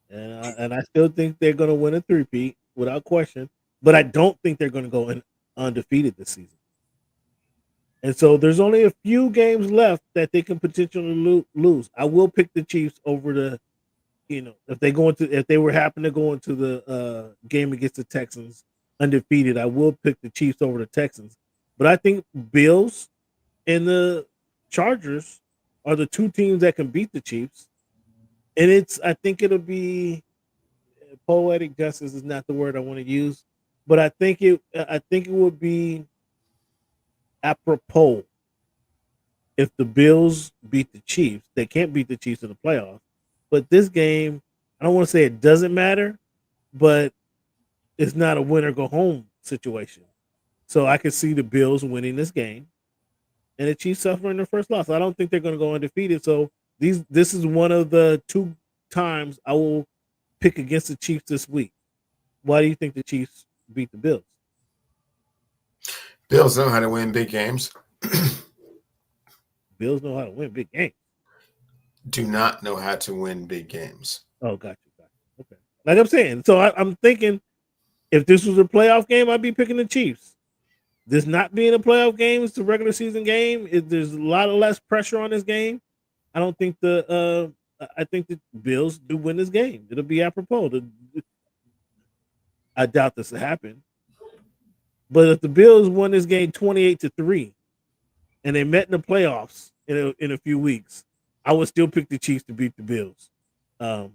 and I still think they're going to win a 3-peat without question. But I don't think they're going to go undefeated this season. And so there's only a few games left that they can potentially lose. I will pick the Chiefs over if they were happen to go into the game against the Texans undefeated. I will pick the Chiefs over the Texans. But I think Bills and the Chargers are the 2 teams that can beat the Chiefs. And I think it'll be poetic justice is not the word I want to use, but I think it would be apropos if the Bills beat the Chiefs. They can't beat the Chiefs in the playoffs, but this game, I don't want to say it doesn't matter, but it's not a win or go home situation. So I can see the Bills winning this game and the Chiefs suffering their first loss. I don't think they're going to go undefeated. So this is one of the 2 times I will pick against the Chiefs this week. Why do you think the Chiefs beat the Bills? Bills know how to win big games. Bills know how to win big games. Do not know how to win big games. Oh, got you. Okay. Like I'm saying, so I'm thinking if this was a playoff game, I'd be picking the Chiefs. This not being a playoff game, it's a regular season game. There's a lot of less pressure on this game. I don't think I think the Bills do win this game. It'll be apropos. I doubt this will happen. But if the Bills won this game 28-3 and they met in the playoffs in a few weeks, I would still pick the Chiefs to beat the Bills for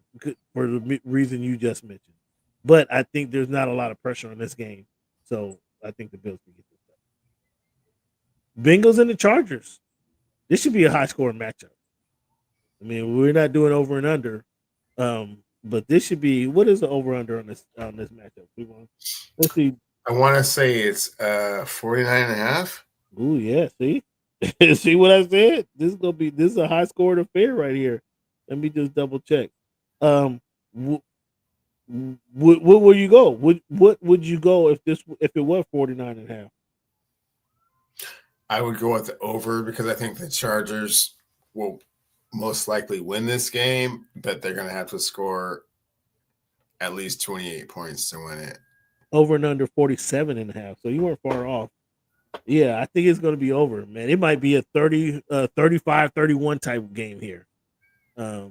the reason you just mentioned. But I think there's not a lot of pressure on this game. So I think the Bills can get this done. Bengals and the Chargers. This should be a high-scoring matchup. I mean, we're not doing over and under, but this should be. What is the over under on this matchup? Let's see. I want to say it's 49.5. Ooh, yeah. See, see what I said? This is a high scoring affair right here. Let me just double check. What will you go? What would you go if it was 49.5? I would go with the over because I think the Chargers will most likely win this game, but they're going to have to score at least 28 points to win it. Over and under 47.5. So you weren't far off. Yeah, I think it's going to be over, man. It might be a 35-31 type of game here. I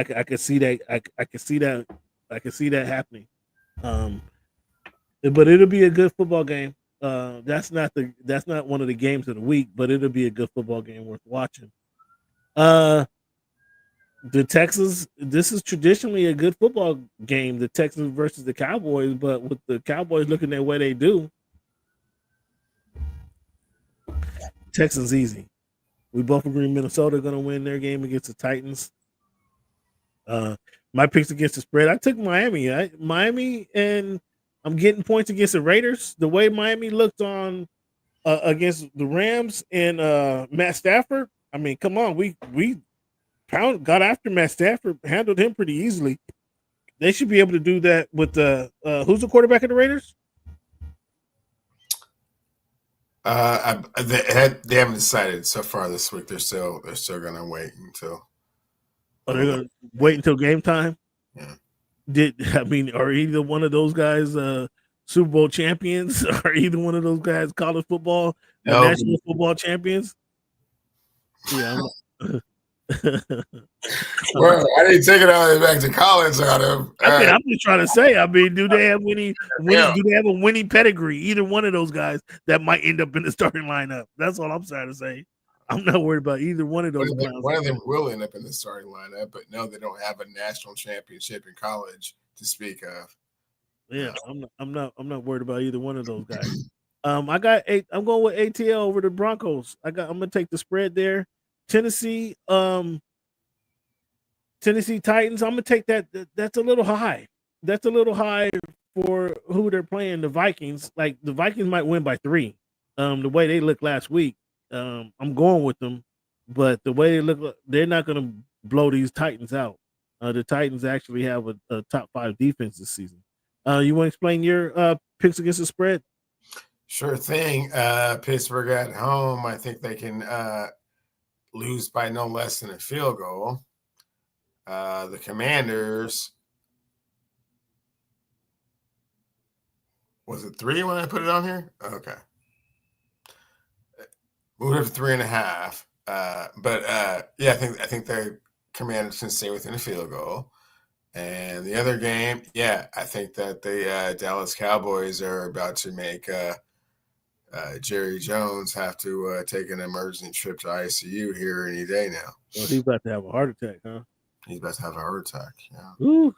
can see that. I can see that. I can see that happening. But it'll be a good football game. That's not one of the games of the week, but it'll be a good football game worth watching. The Texans, this is traditionally a good football game, the Texans versus the Cowboys, but with the Cowboys looking the way they do, Texans easy. We both agree Minnesota going to win their game against the Titans. My picks against the spread. I took Miami. Miami, and I'm getting points against the Raiders. The way Miami looked on against the Rams and Matt Stafford. I mean, come on, we got after Matt Stafford, handled him pretty easily. They should be able to do that with the who's the quarterback of the Raiders? They haven't decided so far this week. They're still going to wait until. Oh, they're going to wait until game time. Yeah. Are either one of those guys Super Bowl champions? Are either one of those guys college football, national football champions? Yeah. Well, I didn't take it all the way back to college on him. I'm just trying to say. Do they have do they have a winning pedigree? Either one of those guys that might end up in the starting lineup. That's all I'm trying to say. I'm not worried about either one of those. One of them will end up in the starting lineup, but no, they don't have a national championship in college to speak of. Yeah, I'm not worried about either one of those guys. I'm going with ATL over the Broncos. I'm gonna take the spread there. Tennessee Titans. I'm gonna take that. That's a little high. That's a little high for who they're playing. The Vikings. Like the Vikings might win by 3. The way they looked last week. I'm going with them, but the way they look, they're not going to blow these Titans out. The Titans actually have a top 5 defense this season. You want to explain your picks against the spread? Sure thing. Pittsburgh at home. I think they can lose by no less than a field goal. The Commanders. Was it 3 when I put it on here? Okay. Moved up to 3.5. I think the Commanders can stay within a field goal. And the other game, I think that the Dallas Cowboys are about to make Jerry Jones have to take an emergency trip to ICU here any day now. Well, he's about to have a heart attack, huh? He's about to have a heart attack. Yeah. Ooh.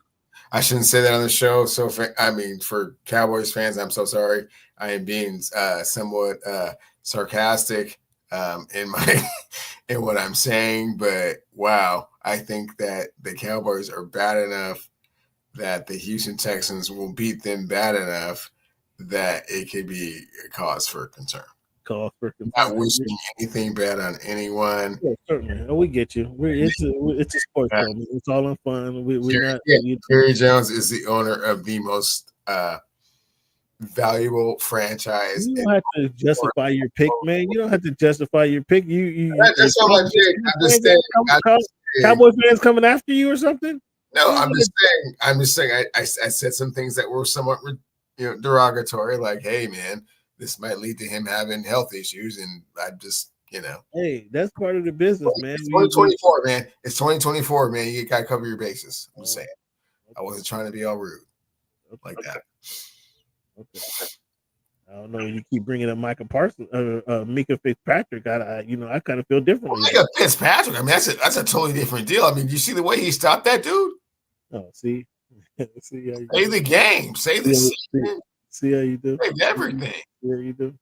I shouldn't say that on the show. So, for Cowboys fans, I'm so sorry. I am being somewhat sarcastic in what I'm saying, but wow, I think that the Cowboys are bad enough that the Houston Texans will beat them bad enough that it could be a cause for concern. Not wishing anything bad on anyone. Yeah, certainly. We get you. It's a sports show. It's all in fun. Jerry Jones is the owner of the most valuable franchise. You don't have to justify your pick, man. You don't have to justify your pick. That's not my pick. I'm just saying. Cowboy fans coming after you or something? No, I'm just saying. I said some things that were somewhat, derogatory. Like, hey, man, this might lead to him having health issues, and I just, Hey, that's part of the business, man. It's 2024, man. It's 2024, man. You gotta cover your bases. I'm saying. I wasn't trying to be all rude like that. Okay. I don't know. You keep bringing up Micah Parsons, Mika Fitzpatrick. I kind of feel differently. Mika Fitzpatrick. I mean, that's a totally different deal. I mean, you see the way he stopped that dude? Oh, see, see how you say the game, say the season. See how you do. Say everything. See how you do.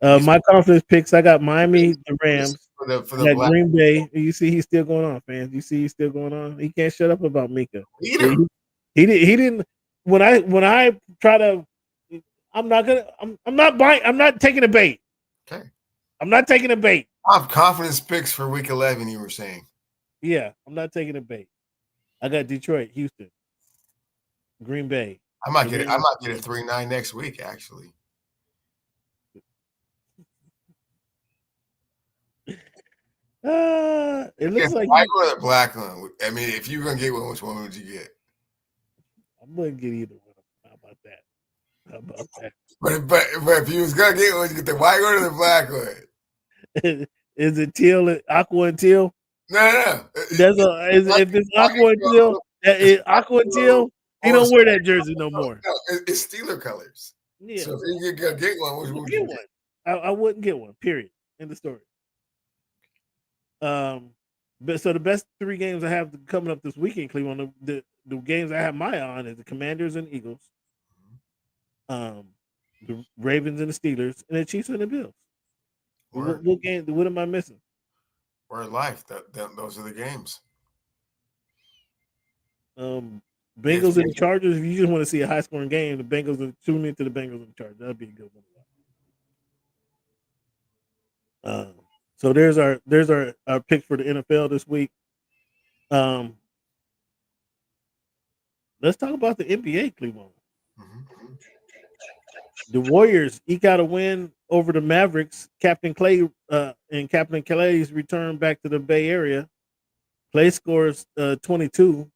My confidence picks. I got Miami, the Rams. For the Green Bay. You see, he's still going on, fans. You see, he's still going on. He can't shut up about Mika. He didn't. When I try to. I'm not buying. I'm not taking a bait. Okay. I'm not taking a bait. I have confidence picks for week 11. You were saying. Yeah, I'm not taking a bait. I got Detroit, Houston, Green Bay. I might get a 3-9 next week. Actually. It looks like white or the black one. I mean, if you're gonna get one, which one would you get? I'm gonna get either one. How about that? But if you was gonna get one, you get the white one or the black one. Is it teal, aqua and teal? No. If it's aqua and teal, aqua and teal. He don't wear that jersey no more. No, it's Steeler colors. Yeah. So if you could get one, which would you get? I wouldn't get one. Period. End of story. But so the best 3 games I have coming up this weekend, Cleveland. The games I have my eye on is the Commanders and Eagles. The Ravens and the Steelers, and the Chiefs and the Bills. What game? What am I missing? We're life. Those are the games. Bengals and the Chargers. If you just want to see a high scoring game, the Bengals are tune into the Bengals and the Chargers. That'd be a good one. So there's our pick for the NFL this week. Let's talk about the NBA, Cleveland. The Warriors eke out a win over the Mavericks. Captain Clay's return back to the Bay Area. Clay scores 22.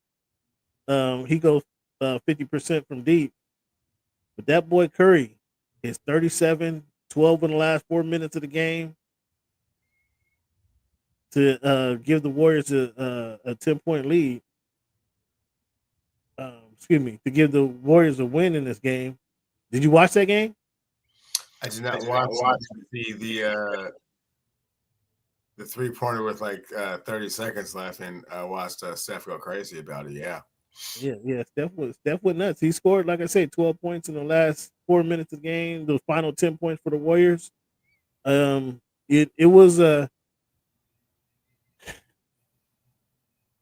He goes 50% from deep. But that boy Curry is 37, 12 in the last 4 minutes of the game to give the Warriors a 10-point lead. To give the Warriors a win in this game. Did you watch that game? I did not watch the 3-pointer with like 30 seconds left, and watched Steph go crazy about it. Yeah. Steph went nuts. He scored, like I said, 12 points in the last 4 minutes of the game. The final 10 points for the Warriors. It was I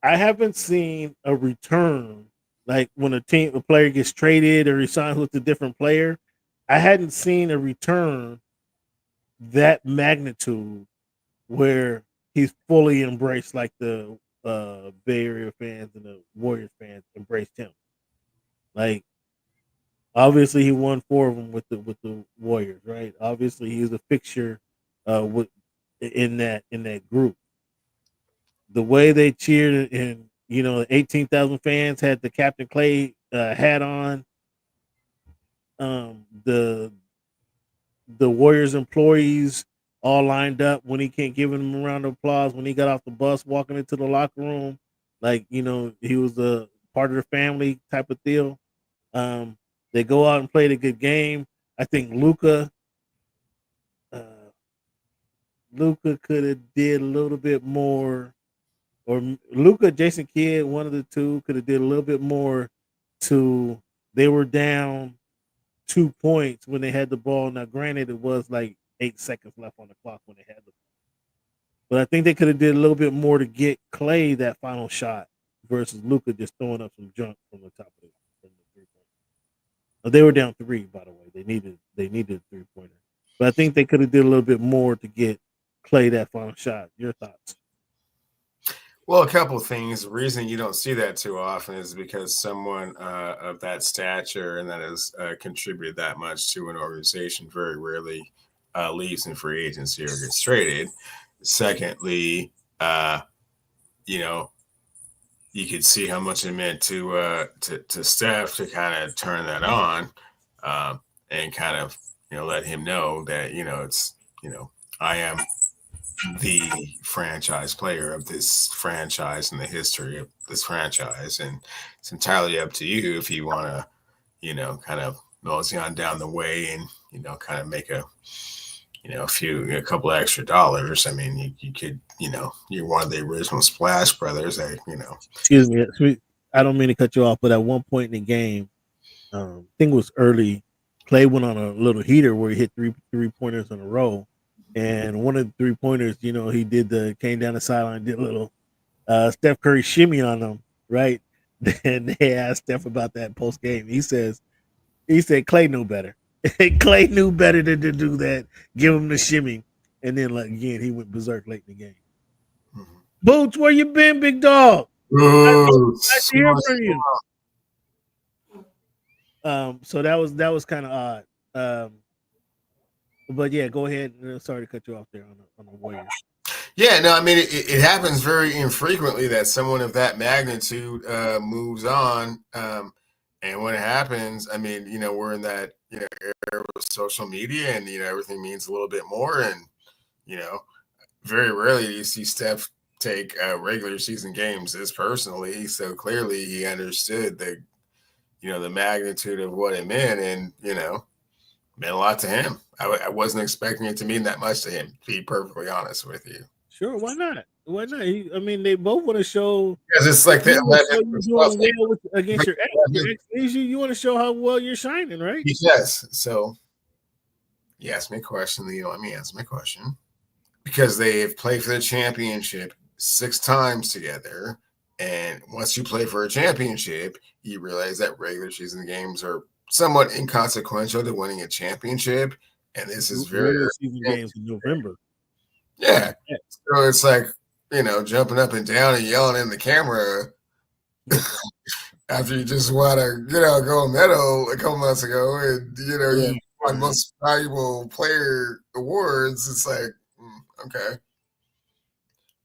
haven't seen a return like when a player gets traded or he signs with a different player. I hadn't seen a return that magnitude where he's fully embraced like the Bay Area fans and the Warriors fans embraced him. Like, obviously he won 4 of them with the Warriors, right? Obviously he's a fixture in that group. The way they cheered, and 18,000 fans had the Captain Clay hat on. The Warriors employees all lined up when he can't give him a round of applause when he got off the bus walking into the locker room, like he was a part of the family type of deal. They go out and played a good game. I think Luka could have did a little bit more, or Luka, Jason Kidd, one of the two could have did a little bit more. They were down 2 points when they had the ball. Now, granted, it was like 8 seconds left on the clock when they had the ball, but I think they could have did a little bit more to get Clay that final shot versus Luka just throwing up some junk from the top of the 3-point. They were down 3, by the way. They needed a 3-pointer, but I think they could have did a little bit more to get Clay that final shot. Your thoughts? Well, a couple of things. The reason you don't see that too often is because someone of that stature and that has contributed that much to an organization very rarely leaves in free agency or gets traded. Secondly, you could see how much it meant to Steph to kind of turn that on and kind of let him know that it's I am the franchise player of this franchise and the history of this franchise, and it's entirely up to you if you want to kind of mosey on down the way and kind of make a couple extra dollars. I mean, you could you're one of the original Splash Brothers. Excuse me, I don't mean to cut you off, but at one point in the game, I think it was early, Clay went on a little heater where he hit three-pointers in a row. And one of the 3-pointers, he came down the sideline, did a little Steph Curry shimmy on them, right? And they asked Steph about that post game. He said Clay knew better. Clay knew better than to do that. Give him the shimmy, and then again he went berserk late in the game. Mm-hmm. Boots, where you been, big dog? Nice to hear from you. So that was kind of odd. But yeah, go ahead. Sorry to cut you off there on the Warriors. Yeah, no, I mean it happens very infrequently that someone of that magnitude moves on. And when it happens, I mean, we're in that era of social media, and everything means a little bit more. And very rarely do you see Steph take regular season games this personally. So clearly, he understood the magnitude of what it meant, and meant a lot to him. I wasn't expecting it to mean that much to him, to be perfectly honest with you. Sure, why not? Why not? They both want to show. Because it's like against your ex. You want to show how well you're shining, right? Yes. So you asked me a question, let me answer my question. because they have played for the championship 6 times together. And once you play for a championship, you realize that regular season games are somewhat inconsequential to winning a championship. And this is very season games in November. Yeah. So it's like, jumping up and down and yelling in the camera after you just won a, gold medal a couple months ago and, you won most valuable player awards. It's like, okay.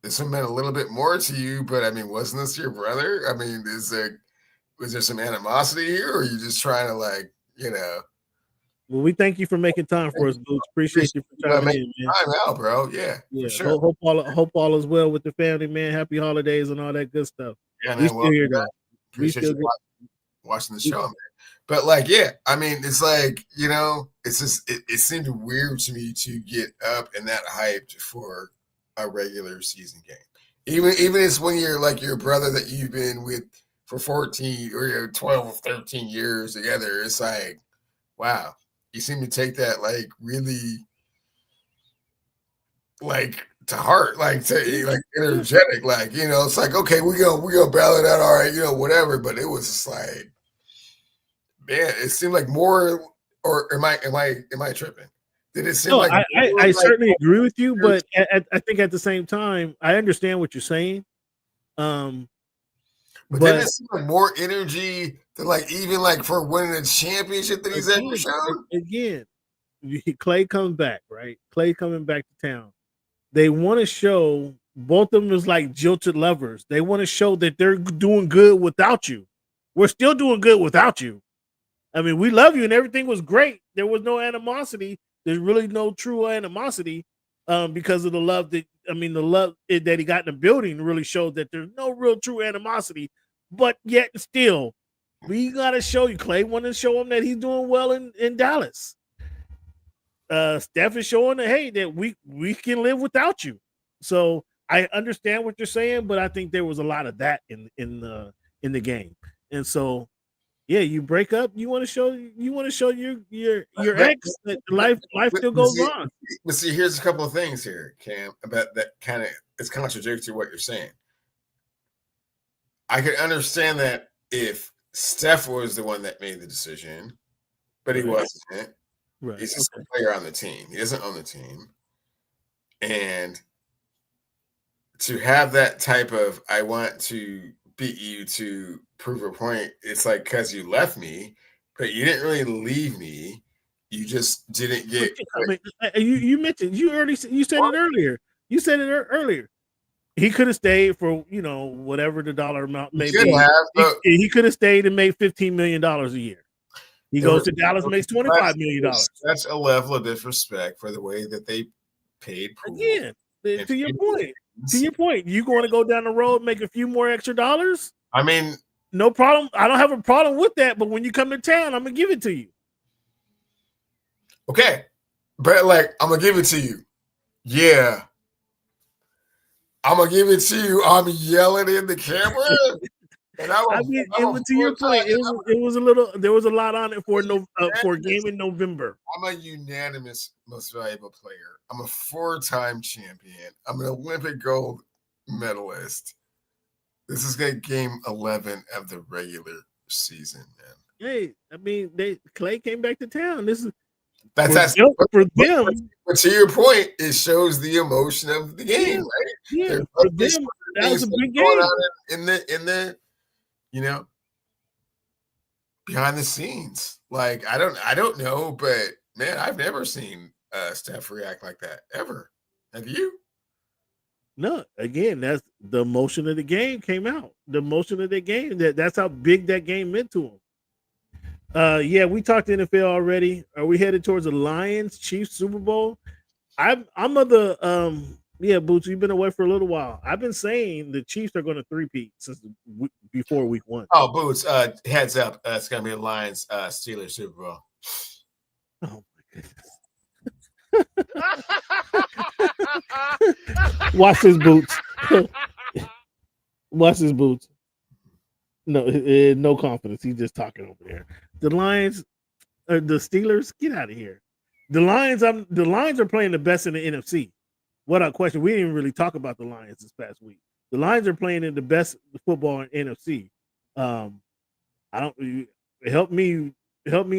This one meant a little bit more to you, but I mean, wasn't this your brother? I mean, was there some animosity here, or are you just trying to Well, we thank you for making time for us, Boots. Appreciate you for chiming in, man. Time out, bro. Yeah, for sure. Hope all is well with the family, man. Happy holidays and all that good stuff. Yeah, we man, still here, though. Appreciate you watching the show, man. But I mean, it's like, it's just it seemed weird to me to get up and that hyped for a regular season game. Even it's when you're like your brother that you've been with for 14 or 12 or 13 years together. It's like, wow, you seem to take that really to heart, energetic, it's like, okay, we gonna battle it out, all right, whatever. But it was just like, man, it seemed like more, or am I tripping? Did it seem like I certainly agree with you, but I think at the same time, I understand what you're saying. But then it seemed like more energy than even for winning a championship that he's ever shown. Again, Clay comes back, right? Clay coming back to town. They want to show both of them is like jilted lovers. They want to show that they're doing good without you. We're still doing good without you. I mean, we love you and everything was great. There was no animosity. There's really no true animosity because of the love that he got in the building really showed that there's no real true animosity. But yet still, we got to show you. Clay want to show him that he's doing well in Dallas. Steph is showing that, hey, that we can live without you. So I understand what you're saying, but I think there was a lot of that in the game. And so, yeah, you break up. You want to show your ex that life still goes on. But see, here's a couple of things here, Cam, about that kind of it's contradictory to what you're saying. I could understand that if Steph was the one that made the decision, but he wasn't. Right. He's just a player on the team. He doesn't own the team. And to have that type of, I want to beat you to prove a point, it's like, because you left me, but you didn't really leave me. You just didn't get. You mentioned, you said it earlier. You said it earlier. He could have stayed for, whatever the dollar amount may be. He could have stayed and made $15 million a year. He goes to Dallas, makes $25 million. Such a level of disrespect for the way that they paid. Again, to your point, you going to go down the road, make a few more extra dollars? I mean, no problem. I don't have a problem with that. But when you come to town, I'm gonna give it to you. Okay, but I'm gonna give it to you. Yeah, I'm gonna give it to you. I'm yelling in the camera. And to your point, it was a little. There was a lot on it for a game in November. I'm a unanimous most valuable player. I'm a 4-time champion. I'm an Olympic gold medalist. This is game 11 of the regular season, man. Hey, Clay came back to town. That's for them. But to your point, it shows the emotion of the game, right? Yeah, for them, that was a big game. In the behind the scenes. I don't know, but man, I've never seen Steph react like that ever. Have you? No, again, that's the emotion of the game came out. The emotion of the game, that's how big that game meant to him. Yeah, we talked NFL already. Are we headed towards the Lions Chiefs Super Bowl? I'm of the Boots, you've been away for a little while. I've been saying the Chiefs are going to three-peat since before week 1. Oh, Boots, heads up. It's going to be a Lions Steelers Super Bowl. Oh, my goodness. Watch his Boots. Watch his Boots. No confidence. He's just talking over there. The Lions, the Steelers, get out of here. The Lions are playing the best in the NFC. what a question. We didn't even really talk about the Lions this past week. The Lions are playing in the best football in NFC. I don't help me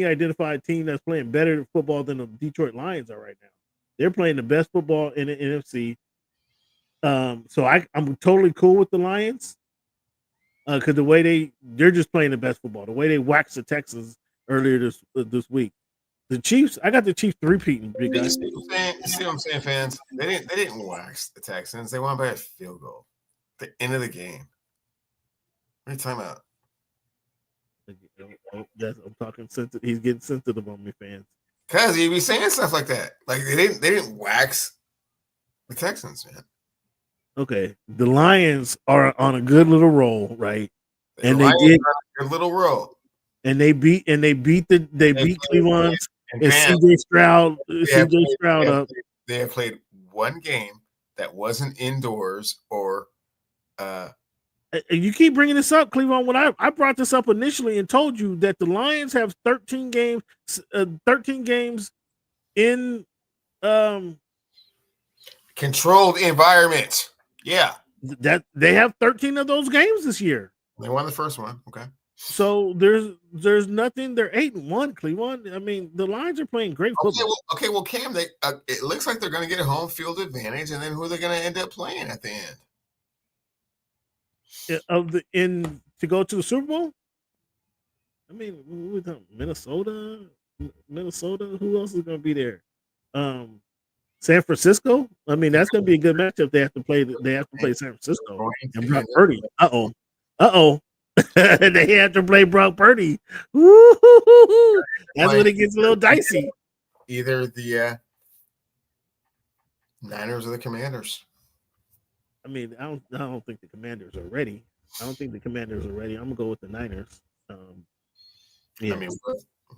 identify a team that's playing better football than the Detroit Lions are right now. They're playing the best football in the NFC. So I'm totally cool with the Lions because the way they're just playing the best football. The way they waxed the Texans earlier this week. The Chiefs, I got the Chiefs three-peating. Big guys. See what I'm saying, fans? They didn't wax the Texans. They won by a field goal. The end of the game. What are you talking about? I'm talking sensitive. He's getting sensitive on me, fans. Cause he be saying stuff like that. Like they didn't wax the Texans, man. Okay, the Lions are on a good little roll, right? And they did a little roll. And they beat Cleveland and CJ Stroud. Up. They have played one game that wasn't indoors or. You keep bringing this up, Cleveland. When I brought this up initially and told you that the Lions have 13 games in controlled environment. Yeah, that they have 13 of those games this year. They won the first one. Okay. So there's nothing. They're 8-1, Cleveland. I mean, the Lions are playing great football. Well, Cam, it looks like they're going to get a home field advantage, and then who are they going to end up playing at the end? To go to the Super Bowl? I mean, Minnesota. Who else is going to be there? San Francisco. I mean, that's going to be a good matchup. They have to play San Francisco and Brock Purdy. They have to play Brock Purdy. Woo-hoo-hoo-hoo. That's when it gets a little dicey. Either the Niners or the Commanders. I mean, I don't think the Commanders are ready. I'm gonna go with the Niners. Yeah. I mean,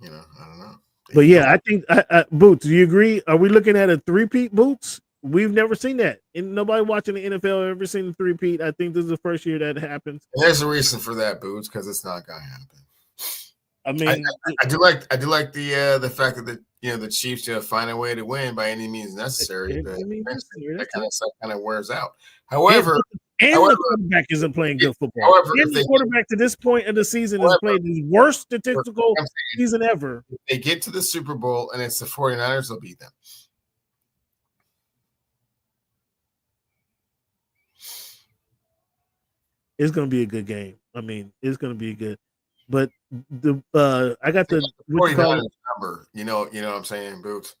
I don't know. But yeah, I think Boots. Do you agree? Are we looking at a three-peat, Boots? We've never seen that. And nobody watching the NFL ever seen the three-peat. I think this is the first year that happens. There's a reason for that, Boots, because it's not gonna happen. I mean, I do like the fact that the Chiefs find a way to win by any means necessary, but that kind of stuff kind of wears out. However, the quarterback isn't playing good football. However, the quarterback to this point of the season has played the worst statistical season ever. If they get to the Super Bowl and it's the 49ers, they'll beat them. It's going to be a good game. I mean, it's going to be good. But I got the 49ers number. You know what I'm saying, Boots?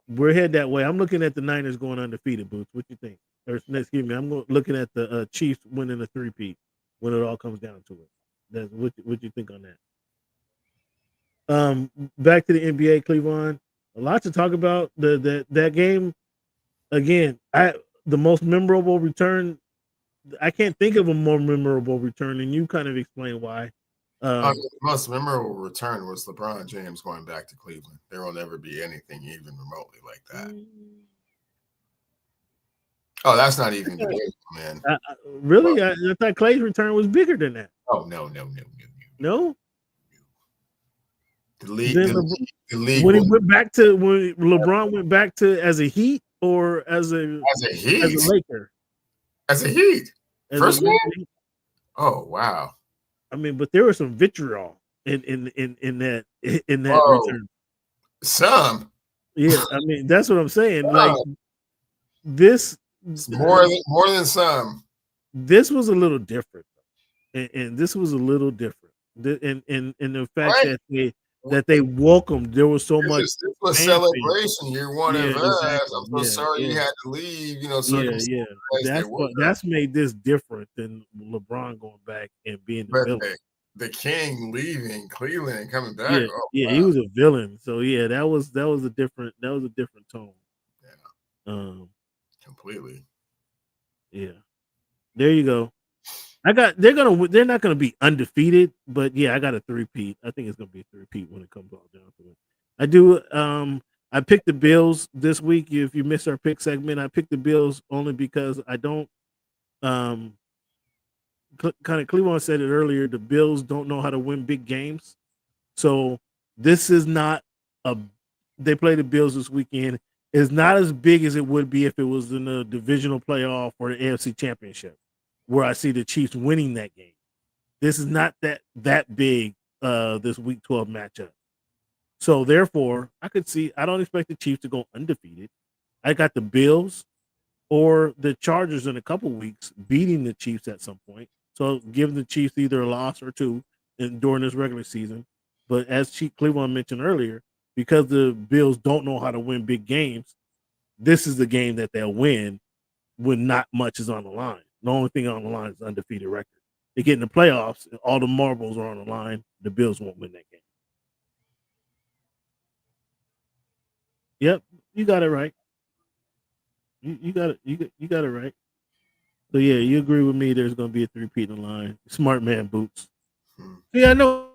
We're headed that way. I'm looking at the Niners going undefeated, Boots. What you think? Or excuse me, I'm looking at the Chiefs winning the three-peat when it all comes down to it. That's what you think on that? Back to the NBA, Cleveland. A lot to talk about. That game again. The most memorable return. I can't think of a more memorable return, and you kind of explain why. The most memorable return was LeBron James going back to Cleveland. There will never be anything even remotely like that. Oh, that's not even debatable, man. Really? I thought Clay's return was bigger than that. Oh, no. No? The league when LeBron went back to as a Heat or as a Laker? As a Heat. First one? Oh, wow. I mean, but there was some vitriol in that return. Some. Yeah, I mean, that's what I'm saying. Like this more than some. This was a little different. And this was a little different. And the fact that they welcomed, there was so much. This was a celebration. You're one of us. I'm so sorry you had to leave. That's made this different than LeBron going back and being the villain. The king leaving Cleveland and coming back. He was a villain. So yeah, that was a different tone. Yeah. Completely. Yeah. There you go. They're not gonna be undefeated, but yeah, I got a three-peat. I think it's gonna be a three-peat when it comes all down to it. I do. I picked the Bills this week. If you missed our pick segment, I picked the Bills only because I don't. Kind of Cleveland said it earlier. The Bills don't know how to win big games, so this is not they play the Bills this weekend is not as big as it would be if it was in the divisional playoff or the AFC Championship, where I see the Chiefs winning that game. This is not that big this Week 12 matchup. So therefore, I don't expect the Chiefs to go undefeated. I got the Bills or the Chargers in a couple weeks beating the Chiefs at some point. So giving the Chiefs either a loss or two during this regular season. But as Cleveland mentioned earlier, because the Bills don't know how to win big games, this is the game that they'll win when not much is on the line. The only thing on the line is undefeated record. They get in the playoffs, all the marbles are on the line. The Bills won't win that game. Yep, you got it right. You got it. You got it right. So yeah, you agree with me. There's going to be a three-peat in the line. Smart man boots. Yeah, I know.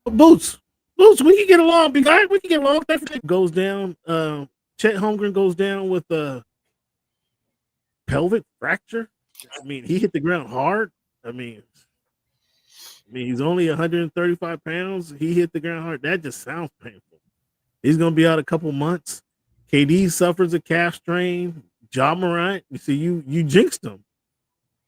Boots, we can get along, big guy. We can get along. Goes down. Chet Holmgren goes down with a pelvic fracture. I mean, he hit the ground hard. I mean, he's only 135 pounds. He hit the ground hard. That just sounds painful. He's going to be out a couple months. KD suffers a calf strain. Ja Morant, you see, you jinxed him.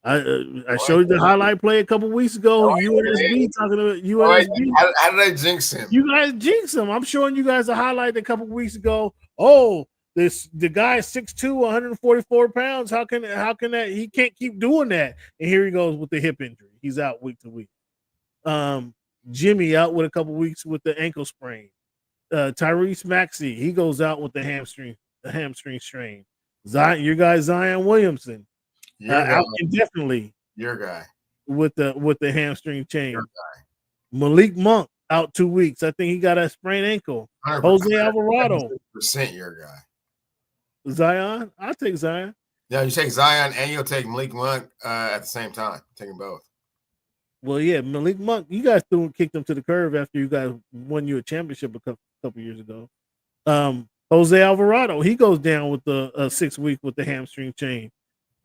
I showed you the highlight play a couple weeks ago. UNSB talking about UNSB. How did I jinx him? You guys jinx him. I'm showing you guys a highlight a couple weeks ago. Oh, the guy is 6'2", 144 pounds. How can that? He can't keep doing that. And here he goes with the hip injury. He's out week to week. Jimmy out with a couple weeks with the ankle sprain. Tyrese Maxey, he goes out with the hamstring strain. Your guy Zion Williamson. Out indefinitely. Your guy with the hamstring chain. Your guy. Malik Monk out 2 weeks. I think he got a sprained ankle. Jose Alvarado. % your guy. Zion. I'll take Zion. Yeah, you take Zion and you'll take Malik Monk at the same time. Taking both. Well, yeah, Malik Monk. You guys kicked him to the curve after you guys won you a championship a couple years ago. Jose Alvarado. He goes down with the 6 week with the hamstring chain.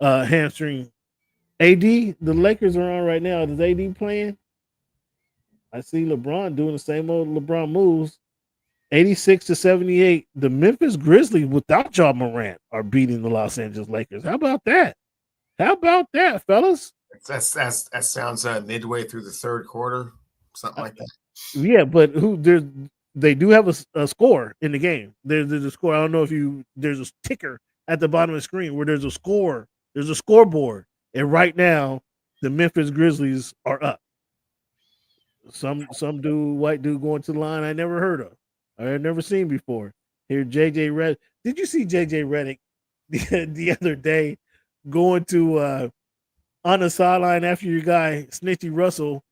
Hamstring. AD, the Lakers are on right now. Is AD playing? I see LeBron doing the same old LeBron moves. 86-78. The Memphis Grizzlies without Ja Morant are beating the Los Angeles Lakers. How about that? Fellas? That sounds midway through the third quarter, something like that. Yeah, but they do have a score in the game. There's a score. I don't know if there's a ticker at the bottom of the screen where there's a score. There's a scoreboard, and right now the Memphis Grizzlies are up. Some white dude going to the line I never heard of. I had never seen before. Here, JJ Redick. Did you see JJ Redick the other day going to on the sideline after your guy Snitchy Russell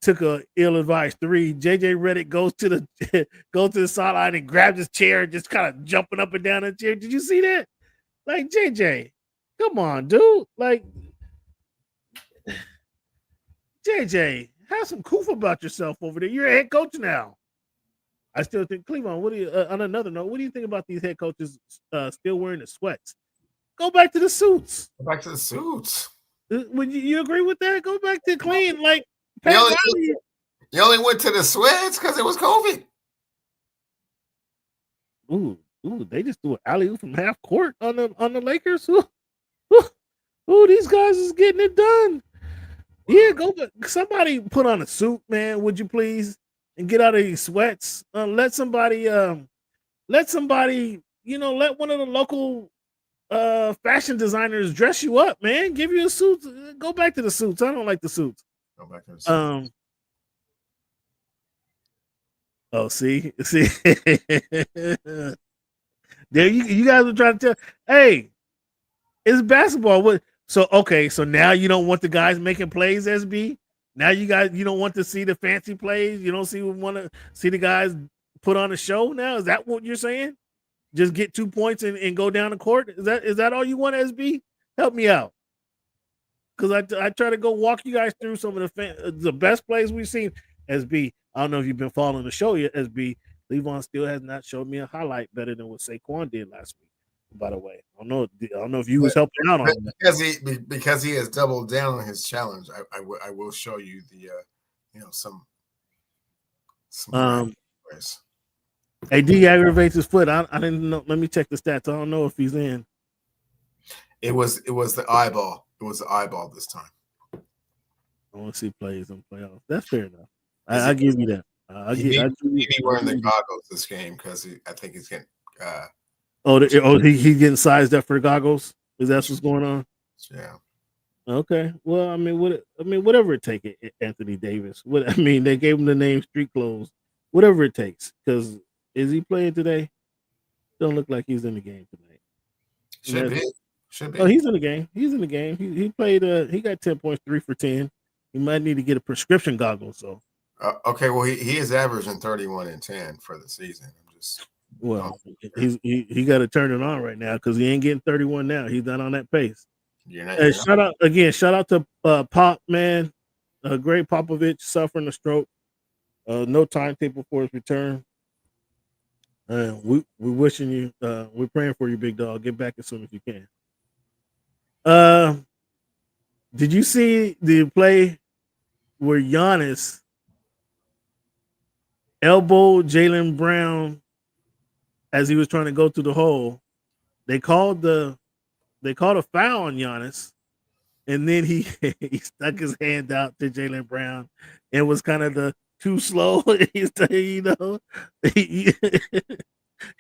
took a ill-advised three? JJ Redick goes to the sideline and grabs his chair, just kind of jumping up and down the chair. Did you see that? Like, JJ, come on, dude. Like, JJ, have some goof about yourself over there. You're a head coach now. I still think, Cleveland, what do you, on another note, what do you think about these head coaches still wearing the sweats? Go back to the suits. Go back to the suits. Would you agree with that? Go back to clean. Like, you only went to the sweats because it was COVID. Ooh, they just threw an alley-oop from half court on the Lakers. Ooh, these guys is getting it done. Yeah, go back. Somebody put on a suit, man, would you please? And get out of these sweats. Let somebody, let one of the local fashion designers dress you up, man. Give you a suit. Go back to the suits. I don't like the suits. Go back to the suits. Oh, see. There you guys are trying to tell. Hey, it's basketball. So now you don't want the guys making plays, SB. Now you don't want to see the fancy plays. You don't want to see the guys put on a show. Now is that what you're saying? Just get 2 points and go down the court. Is that all you want, SB? Help me out. because I try to go walk you guys through some of the best plays we've seen. SB, I don't know if you've been following the show yet. SB, Levon still has not showed me a highlight better than what Saquon did last week. By the way, I don't know if you was helping out on that because he has doubled down on his challenge. I will show you the some ways. AD aggravates his foot. I didn't know. Let me check the stats. I don't know if he's in. It was the eyeball. It was the eyeball this time. I want to see plays on playoffs. That's fair enough. I give you that. He be wearing the goggles this game because I think he's getting. He's getting sized up for the goggles. Is that what's going on? Yeah. Okay. Well, whatever it takes, Anthony Davis. They gave him the name Street Clothes. Whatever it takes. Because is he playing today? Don't look like he's in the game tonight. Should be. Oh, he's in the game. He's in the game. He played. He got 10 points, 3 for 10. He might need to get a prescription goggle. So. Okay. Well, he is averaging 31 and 10 for the season. I'm just. Well, he got to turn it on right now because he ain't getting 31 now. He's not on that pace. Shout out to Pop, man. Great Popovich suffering a stroke. No timetable for his return. We wishing you. We're praying for you, big dog. Get back as soon as you can. Did you see the play where Giannis elbowed Jaylen Brown as he was trying to go through the hole? They called a foul on Giannis, and then he stuck his hand out to Jaylen Brown and was kind of the too slow.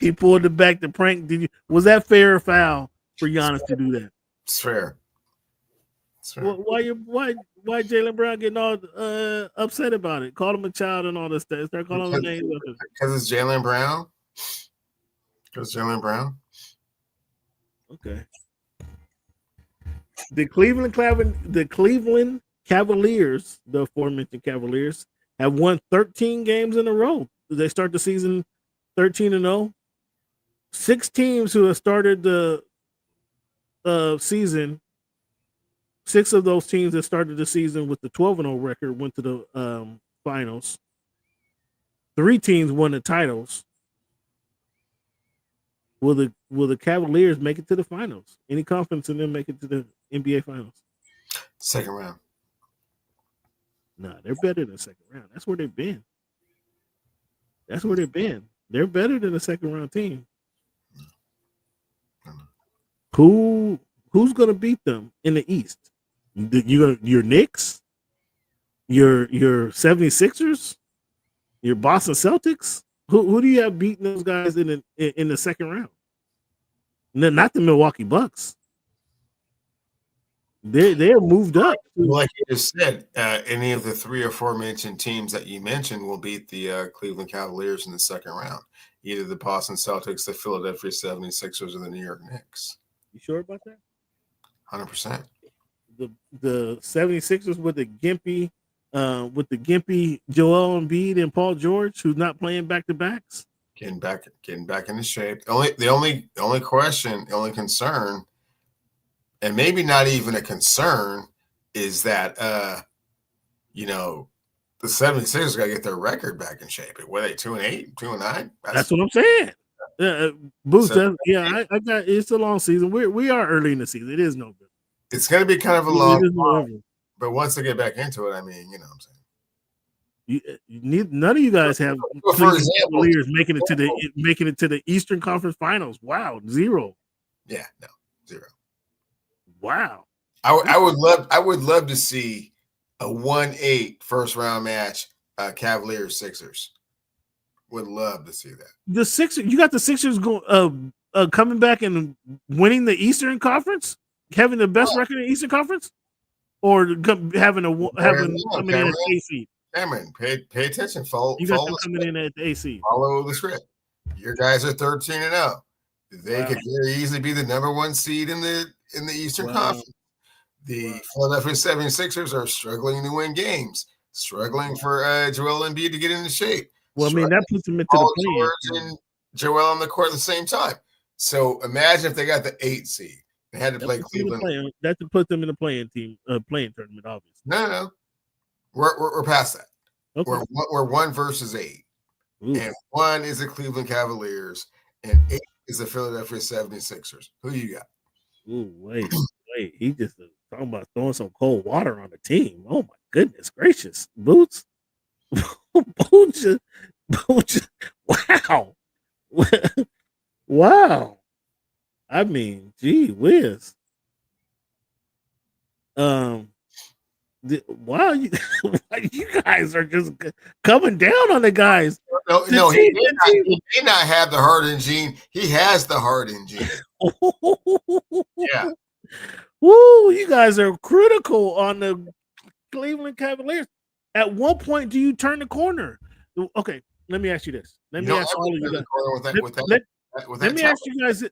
He pulled it back to prank. Was that fair or foul for Giannis to do that? It's fair. Why Jaylen Brown getting all upset about it? Call him a child and all this stuff. Start calling him names. Because it's Jaylen Brown. Okay. The Cleveland Cavaliers, the aforementioned Cavaliers, have won 13 games in a row. They start the season 13-0. 6 teams who have started the season. 6 of those teams that started the season with the 12-0 record went to the finals. 3 teams won the titles. Will the Cavaliers make it to the finals? Any confidence in them making it to the NBA finals? Second round. Nah, they're better than the second round. That's where they've been. They're better than a second round team. Who's gonna beat them in the East? Your Knicks? Your 76ers? Your Boston Celtics? Who do you have beating those guys in the second round? Not the Milwaukee Bucks. They're moved up. Like you just said, any of the 3 or 4 mentioned teams that you mentioned will beat the Cleveland Cavaliers in the second round. Either the Boston Celtics, the Philadelphia 76ers, or the New York Knicks. You sure about that? 100%. The 76ers with the gimpy Joel Embiid and Paul George, who's not playing back-to-backs. Getting back into shape. The only question, the only concern, and maybe not even a concern, is that the 76ers got to get their record back in shape. Were they 2-8, 2-9? That's what I'm saying. Boost. I got. It's a long season. We are early in the season. It is no good. It's going to be kind of a long time, but once they get back into it, I mean, you know what I'm saying. None of you guys have Cavaliers making it to the Eastern Conference Finals. Wow, 0. Yeah, no, 0. Wow. I would love to see a 1-8 first round match, Cavaliers Sixers. Would love to see that. The Sixers, you got the Sixers coming back and winning the Eastern Conference, having the best record in the Eastern Conference, or coming in at the AC. Cameron, pay attention. Follow. You got them coming in at the AC. Follow the script. Your guys are 13-0. They could very easily be the number 1 seed in the Eastern Conference. The Philadelphia 76ers are struggling to win games, struggling for Joel Embiid to get into shape. Well, I mean, that puts them into the play. And Joel on the court at the same time. So imagine if they got the 8 seed. They had to play Cleveland. That's to put them in the playing tournament, obviously. No. We're past that. Okay. We're 1 versus 8. Ooh. And 1 is the Cleveland Cavaliers, and 8 is the Philadelphia 76ers. Who you got? Ooh, wait. He just talking about throwing some cold water on the team. Oh my goodness gracious, Boots. Boots. Wow. Wow. I mean, gee whiz. Wow, you guys are just coming down on the guys. No, he may not have the Harden gene. He has the Harden gene. Yeah. Woo, you guys are critical on the Cleveland Cavaliers. At what point do you turn the corner? Okay, let me ask you this. Let me ask all of you guys.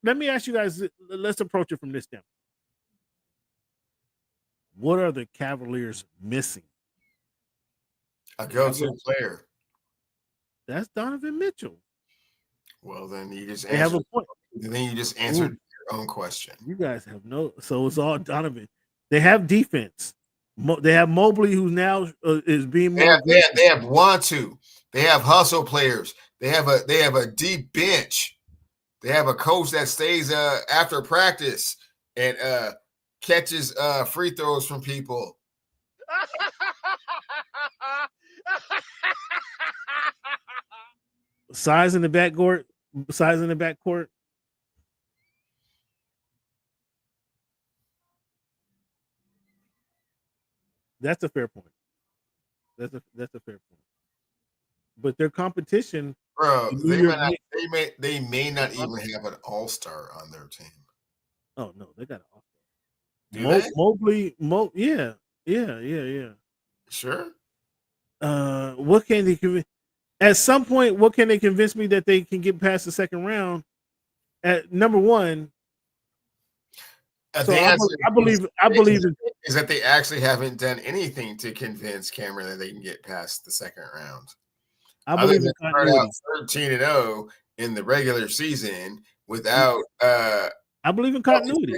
Let me ask you guys. Let's approach it from this standpoint. What are the Cavaliers missing? A go-to player. That's Donovan Mitchell. Well, then you just have a point. Then you just answered your own question. You guys have so it's all Donovan. They have defense. They have Mobley, who now is being more. They have want to. They have hustle players. They have a deep bench. They have a coach that stays after practice and catches free throws from people. Size in the backcourt. That's a fair point. That's a fair point. But their competition, bro, they may not even have an all-star on their team. Oh no, they got an all-star. Mobley, yeah. Sure. What can they convince? At some point, what can they convince me that they can get past the second round? At number one, so I believe is that they actually haven't done anything to convince Cameron that they can get past the second round. I believe they start out 13-0 in the regular season without. I believe in continuity.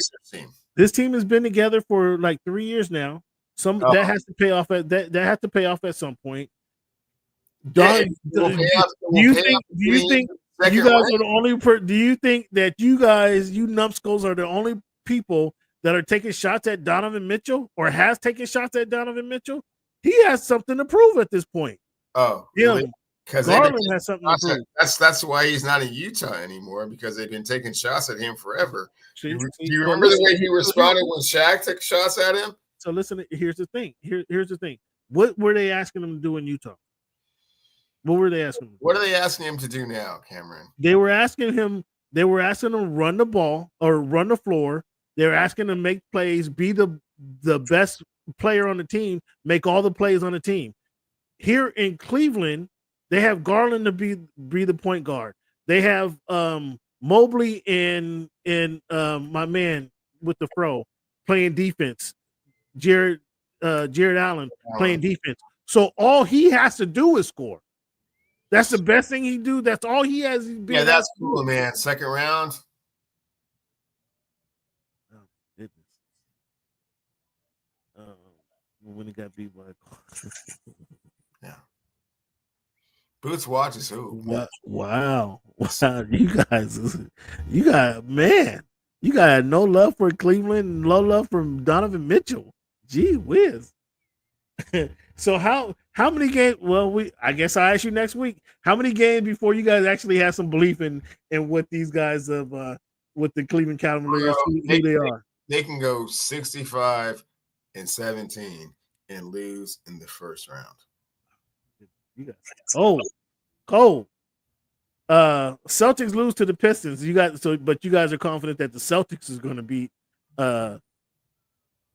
This team has been together for like 3 years now. That has to pay off that has to pay off at some point. Do you think you guys are the only? Do you think that you numbskulls are the only people that are taking shots at Donovan Mitchell or has taken shots at Donovan Mitchell? He has something to prove at this point. Oh, really? Because Garland has something to prove. That's why he's not in Utah anymore, because they've been taking shots at him forever. Do you remember the way he responded when Shaq took shots at him? So listen, here's the thing. Here's the thing. What were they asking him to do in Utah? What were they asking him? What are they asking him to do now, Cameron? They were asking him run the ball or run the floor. They were asking him to make plays, be the best player on the team, make all the plays on the team. Here in Cleveland, they have Garland to be the point guard. They have Mobley and my man with the fro playing defense. Jared Allen playing defense. So all he has to do is score. That's the best thing he do. That's all he has. Yeah, that's cool, man. Second round. Oh goodness. When he got beat by. Yeah. Boots watches who? Wow. You got no love for Cleveland, no love from Donovan Mitchell. Gee whiz. So how many games? Well, I guess I'll ask you next week. How many games before you guys actually have some belief in what these guys of with the Cleveland Cavaliers who they are? They can go 65-17 and lose in the first round. You guys, Cole. Celtics lose to the Pistons. But you guys are confident that the Celtics is going to beat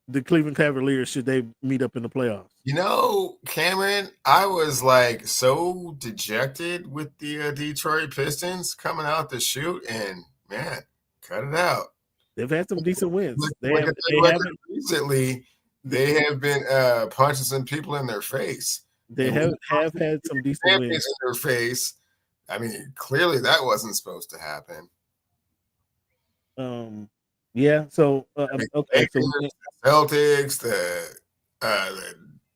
the Cleveland Cavaliers should they meet up in the playoffs. You know, Cameron, I was like so dejected with the Detroit Pistons coming out the chute, and man, cut it out. They've had some decent wins. Recently, they have been punching some people in their face. They have had some decent wins in their face. I mean, clearly that wasn't supposed to happen. Yeah. So okay. So Celtics, the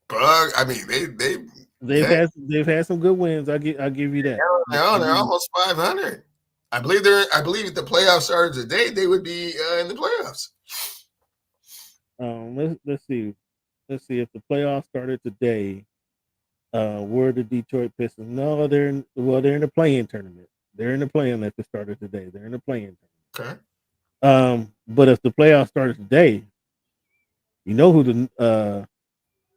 Bug. I mean, they've had some good wins. I'll give you that. They're almost 500. I believe if the playoffs started today, they would be in the playoffs. Let's see. Let's see if the playoffs started today. Were the Detroit Pistons? No, they're in the play-in tournament. They're in the play-in if it started today. They're in the play-in tournament. Okay. But if the playoffs started today, you know who the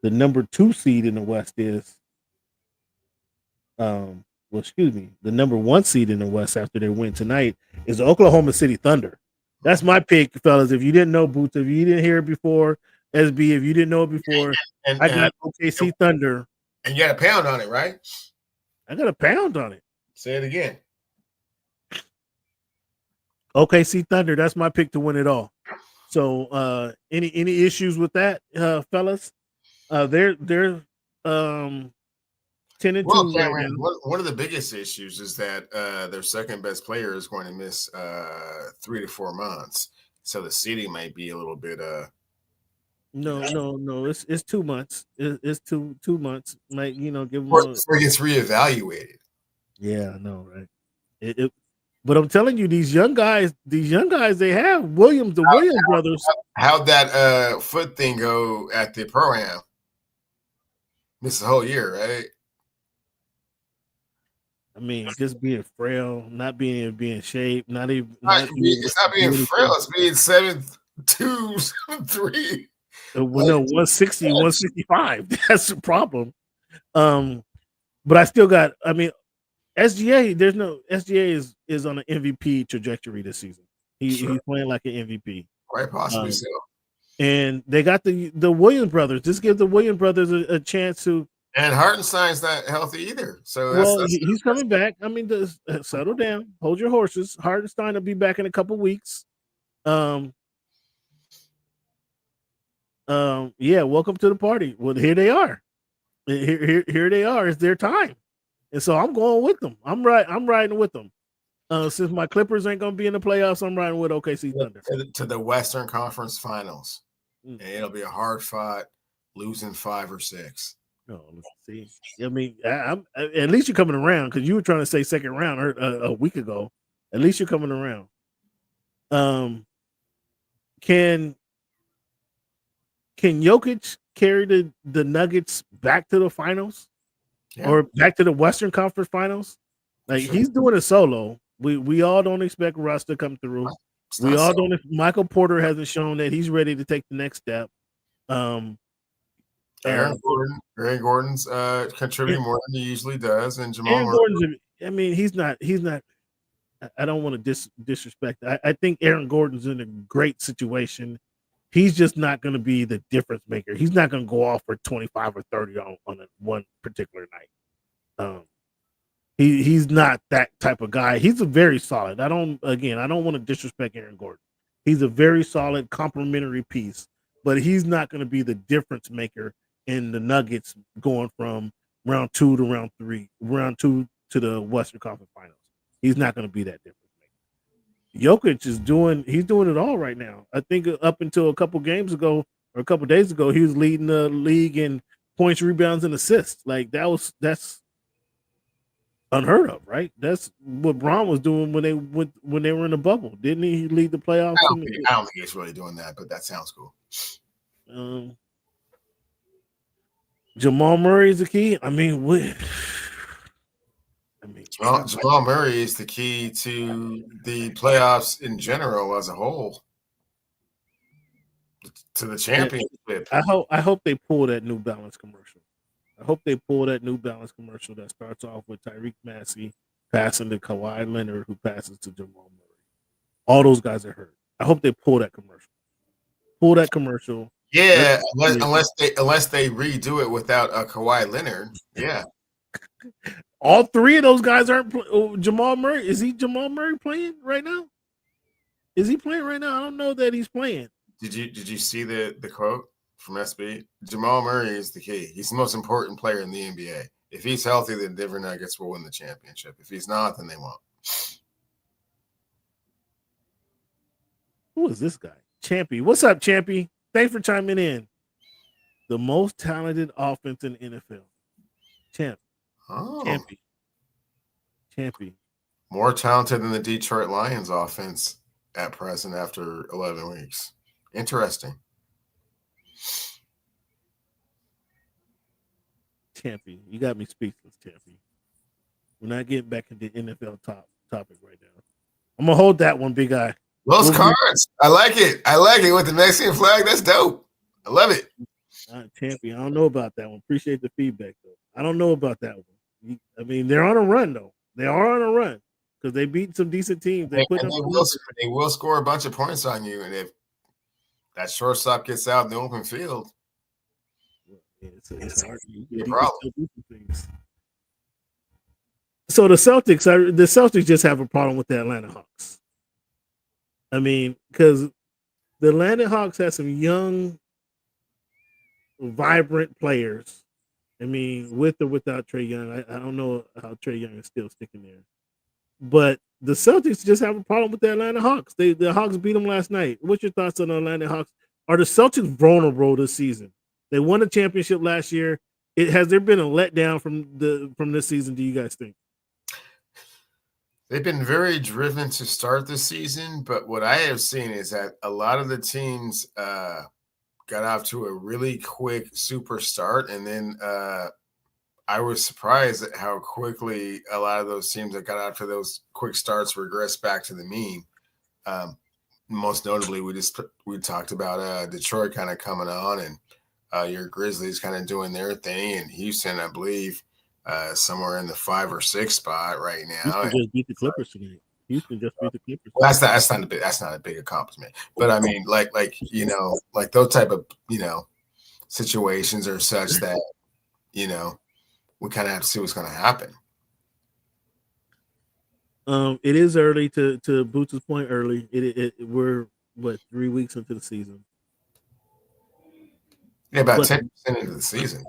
number 2 seed in the West is. The number 1 seed in the West after their win tonight is the Oklahoma City Thunder. That's my pick, fellas. If you didn't know, Boots, if you didn't hear it before, SB, if you didn't know it before, I got OKC Thunder. And you got a pound on it, right? I got a pound on it. Say it again. OKC Thunder. That's my pick to win it all. So, any issues with that, fellas? They're 10-2 right now. One of the biggest issues is that their second best player is going to miss 3 to 4 months. So the seeding might be a little bit. No. It's 2 months. It's two months. Like give them. So it gets reevaluated. Yeah, I know, right? But I'm telling you, these young guys, they have Williams brothers. How'd that foot thing go at the pro-am? Missed the whole year, right? I mean, just being frail, not being in shape, It's not being frail. It's being 7'2", 7'3". Well, no, 160, 165. That's the problem. But I still got. I mean, SGA. There's no SGA is on an MVP trajectory this season. He's playing like an MVP. Quite possibly so. And they got the Williams brothers. Just give the Williams brothers a chance to. And Hartenstein's not healthy either. So he's coming back. I mean, settle down, hold your horses. Hartenstein will be back in a couple weeks. Yeah, welcome to the party. Well, here they are. Here they are. It's their time, and so I'm going with them. I'm riding with them. Since my Clippers ain't gonna be in the playoffs, I'm riding with OKC Thunder to the Western Conference Finals, and it'll be a hard fought, losing 5 or 6. Oh, let's see. I mean, I'm at least you're coming around because you were trying to say second round a week ago. At least you're coming around. Can Jokic carry the Nuggets back to the finals or back to the Western Conference Finals? Like he's doing it solo. We all don't expect Russ to come through. We all don't. Michael Porter hasn't shown that he's ready to take the next step. Aaron Gordon's contributing more than he usually does, and Jamal Gordon's. I mean, he's not. I don't want to disrespect. I think Aaron Gordon's in a great situation. He's just not going to be the difference maker. He's not going to go off for 25 or 30 on one particular night. He's not that type of guy. He's a very solid. I don't want to disrespect Aaron Gordon. He's a very solid complementary piece, but he's not going to be the difference maker in the Nuggets going from round 2 to round 3, round 2 to the Western Conference Finals. He's not going to be that difference maker. Jokic is doing it all right now. I think up until a couple games ago or a couple days ago, he was leading the league in points, rebounds, and assists. Like that's unheard of, right? That's what Bron was doing when they were in the bubble. Didn't he lead the playoffs? I don't think he's really doing that, but that sounds cool. Jamal Murray is the key. Jamal Murray is the key to the playoffs in general as a whole, to the championship. I hope they pull that New Balance commercial. I hope they pull that New Balance commercial that starts off with Tyreke Maxey passing to Kawhi Leonard, who passes to Jamal Murray. All those guys are hurt. I hope they pull that commercial. Pull that commercial. Yeah, unless they redo it without a Kawhi Leonard. Yeah. All three of those guys aren't Jamal Murray. Is Jamal Murray playing right now? Is he playing right now? I don't know that he's playing. Did you see the quote from SB? Jamal Murray is the key. He's the most important player in the NBA. If he's healthy, then Denver Nuggets will win the championship. If he's not, then they won't. Who is this guy? Champy. What's up, Champy? Thanks for chiming in. The most talented offense in the NFL. Champ. Oh. Champy. More talented than the Detroit Lions offense at present after 11 weeks. Interesting. Champy. You got me speechless, Champy. We're not getting back into NFL topic right now. I'm going to hold that one, big guy. Those cards. I like it. With the Mexican flag. That's dope. I love it. Champy, I don't know about that one. Appreciate the feedback, though. I don't know about that one. I mean, they're on a run, though. They are on a run because they beat some decent teams. They will score a bunch of points on you, and if that shortstop gets out in the open field, it's hard. You problem. So the Celtics just have a problem with the Atlanta Hawks. I mean, because the Atlanta Hawks have some young, vibrant players. I mean, with or without Trae Young, I don't know how Trae Young is still sticking there. But the Celtics just have a problem with the Atlanta Hawks. The Hawks beat them last night. What's your thoughts on the Atlanta Hawks? Are the Celtics vulnerable this season? They won a championship last year. Has there been a letdown from this season, do you guys think? They've been very driven to start the season, but what I have seen is that a lot of the teams got off to a really quick super start, and then I was surprised at how quickly a lot of those teams that got out to those quick starts regressed back to the mean. Most notably, we talked about Detroit kind of coming on, and your Grizzlies kind of doing their thing, and Houston, I believe, somewhere in the 5 or 6 spot right now. Houston just beat the Clippers today. Well, that's not a big accomplishment, but I mean, like those type of situations are such that we kind of have to see what's going to happen. It is early to Boots' point. Early. We're 3 weeks into the season. Yeah, about 10% into the season.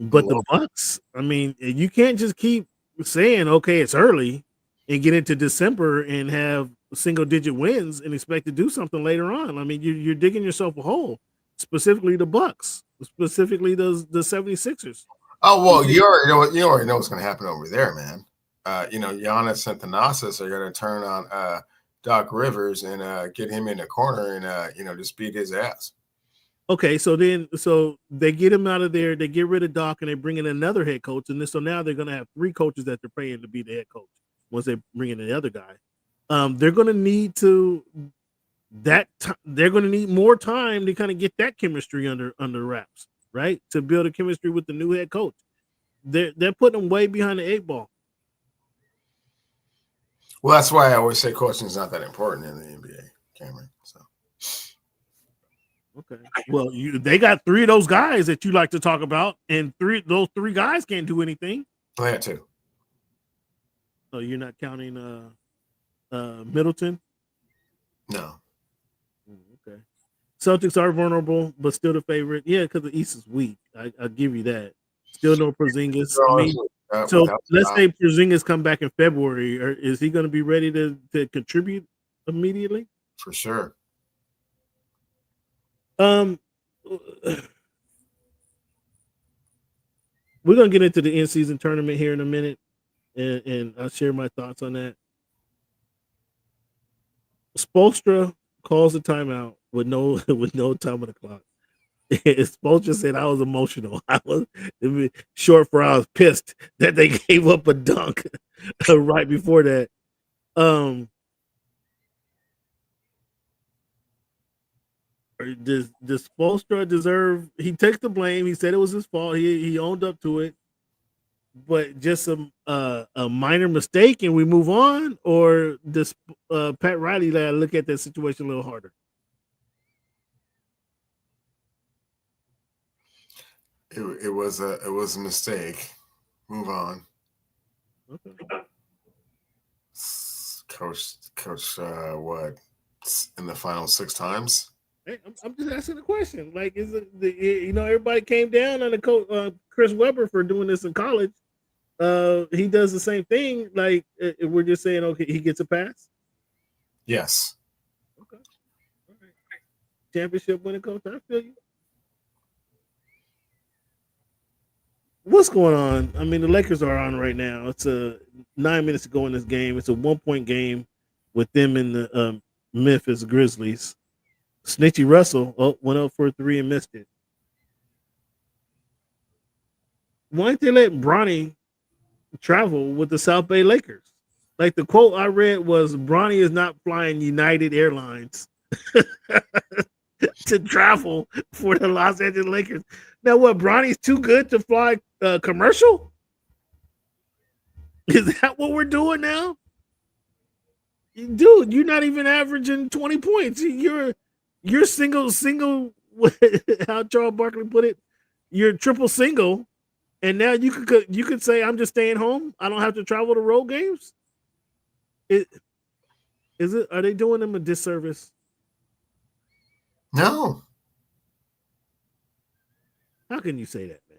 But the Bucks, I mean, you can't just keep saying, okay, it's early and get into December and have single-digit wins and expect to do something later on. I mean, you're digging yourself a hole, specifically the Bucks, specifically the 76ers. Oh, well, you already know what's going to happen over there, man. Giannis and Thanasis are going to turn on Doc Rivers and get him in the corner and, just beat his ass. Okay, so they get him out of there, they get rid of Doc, and they bring in another head coach, and so now they're going to have 3 coaches that they're paying to be the head coach once they bring in the other guy. They're going to need they're going to need more time to kind of get that chemistry under wraps, right? To build a chemistry with the new head coach. They're putting them way behind the 8 ball. Well, that's why I always say coaching is not that important in the NBA, Cameron. So. Okay. Well, they got 3 of those guys that you like to talk about, and those 3 guys can't do anything. I had 2. So you're not counting Middleton? No. Okay. Celtics are vulnerable, but still the favorite. Yeah, because the East is weak. I'll give you that. Still no Porzingis. So let's say Porzingis come back in February. Is he going to be ready to contribute immediately? For sure. We're gonna get into the in-season tournament here in a minute, and I'll share my thoughts on that. Spoelstra calls a timeout with no time on the clock. Spoelstra said I was emotional. I was pissed that they gave up a dunk right before that. Does Spoelstra deserve? He takes the blame. He said it was his fault. He owned up to it, but just a minor mistake and we move on, or does Pat Riley look at that situation a little harder? It was a mistake. Move on. Okay. Coach, what in the final 6 times? Hey, I'm just asking a question. Like, is it everybody came down on the coach Chris Webber for doing this in college? He does the same thing. Like, we're just saying, okay, he gets a pass. Yes. Okay. championship winning coach. I feel you. What's going on? I mean, the Lakers are on right now. It's 9 minutes to go in this game. It's a 1-point game with them in the Memphis Grizzlies. Snitchy Russell went up for a 3 and missed it. Why didn't they let Bronny travel with the South Bay Lakers? Like the quote I read was, Bronny is not flying United Airlines to travel for the Los Angeles Lakers. Now what, Bronny's too good to fly commercial? Is that what we're doing now? Dude, you're not even averaging 20 points. You're single, how Charles Barkley put it, you're triple single, and now you could say, I'm just staying home. I don't have to travel to road games. Are they doing them a disservice? No. How can you say that, man?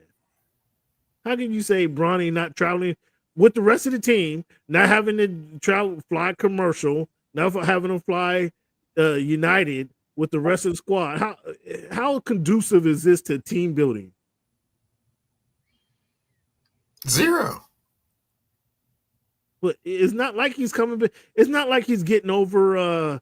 How can you say Bronny not traveling with the rest of the team, not having to fly commercial, not having to fly United with the rest of the squad? How conducive is this to team building? 0. But it's not like he's coming. It's not like he's getting over a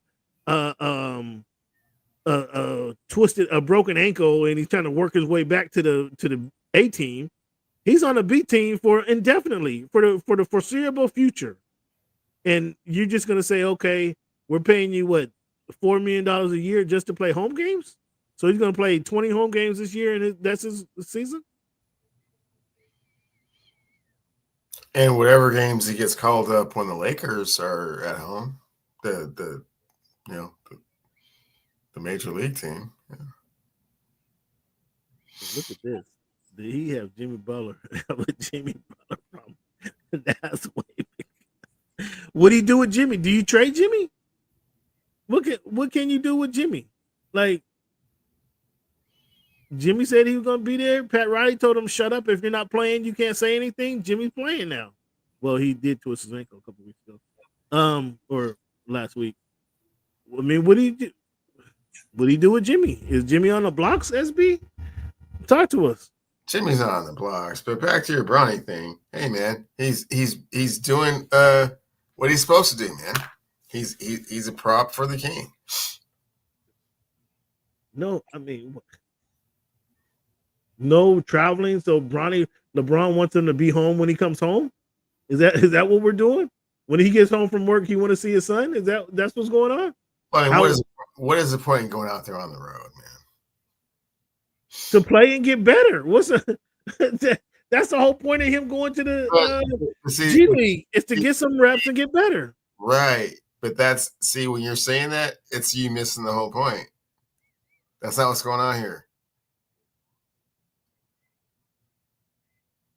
broken ankle and he's trying to work his way back to the A team. He's on the B team for indefinitely for the foreseeable future. And you're just gonna say, okay, we're paying you what, $4 million a year just to play home games? So he's gonna play 20 home games this year, and that's his season. And whatever games he gets called up when the Lakers are at home, the major league team. Yeah. Look at this. Did he have Jimmy Butler? Jimmy Butler problem. That's way big. What do you do with Jimmy? Do you trade Jimmy? What can you do with Jimmy? Like, Jimmy said he was going to be there. Pat Riley told him, shut up. If you're not playing, you can't say anything. Jimmy's playing now. Well, he did twist his ankle a couple weeks ago. Or last week. I mean, what do you do? What do you do with Jimmy? Is Jimmy on the blocks, SB? Talk to us. Jimmy's not on the blocks, but back to your Bronny thing. Hey, man, he's doing what he's supposed to do, man. He's a prop for the king. No, I mean, no traveling. So LeBron wants him to be home when he comes home. Is that what we're doing? When he gets home from work, he want to see his son. That's what's going on? I mean, what is the point in going out there on the road, man? To play and get better. That's the whole point of him going to the G League, is to get some reps and get better. Right. But when you're saying that, it's you missing the whole point. That's not what's going on here.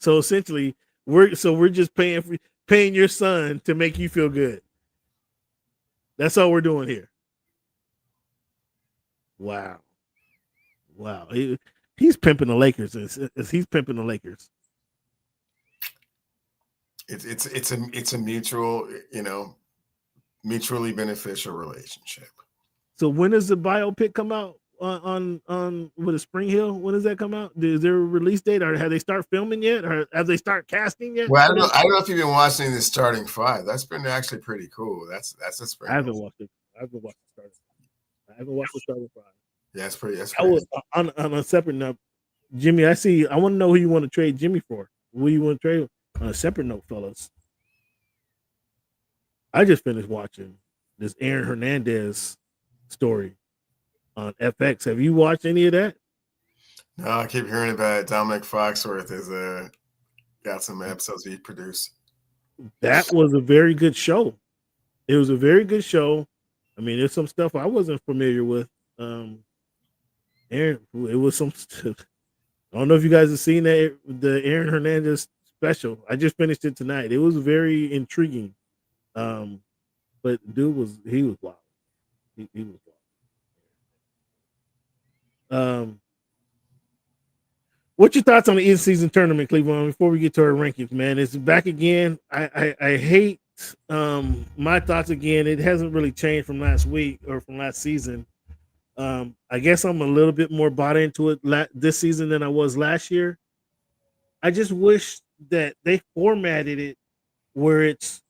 So essentially, we're just paying your son to make you feel good. That's all we're doing here. Wow. He's pimping the Lakers. He's pimping the Lakers. It's a mutual, mutually beneficial relationship. So when does the biopic come out on with a Spring Hill? When does that come out? Is there a release date, or have they start filming yet, or have they start casting yet? Well, I don't know if you've been watching the starting five. That's been actually pretty cool. That's a Spring. I haven't watched it. I haven't watched the starting five. Yeah, that's pretty. I was on a separate note, Jimmy. I want to know who you want to trade Jimmy for. Who you want to trade? On a separate note, fellas, I just finished watching this Aaron Hernandez story on FX. Have you watched any of that? No, I keep hearing about it. Dominic Foxworth has got some episodes he produced. That was a very good show. It was a very good show. I mean, there's some stuff I wasn't familiar with. Aaron, it was some. I don't know if you guys have seen the Aaron Hernandez special. I just finished it tonight. It was very intriguing. But dude was wild. He was wild. What's your thoughts on the in-season tournament, Cleveland? Before we get to our rankings, man, it's back again. I hate my thoughts again. It hasn't really changed from last week or from last season. I guess I'm a little bit more bought into it this season than I was last year. I just wish that they formatted it where it's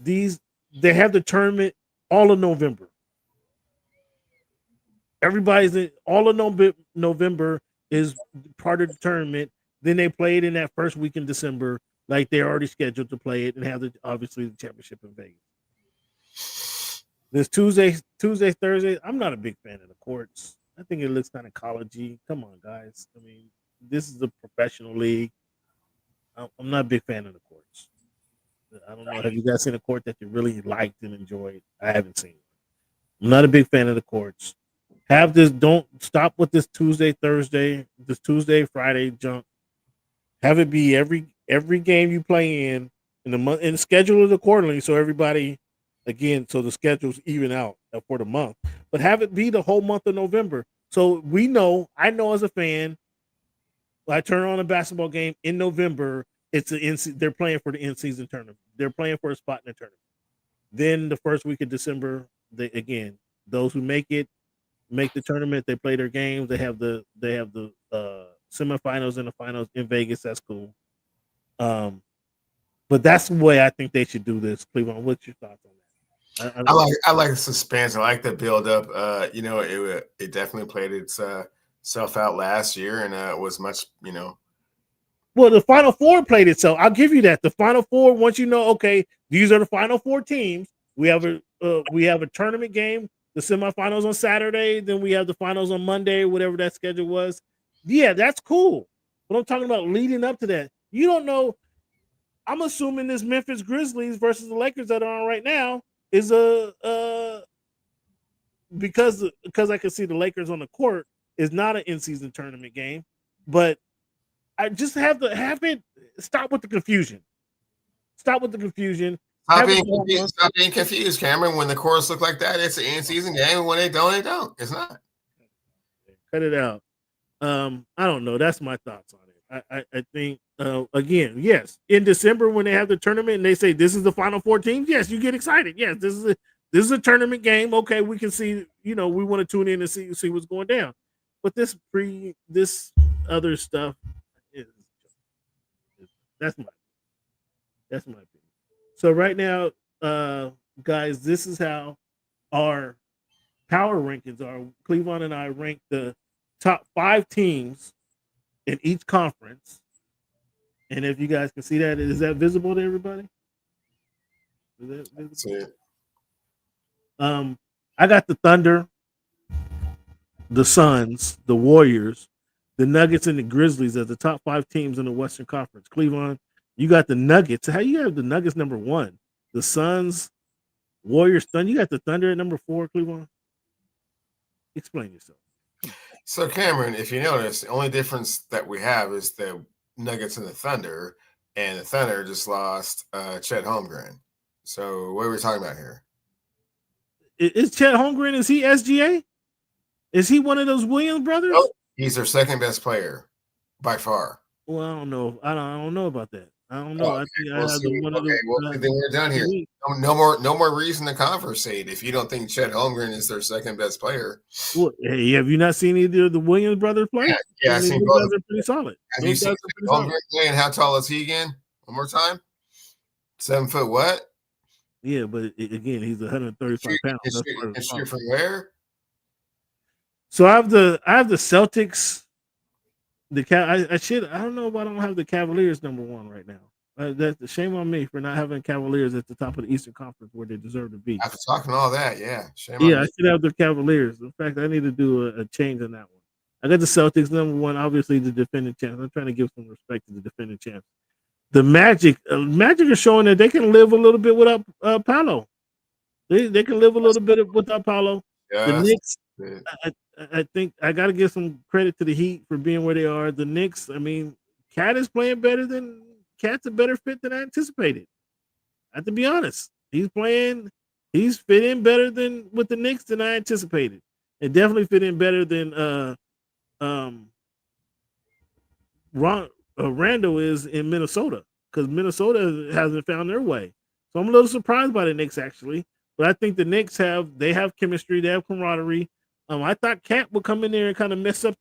they have the tournament all of November. Everybody's in all of November is part of the tournament. Then they play it in that first week in December, like they're already scheduled to play it and have obviously the championship in Vegas. This Tuesday, Thursday. I'm not a big fan of the courts. I think it looks kind of collegey. Come on, guys. I mean, this is a professional league. I'm not a big fan of the courts. I don't know. Have you guys seen a court that you really liked and enjoyed? I haven't seen it. I'm not a big fan of the courts. Have this. Don't stop with this Tuesday, Thursday, this Tuesday, Friday junk. Have it be every game you play in the month and schedule it accordingly so everybody, again, so the schedules even out for the month. But have it be the whole month of November. So we know, I know as a fan, I turn on a basketball game in November, they're playing for the in-season tournament. They're playing for a spot in the tournament. Then the first week of December, those who make the tournament, they play their games. They have the semifinals and the finals in Vegas. That's cool. But that's the way I think they should do this. Cleveland, what's your thoughts on that? I like the suspense. I like the build up. It definitely played itself out last year, and it was much. Well, the Final Four played itself. I'll give you that. The Final Four, once you know, okay, these are the Final Four teams. We have a tournament game. The semifinals on Saturday, then we have the finals on Monday, whatever that schedule was. Yeah, that's cool. But I'm talking about leading up to that. You don't know. I'm assuming this Memphis Grizzlies versus the Lakers that are on right now is because I can see the Lakers on the court is not an in-season tournament game. But I just have it stop with the confusion. Stop with the confusion. Stop being confused, Cameron. When the courts look like that, it's an in-season game. And when they don't, they don't. It's not. Cut it out. I don't know. That's my thoughts on it. I think, again, yes, in December when they have the tournament and they say this is the Final Four teams, yes, you get excited. Yes, this is a tournament game. Okay, we can see, we want to tune in and see what's going down. But this other stuff that's my opinion. So right now, guys, this is how our power rankings are. Cleveland and I rank the top 5 teams in each conference. And if you guys can see that, is that visible to everybody? Is that visible? I got the Thunder, the Suns, the Warriors, the Nuggets, and the Grizzlies as the top 5 teams in the Western Conference. Cleveland, you got the Nuggets. How you have the Nuggets number 1? The Suns, Warriors, Thunder. You got the Thunder at number 4, Cleveland. Explain yourself. So, Cameron, if you notice, the only difference that we have is the Nuggets and the Thunder just lost Chet Holmgren. So, what are we talking about here? Is Chet Holmgren, is he SGA? Is he one of those Williams brothers? No, he's their second best player by far. Well, I don't know. I don't know about that. I don't know. Okay, then we're done here. No more reason to conversate if you don't think Chet Holmgren is their second best player. Well, hey, have you not seen either of the Williams brothers play? Yeah, I've seen both. They're pretty solid. Have you seen Holmgren play? And how tall is he again? One more time. 7 foot what? Yeah, but again, he's 135 pounds. And shoot from where? So I have the Celtics. I don't know if I don't have the Cavaliers number 1 right now. That's a shame on me for not having Cavaliers at the top of the Eastern Conference where they deserve to be. After talking all that, yeah. Shame on me. I should have the Cavaliers. In fact, I need to do a change on that one. I got the Celtics number 1, obviously the defending champs. I'm trying to give some respect to the defending champs. The Magic is showing that they can live a little bit without Paolo. They can live a little bit without Paolo. Yes. The Knicks, I think I got to give some credit to the Heat for being where they are. The Knicks, I mean, Cat's a better fit than I anticipated. I have to be honest. He's fit in better than with the Knicks than I anticipated. It definitely fit in better than Randall is in Minnesota because Minnesota hasn't found their way. So I'm a little surprised by the Knicks actually. But I think the Knicks have chemistry, they have camaraderie. I thought Cat would come in there and kind of mess up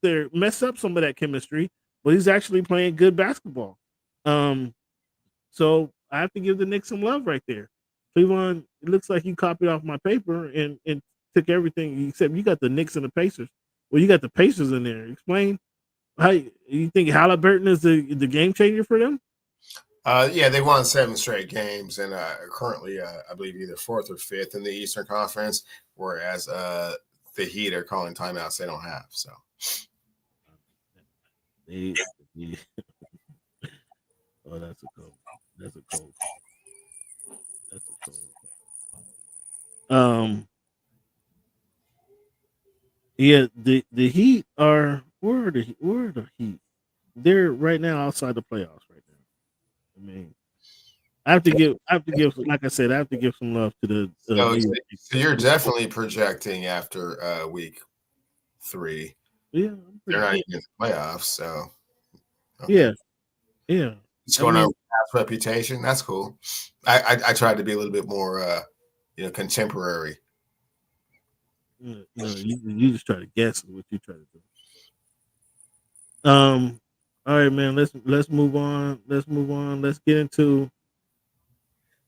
some of that chemistry, but he's actually playing good basketball. So I have to give the Knicks some love right there. Cleveland, it looks like you copied off my paper and took everything except you got the Knicks and the Pacers. Well, you got the Pacers in there. Explain how you think Halliburton is the game changer for them? Yeah, they won 7 straight games and currently, I believe, either 4th or 5th in the Eastern Conference, whereas the Heat are calling timeouts they don't have. So, oh, that's a cold. Yeah, the Heat are where are the Heat? They're right now outside the playoffs right now. I mean, I have to give, like I said, I have to give some love to the. So you're definitely projecting after week 3. Yeah, they're not even in the playoffs. So okay. Yeah. It's going over past reputation. That's cool. I tried to be a little bit more, contemporary. You just try to guess what you try to do. All right, man. Let's move on. Let's get into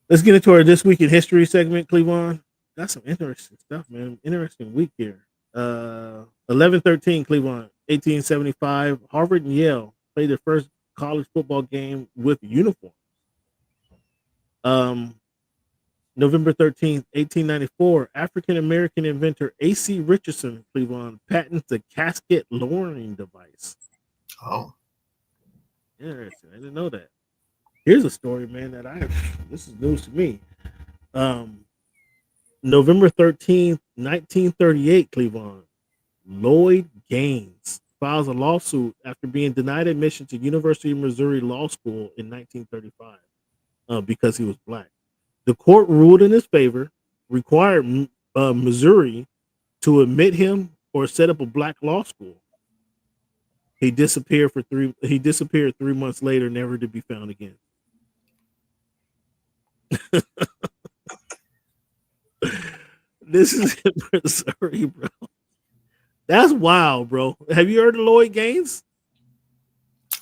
our This Week in History segment. Cleveland got some interesting stuff, man. Interesting week here. 11-13 Cleveland, 1875. Harvard and Yale played their first college football game with uniforms. November 13th, 1894, African-American inventor A.C. Richardson, Cleveland, patents the casket lowering device. Oh. Interesting. I didn't know that. Here's a story, man, this is news to me. November 13th, 1938, Cleveland, Lloyd Gaines files a lawsuit after being denied admission to University of Missouri Law School in 1935 because he was black. The court ruled in his favor, required Missouri to admit him or set up a black law school. He disappeared 3 months later, never to be found again. This is in Missouri, bro. That's wild, bro. Have you heard of Lloyd Gaines?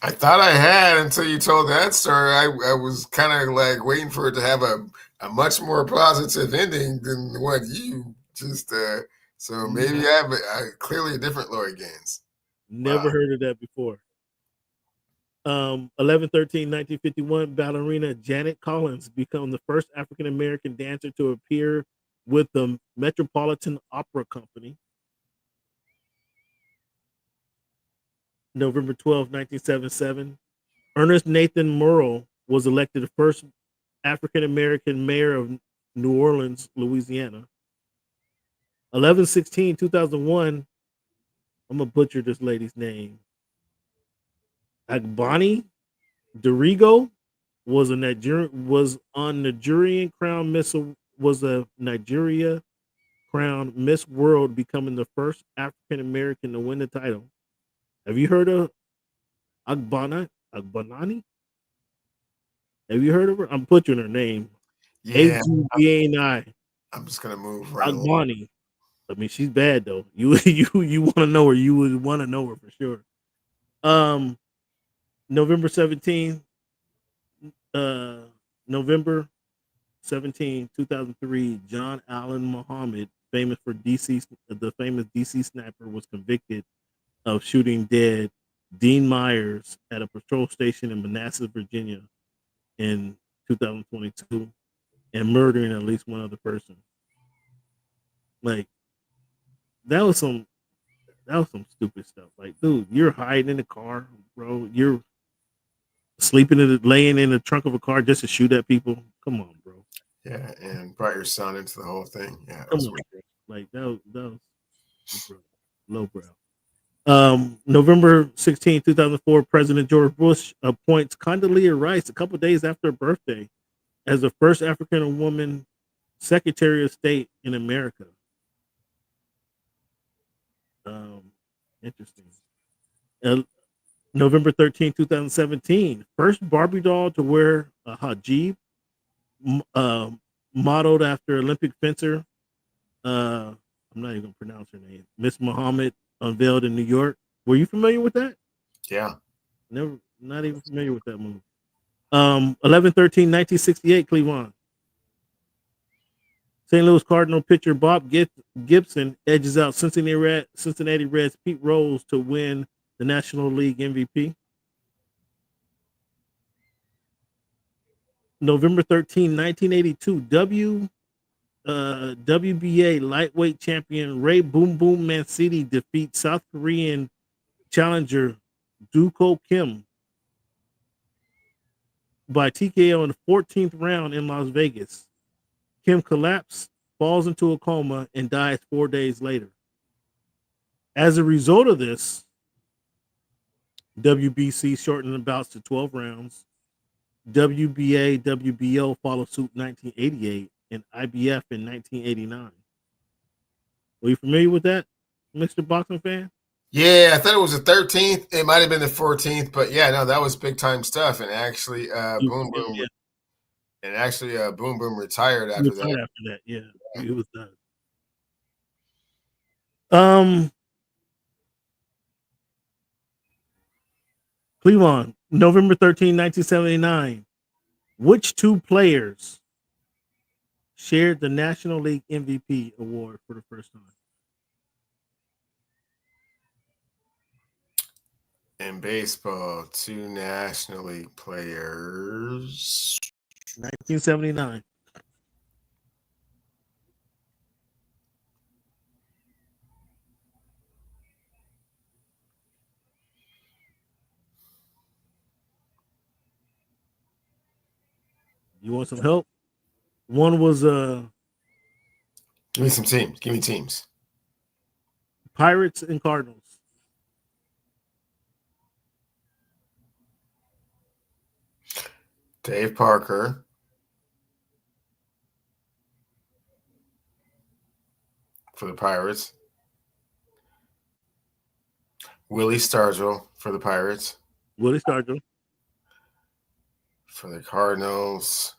I thought I had until you told that story. I was kind of like waiting for it to have a much more positive ending than what you just. So maybe I have clearly a different Lloyd Gaines. Never heard of that before. 11-13-1951, ballerina Janet Collins became the first African American dancer to appear with the Metropolitan Opera Company. November 12, 1977, Ernest Nathan Murrell was elected the first African American mayor of New Orleans, Louisiana. 11-16-2001, I'm gonna butcher this lady's name. Agbani Dorigo was a Nigerian crown Miss World, becoming the first African American to win the title. Have you heard of Agbanani? Have you heard of her? I'm butchering her name. Yeah. Agbani. I'm just gonna move right. Agbani. I mean, she's bad though. You want to know her? You would want to know her for sure. November 17, 2003, John Allen Muhammad, the famous DC sniper, was convicted of shooting dead Dean Myers at a patrol station in Manassas, Virginia in 2022 and murdering at least one other person. Like, that was some stupid stuff. Like, dude, you're hiding in the car, bro. You're laying in the trunk of a car just to shoot at people. Come on, bro. Yeah, and brought your son into the whole thing. Yeah, come on, bro. Like that was lowbrow. November 16, 2004, President George Bush appoints Condoleezza Rice a couple days after her birthday as the first African woman Secretary of State in America. Interesting. November 13, 2017, first Barbie doll to wear a hijab, modeled after Olympic fencer I'm not even gonna pronounce her name. Miss Muhammad unveiled in New York. Were you familiar with that? Yeah. Never, not even familiar with that movie. 11/13/1968, Cleveland. St. Louis Cardinal pitcher Bob Gibson edges out Cincinnati Reds Pete Rose to win the National League MVP. November 13, 1982, WBA lightweight champion Ray Boom Boom Mancini defeats South Korean challenger Doo-Ko Kim by TKO in the 14th round in Las Vegas. Kim collapsed, falls into a coma, and dies 4 days later. As a result of this, WBC shortened the bouts to 12 rounds. WBA, WBO followed suit in 1988 and IBF in 1989. Were you familiar with that, Mr. Boxing fan? Yeah, I thought it was the 13th. It might have been the 14th, but yeah, no, that was big time stuff. And actually, Boom Boom, yeah. and actually, Boom Boom retired after that. After that, yeah, he was done. Cleveland, November 13, 1979. Which two players shared the National League MVP award for the first time? In baseball, two National League players. 1979. You want some help? One was Give me some teams. Give me teams. Pirates and Cardinals. Dave Parker. For the Pirates. Willie Stargell for the Pirates. Willie Stargell. For the Cardinals.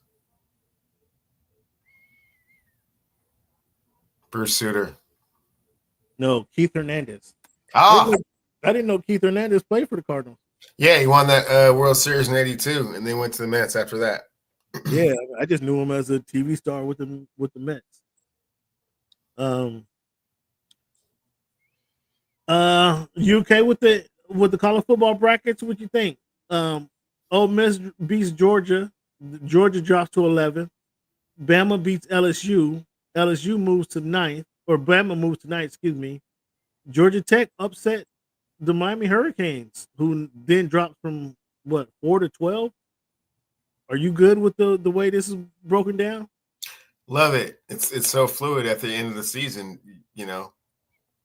Bruce Sutter. No, Keith Hernandez. Oh, I didn't know Keith Hernandez played for the Cardinals. Yeah, he won that World Series in '82, and then went to the Mets after that. Yeah, I just knew him as a TV star with the Mets. You okay with the college football brackets? What you think? Ole Miss beats Georgia. Georgia drops to 11. Bama beats LSU. LSU moves to 9th, or Bama moves to 9th, excuse me. Georgia Tech upset the Miami Hurricanes, who then dropped from 4 to 12. Are you good with the way this is broken down? Love it. It's so fluid at the end of the season. You know,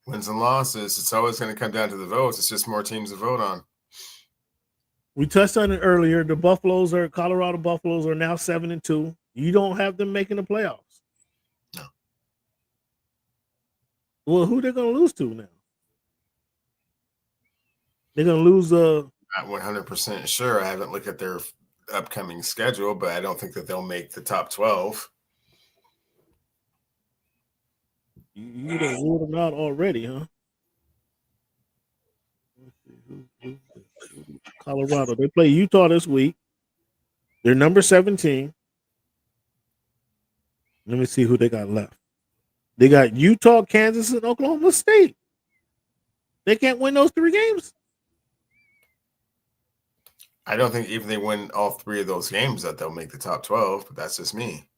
wins and losses. It's always going to come down to the votes. It's just more teams to vote on. We touched on it earlier. The Colorado Buffaloes are now 7-2. You don't have them making the playoffs. No. Well, who they're going to lose to now? They're going to lose. Not 100% sure. I haven't looked at their upcoming schedule, but I don't think that they'll make the top 12. You done ruled them out already, huh? Colorado. They play Utah this week. They're number 17. Let me see who they got left. They got Utah, Kansas, and Oklahoma State. They can't win those 3 games. I don't think even they win all 3 of those games that they'll make the top 12, but that's just me.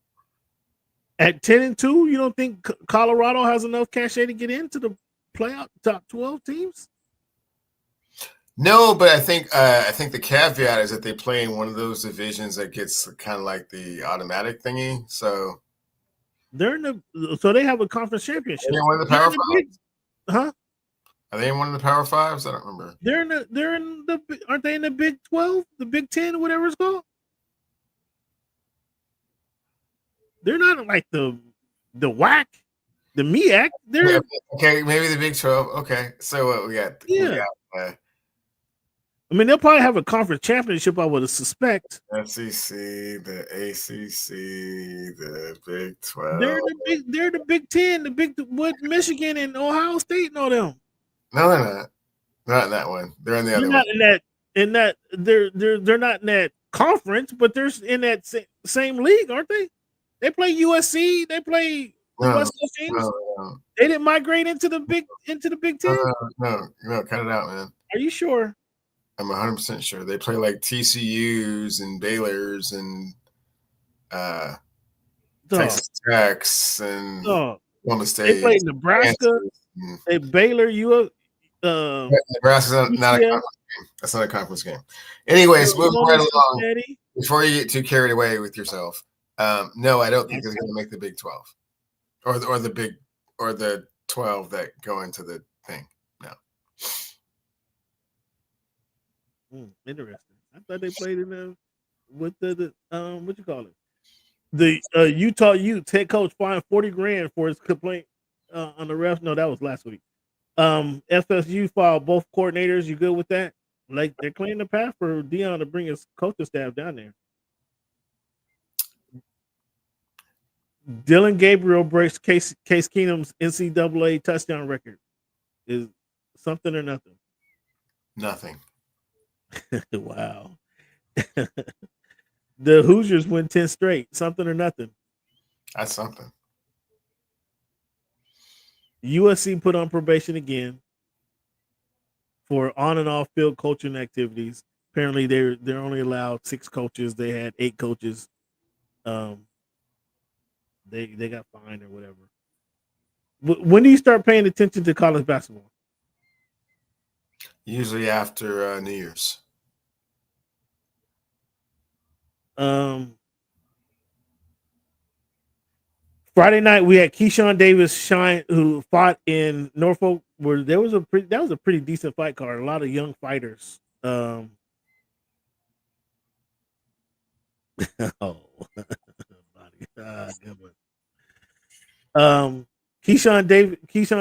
At 10-2, you don't think Colorado has enough cachet to get into the playoff top 12 teams? No, but I think the caveat is that they play in one of those divisions that gets kind of like the automatic thingy. So they're in so they have a conference championship. They're in one of the Power Fives. Huh? Are they in one of the Power Fives? I don't remember. Aren't they in the Big 12, the Big 10, or whatever it's called? They're not like the WAC, the MEAC. They're okay. Maybe the Big 12. Okay, so what we got? Yeah. I mean, they'll probably have a conference championship, I would suspect. SEC, the ACC, the Big 12. They're the Big 10, the Big what Michigan and Ohio State and all them. No, they're not. Not in that one. They're in the other one. They're not in that conference, but they're in that same league, aren't they? They play USC. They play West Coast teams. No. They didn't migrate into the Big 10. No, cut it out, man. Are you sure? I'm 100% sure. They play like TCU's and Baylor's and Texas Tech's and Oklahoma State. They play Nebraska. They Baylor. Nebraska's not a conference game. That's not a conference game. Anyways, moving right along. Before you get too carried away with yourself, no, I don't think it's going to make the Big 12 or the 12 that go into the thing. No. Interesting. I thought they played in with the what you call it? The Utah Utes head coach fined $40,000 for his complaint on the refs. No, that was last week. FSU filed both coordinators. You good with that? Like they're clearing the path for Dion to bring his coaching staff down there. Dylan Gabriel breaks Case Keenum's NCAA touchdown record. Is something or nothing? Nothing. Wow. The Hoosiers win 10 straight. Something or nothing? That's something. USC put on probation again for on and off field coaching activities. Apparently, they're only allowed 6 coaches. They had 8 coaches. They got fined or whatever. When do you start paying attention to college basketball? Usually after New Year's. Friday night we had Keyshawn Davis Shine, who fought in Norfolk, where that was a pretty decent fight card. A lot of young fighters. Keyshawn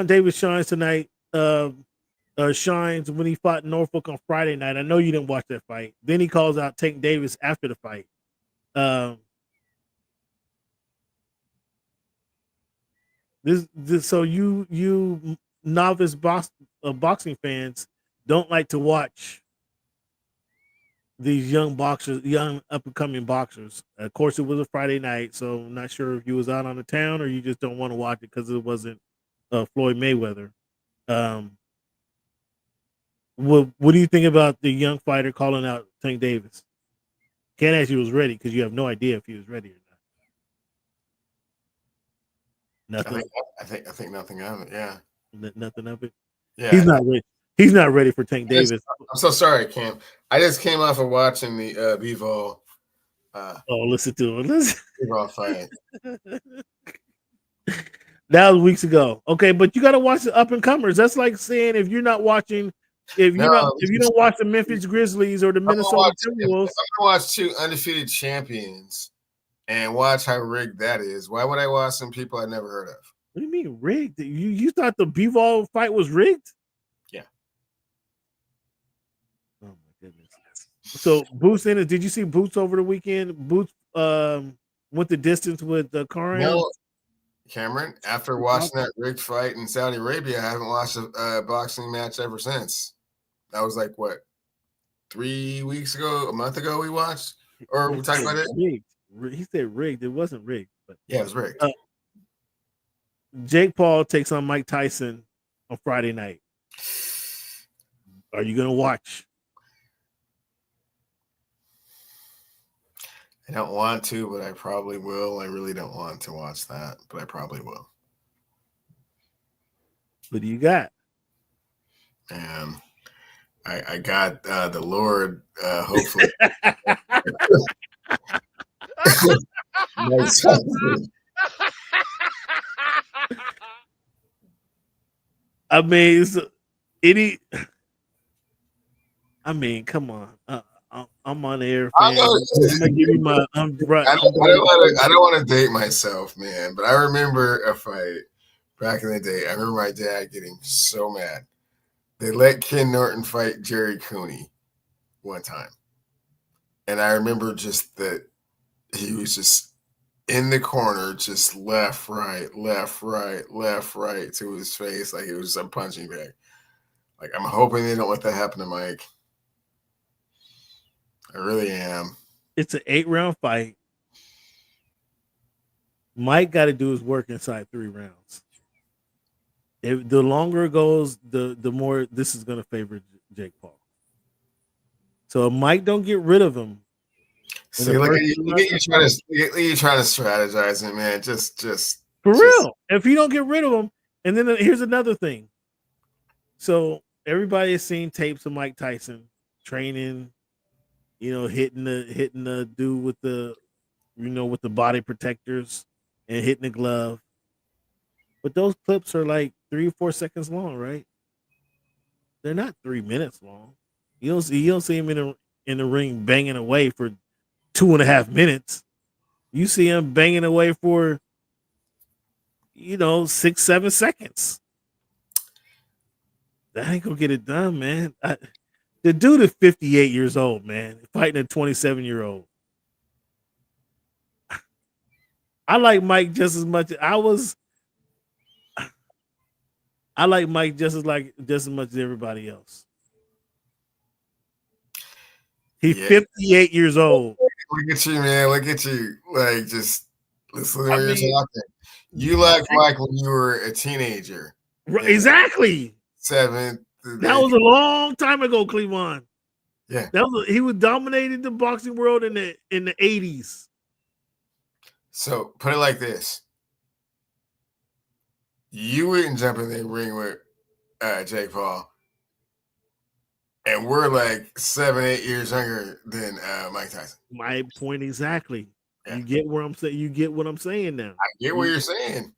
Davis shines tonight. Shines when he fought in Norfolk on Friday night. I know you didn't watch that fight. Then he calls out Tank Davis after the fight. So you novice boxing fans don't like to watch these young boxers, young up and coming boxers. Of course, it was a Friday night, so I'm not sure if you was out on the town or you just don't want to watch it because it wasn't Floyd Mayweather. What do you think about the young fighter calling out Tank Davis? Can't ask you was ready because you have no idea if he was ready or not. Nothing. I think nothing of it. Yeah. Nothing of it. Yeah. He's not ready. He's not ready for Tank Davis. I'm so sorry, Cam. I just came off of watching the Bivol. Listen to him. Listen. Bivol fight. That was weeks ago. Okay, but you got to watch the up and comers. That's like saying if you're not watching. If you don't watch the Memphis Grizzlies or the Minnesota Timberwolves, I'm gonna watch 2 undefeated champions and watch how rigged that is. Why would I watch some people I never heard of? What do you mean rigged? You thought the Bivol fight was rigged? Yeah. Oh my goodness. So Boots in it. Did you see Boots over the weekend? Boots went the distance with Karan. No, Cameron. After watching that rigged fight in Saudi Arabia, I haven't watched a boxing match ever since. That was like what, 3 weeks ago, a month ago we watched, or we talked about it. Rigged. He said rigged. It wasn't rigged, but yeah, it was rigged. Jake Paul takes on Mike Tyson on Friday night. Are you gonna watch? I don't want to, but I probably will. I really don't want to watch that, but I probably will. What do you got? I got the Lord, hopefully. I mean, come on. I'm on air. I don't want to date myself, man, but I remember a fight back in the day. I remember my dad getting so mad. They let Ken Norton fight Jerry Cooney. one time. And I remember just that he was just in the corner, just left, right to his face, like it was some punching bag. Like, I'm hoping they don't let that happen to Mike. I really am. It's an 8-round fight. Mike got to do his work inside 3 rounds. If the longer it goes, the more this is going to favor Jake Paul. So if Mike don't get rid of him. See, look at you trying to strategize it, man. Just for real. If you don't get rid of him, and then here's another thing. So everybody has seen tapes of Mike Tyson training, hitting the dude with the, with the body protectors and hitting the glove. But those clips are like 3 or 4 seconds long, right? They're not 3 minutes long. You don't see him in the ring banging away for 2.5 minutes. You see him banging away for 6-7 seconds. That ain't gonna get it done, man. The dude is 58 years old, man, fighting a 27-year-old. I like Mike just as much. I like Mike just as much as everybody else. He's 58 years old. Look at you, man. Look at you. Like, just listen to what you're talking. You look like when you were a teenager. Exactly. 7th. That was a long time ago, Cleveland. Yeah. He was dominating the boxing world in the 80s. So put it like this. You wouldn't jump in the ring with Jake Paul. And we're like 7-8 years younger than Mike Tyson. My point exactly. Yeah. You get where I'm saying. You get what I'm saying now. I get what you're saying.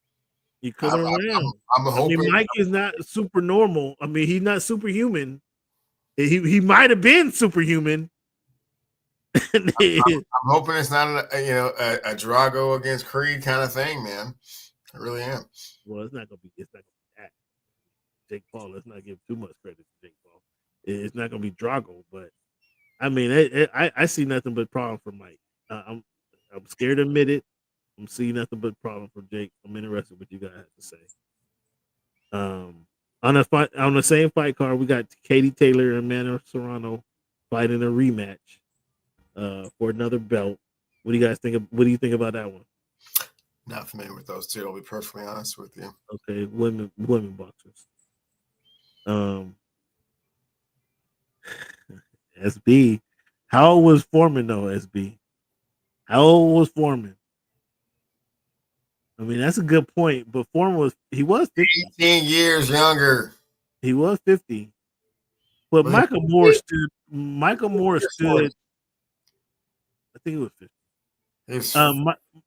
You come around. I'm hoping. Mike is not super normal. He's not superhuman. He might have been superhuman. I'm hoping it's not a Drago against Creed kind of thing, man. I really am. Well, it's not gonna be that. Jake Paul. Let's not give too much credit to Jake Paul. It's not gonna be Drago, but I see nothing but problem for Mike. I'm scared to admit it. I'm seeing nothing but problem for Jake. I'm interested in what you guys have to say. On the same fight card, we got Katie Taylor and Manor Serrano fighting a rematch for another belt. What do you guys think? What do you think about that one? Not familiar with those two. I'll be perfectly honest with you. Okay, women boxers. SB, how old was Foreman though? SB, how old was Foreman? That's a good point, but Foreman was 50. 18 years younger. He was 50, but Michael Moore stood. I think he was 50.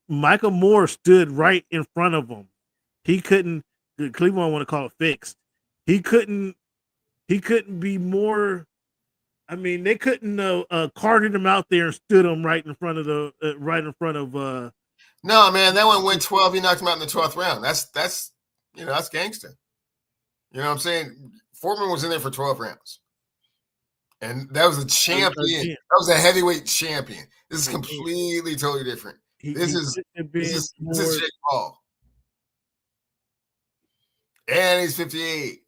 Michael Moore stood right in front of him. He couldn't. Cleveland want to call it fixed. He couldn't be more. They couldn't carted him out there and stood him right in front of. No, man, that one went 12. He knocked him out in the 12th round. That's gangster. You know what I'm saying? Foreman was in there for 12 rounds. And that was a champion. That was a heavyweight champion. This is completely, totally different. This is Jake Paul. And he's 58.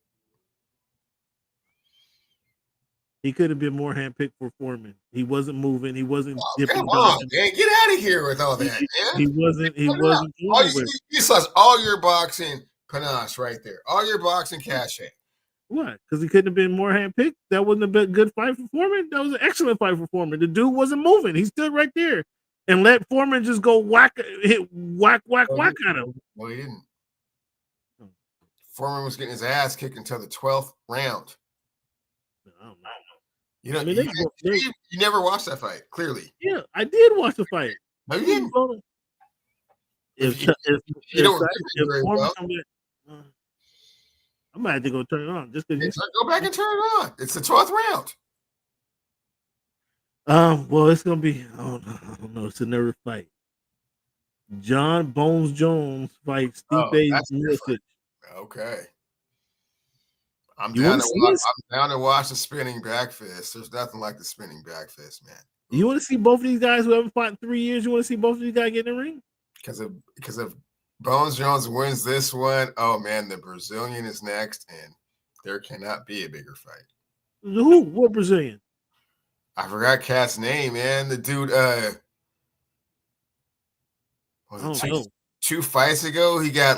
He could have been more handpicked for Foreman. He wasn't moving. He wasn't dipping. Come on, man. Get out of here with all that, man. He wasn't. You lost all your boxing panache right there. All your boxing cachet. What? Because he couldn't have been more handpicked? That wasn't a good fight for Foreman? That was an excellent fight for Foreman. The dude wasn't moving. He stood right there and let Foreman just go whack at him. Well, he didn't. Foreman was getting his ass kicked until the 12th round. I don't know. You never watched that fight, clearly. Yeah, I did watch the fight. No, you didn't. If Foreman I might have to go turn it on just because. Go back and turn it on. It's the 12th round. Well, it's gonna be. I don't know. It's another fight. John Bones Jones fights Stipe Miocic. Okay. I'm down to watch the spinning back fist. There's nothing like the spinning back fist, man. You want to see both of these guys who haven't fought in 3 years? You want to see both of these guys get in the ring? Because if Bones Jones wins this one, oh man, the Brazilian is next, and there cannot be a bigger fight. Who? What Brazilian? I forgot Cat's name, man. The dude, was it 2 fights ago? He got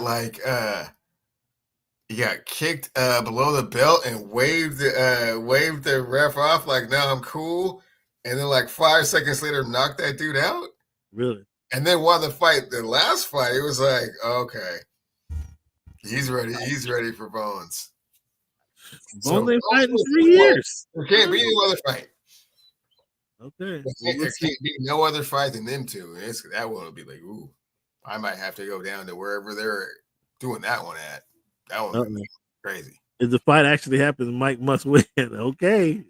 kicked below the belt and waved the ref off like, no, I'm cool. And then like 5 seconds later, knocked that dude out. Really? And then won the fight. The last fight, it was like, okay, he's ready. He's ready for Bones. Bones ain't fighting in 3 years. There can't be no other fight. Okay. There can't be no other fight than them two. That one will be like, ooh, I might have to go down to wherever they're doing that one at. That one would be crazy. If the fight actually happens, Mike must win. Okay.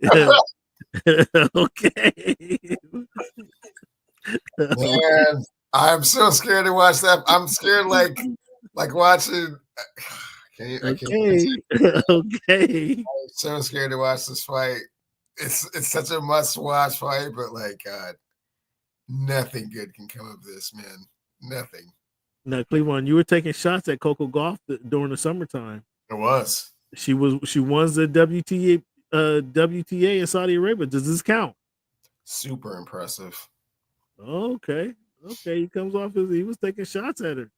Okay. Man, I'm so scared to watch that. I'm scared like watching. Okay. I'm so scared to watch this fight. It's such a must-watch fight, but like God, nothing good can come of this, man. Nothing. Now, Cleveland, you were taking shots at Coco Gauff during the summertime. It was. She won the WTA in Saudi Arabia. Does this count? Super impressive. Okay. He comes off as he was taking shots at her.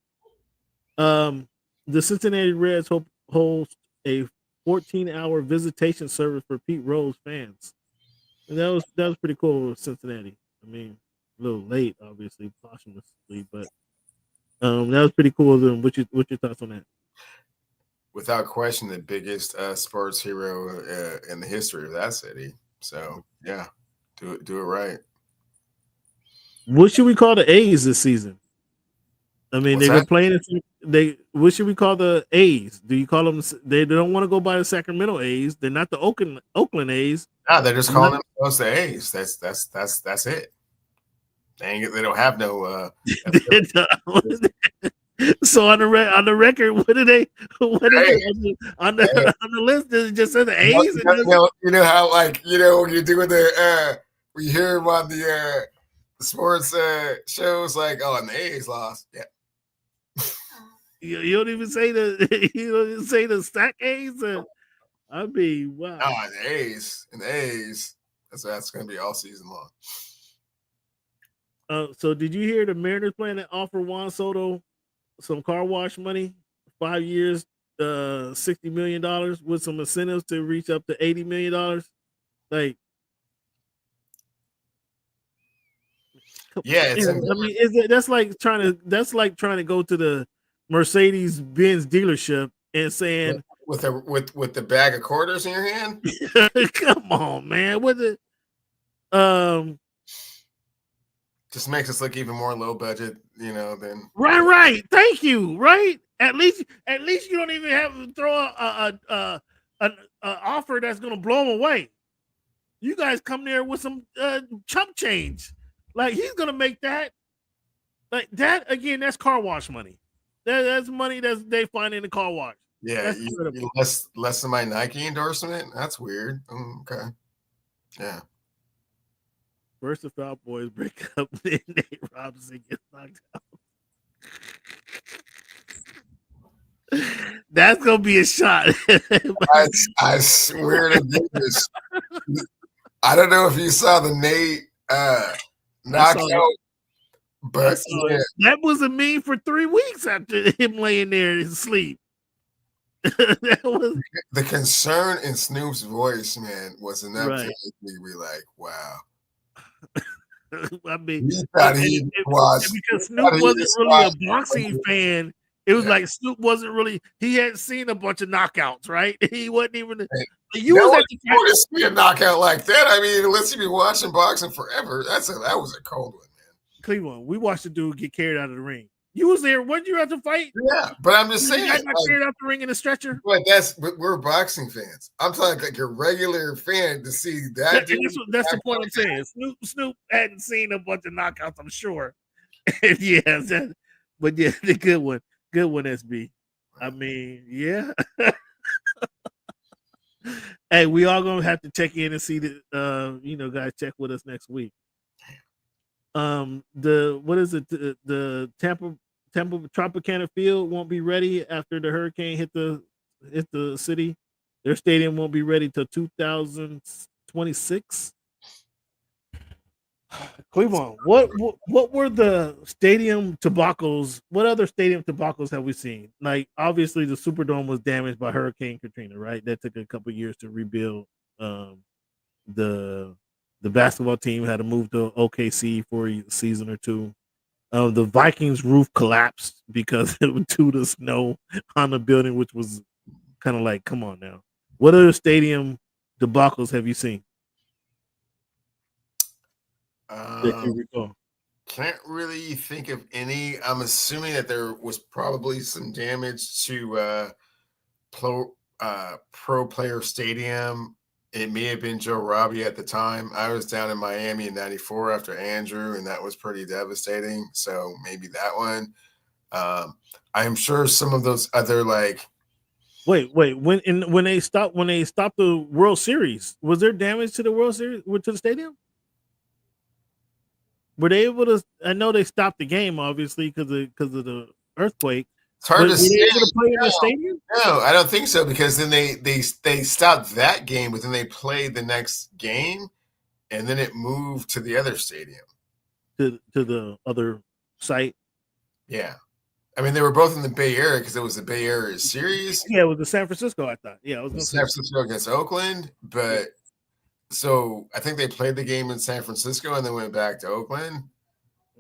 The Cincinnati Reds host a 14-hour visitation service for Pete Rose fans, and that was pretty cool with Cincinnati. I mean, a little late, obviously, posthumously, but that was pretty cool of them. What's your thoughts on that? Without question, the biggest sports hero in the history of that city. So yeah, do it right. What should we call the A's this season? I mean, they've been playing. What should we call the A's? Do you call them? They don't want to go by the Sacramento A's. They're not the Oakland A's. No, they're just calling themselves the A's. That's it. They don't have no. So on the record, what are they on the list? It just says the A's. You know how when you're doing we hear them on the sports shows like, oh, and the A's lost. Yeah. You don't even say the stack A's. I mean, wow. Oh, the A's and the A's. That's going to be all season long. So did you hear the Mariners plan to offer Juan Soto some car wash money, 5 years, $60 million with some incentives to reach up to $80 million? Like, yeah, that's like trying to go to the Mercedes-Benz dealership and saying with the bag of quarters in your hand. Come on, man. What the just makes us look even more low budget, than right. Thank you. Right. At least you don't even have to throw an offer that's gonna blow them away. You guys come there with some chump change. Like he's gonna make that. Like that again. That's car wash money. That's money they find in the car wash. Yeah, less than my Nike endorsement. That's weird. Okay. Yeah. First the Foul Boys break up, then Nate Robinson gets knocked out. That's gonna be a shot. I swear to goodness. I don't know if you saw the Nate knockout, but that was a meme for 3 weeks after him laying there in sleep. That was the concern in Snoop's voice, man, was enough to make me be like, wow. I mean, because Snoop wasn't really a boxing fan. It was like Snoop wasn't really. He hadn't seen a bunch of knockouts, right? He wasn't even. You want to see a knockout like that? I mean, unless you've been watching boxing forever, that was a cold one, man. Cleveland, we watched the dude get carried out of the ring. You was there. Weren't you at the fight? Yeah, but I'm just saying. I got carried out the ring in a stretcher. But we're boxing fans. I'm talking like a regular fan to see that. That's the point I'm saying. Snoop hadn't seen a bunch of knockouts, I'm sure. But the good one, SB. I mean, yeah. Hey, we all gonna have to check in and see the guys check with us next week. What is it? The Tampa Tropicana Field won't be ready after the hurricane hit the city. Their stadium won't be ready till 2026. Cleveland, what were the stadium debacles? What other stadium debacles have we seen? Like, obviously the Superdome was damaged by Hurricane Katrina, right? That took a couple years to rebuild. The basketball team had to move to OKC for a season or two. The Vikings roof collapsed because it was due to snow on the building, which was kind of like, come on now. What other stadium debacles have you seen? That you recall? Can't really think of any. I'm assuming that there was probably some damage to Pro Player Stadium. It may have been Joe Robbie at the time. I was down in Miami in '94 after Andrew, and that was pretty devastating. So maybe that one. I'm sure some of those other like. Wait. When they stopped the World Series, was there damage to the World Series to the stadium? Were they able to? I know they stopped the game obviously because of the earthquake. It's hard to say. Able to play in the stadium? No, I don't think so because then they stopped that game, but then they played the next game, and then it moved to the other stadium, to the other site. Yeah, I mean they were both in the Bay Area because it was the Bay Area series. Yeah, it was the San Francisco. I thought. Yeah, it was San Francisco against Oakland, but so I think they played the game in San Francisco and then went back to Oakland.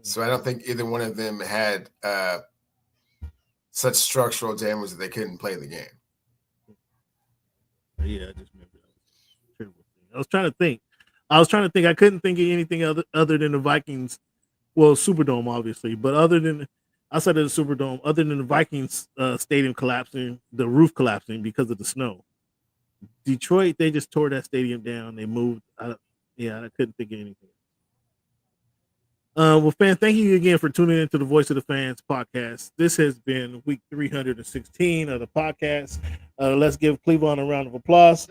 So I don't think either one of them had such structural damage that they couldn't play the game. Yeah, I just remember that. I was trying to think. I couldn't think of anything other than the Vikings. Well, Superdome, obviously, but outside of the Superdome, other than the Vikings stadium collapsing, the roof collapsing because of the snow. Detroit, they just tore that stadium down. They moved. I couldn't think of anything. Well, fans, thank you again for tuning into the Voice of the Fans podcast. This has been week 316 of the podcast. Let's give Cleveland a round of applause.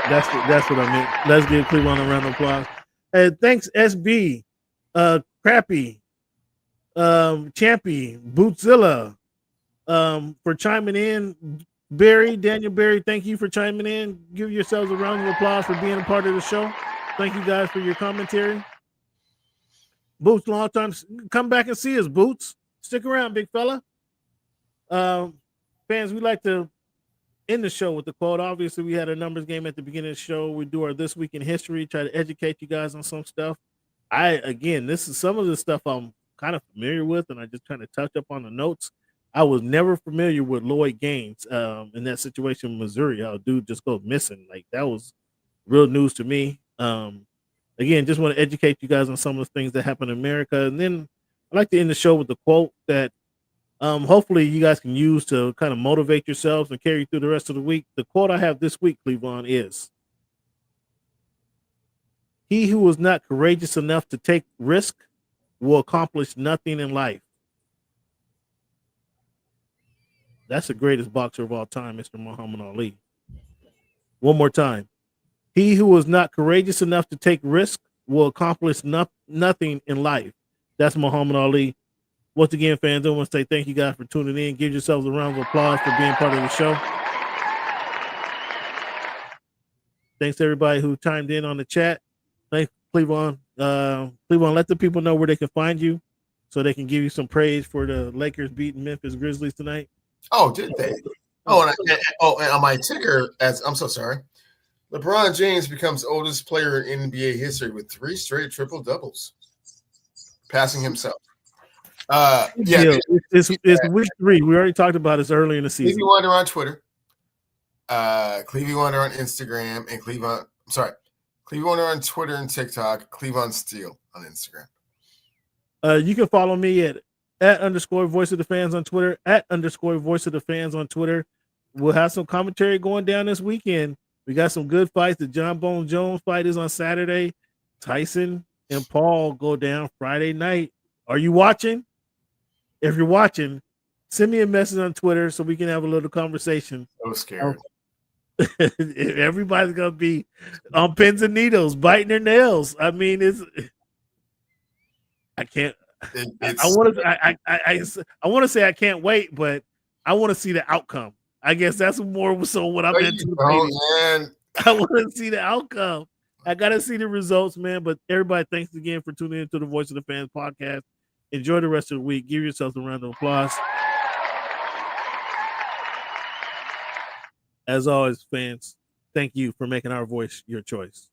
That's what I meant. Let's give Cleveland a round of applause. Thanks, SB, Crappy, Champy, Bootzilla, for chiming in. Daniel Barry, thank you for chiming in. Give yourselves a round of applause for being a part of the show. Thank you guys for your commentary. Boots, long time. Come back and see us, Boots. Stick around, big fella. Fans, we like to end the show with the quote. Obviously, we had a numbers game at the beginning of the show. We do our This Week in History, try to educate you guys on some stuff. This is some of the stuff I'm kind of familiar with, and I just trying to touch up on the notes. I was never familiar with Lloyd Gaines in that situation in Missouri. How a dude just goes missing. Like, that was real news to me. Again, just want to educate you guys on some of the things that happen in America. And then I like to end the show with the quote that hopefully you guys can use to kind of motivate yourselves and carry you through the rest of the week. The quote I have this week, Cleveland, is, "He who is not courageous enough to take risk will accomplish nothing in life." That's the greatest boxer of all time, Mr. Muhammad Ali. One more time. He who is not courageous enough to take risk will accomplish nothing in life. That's Muhammad Ali. Once again, fans, I want to say thank you guys for tuning in. Give yourselves a round of applause for being part of the show. Thanks to everybody who chimed in on the chat. Thanks, Cleveland. Cleveland, let the people know where they can find you so they can give you some praise for the Lakers beating Memphis Grizzlies tonight. Oh, did they? Oh, and on my ticker, I'm so sorry. LeBron James becomes oldest player in NBA history with 3 straight triple doubles, passing himself. It's week 3. We already talked about this early in the season. Clevie Wonder on Twitter, Clevie Wonder on Instagram, and Clevie Wonder on Twitter and TikTok. Cleveland Steele on Instagram. You can follow me at @_Voice of the Fans on Twitter, @_Voice of the Fans on Twitter. We'll have some commentary going down this weekend. We got some good fights. The John Bones Jones fight is on Saturday. Tyson and Paul go down Friday night. Are you watching? If you're watching, Send me a message on Twitter so we can have a little conversation. So scared. Everybody's gonna be on pins and needles, biting their nails. I mean, I can't. I want to say I can't wait, but I want to see the outcome. I guess that's more so what I'm anticipating. I want to see the outcome. I got to see the results, man. But everybody, thanks again for tuning into the Voice of the Fans podcast. Enjoy the rest of the week. Give yourselves a round of applause. As always, fans, thank you for making our voice your choice.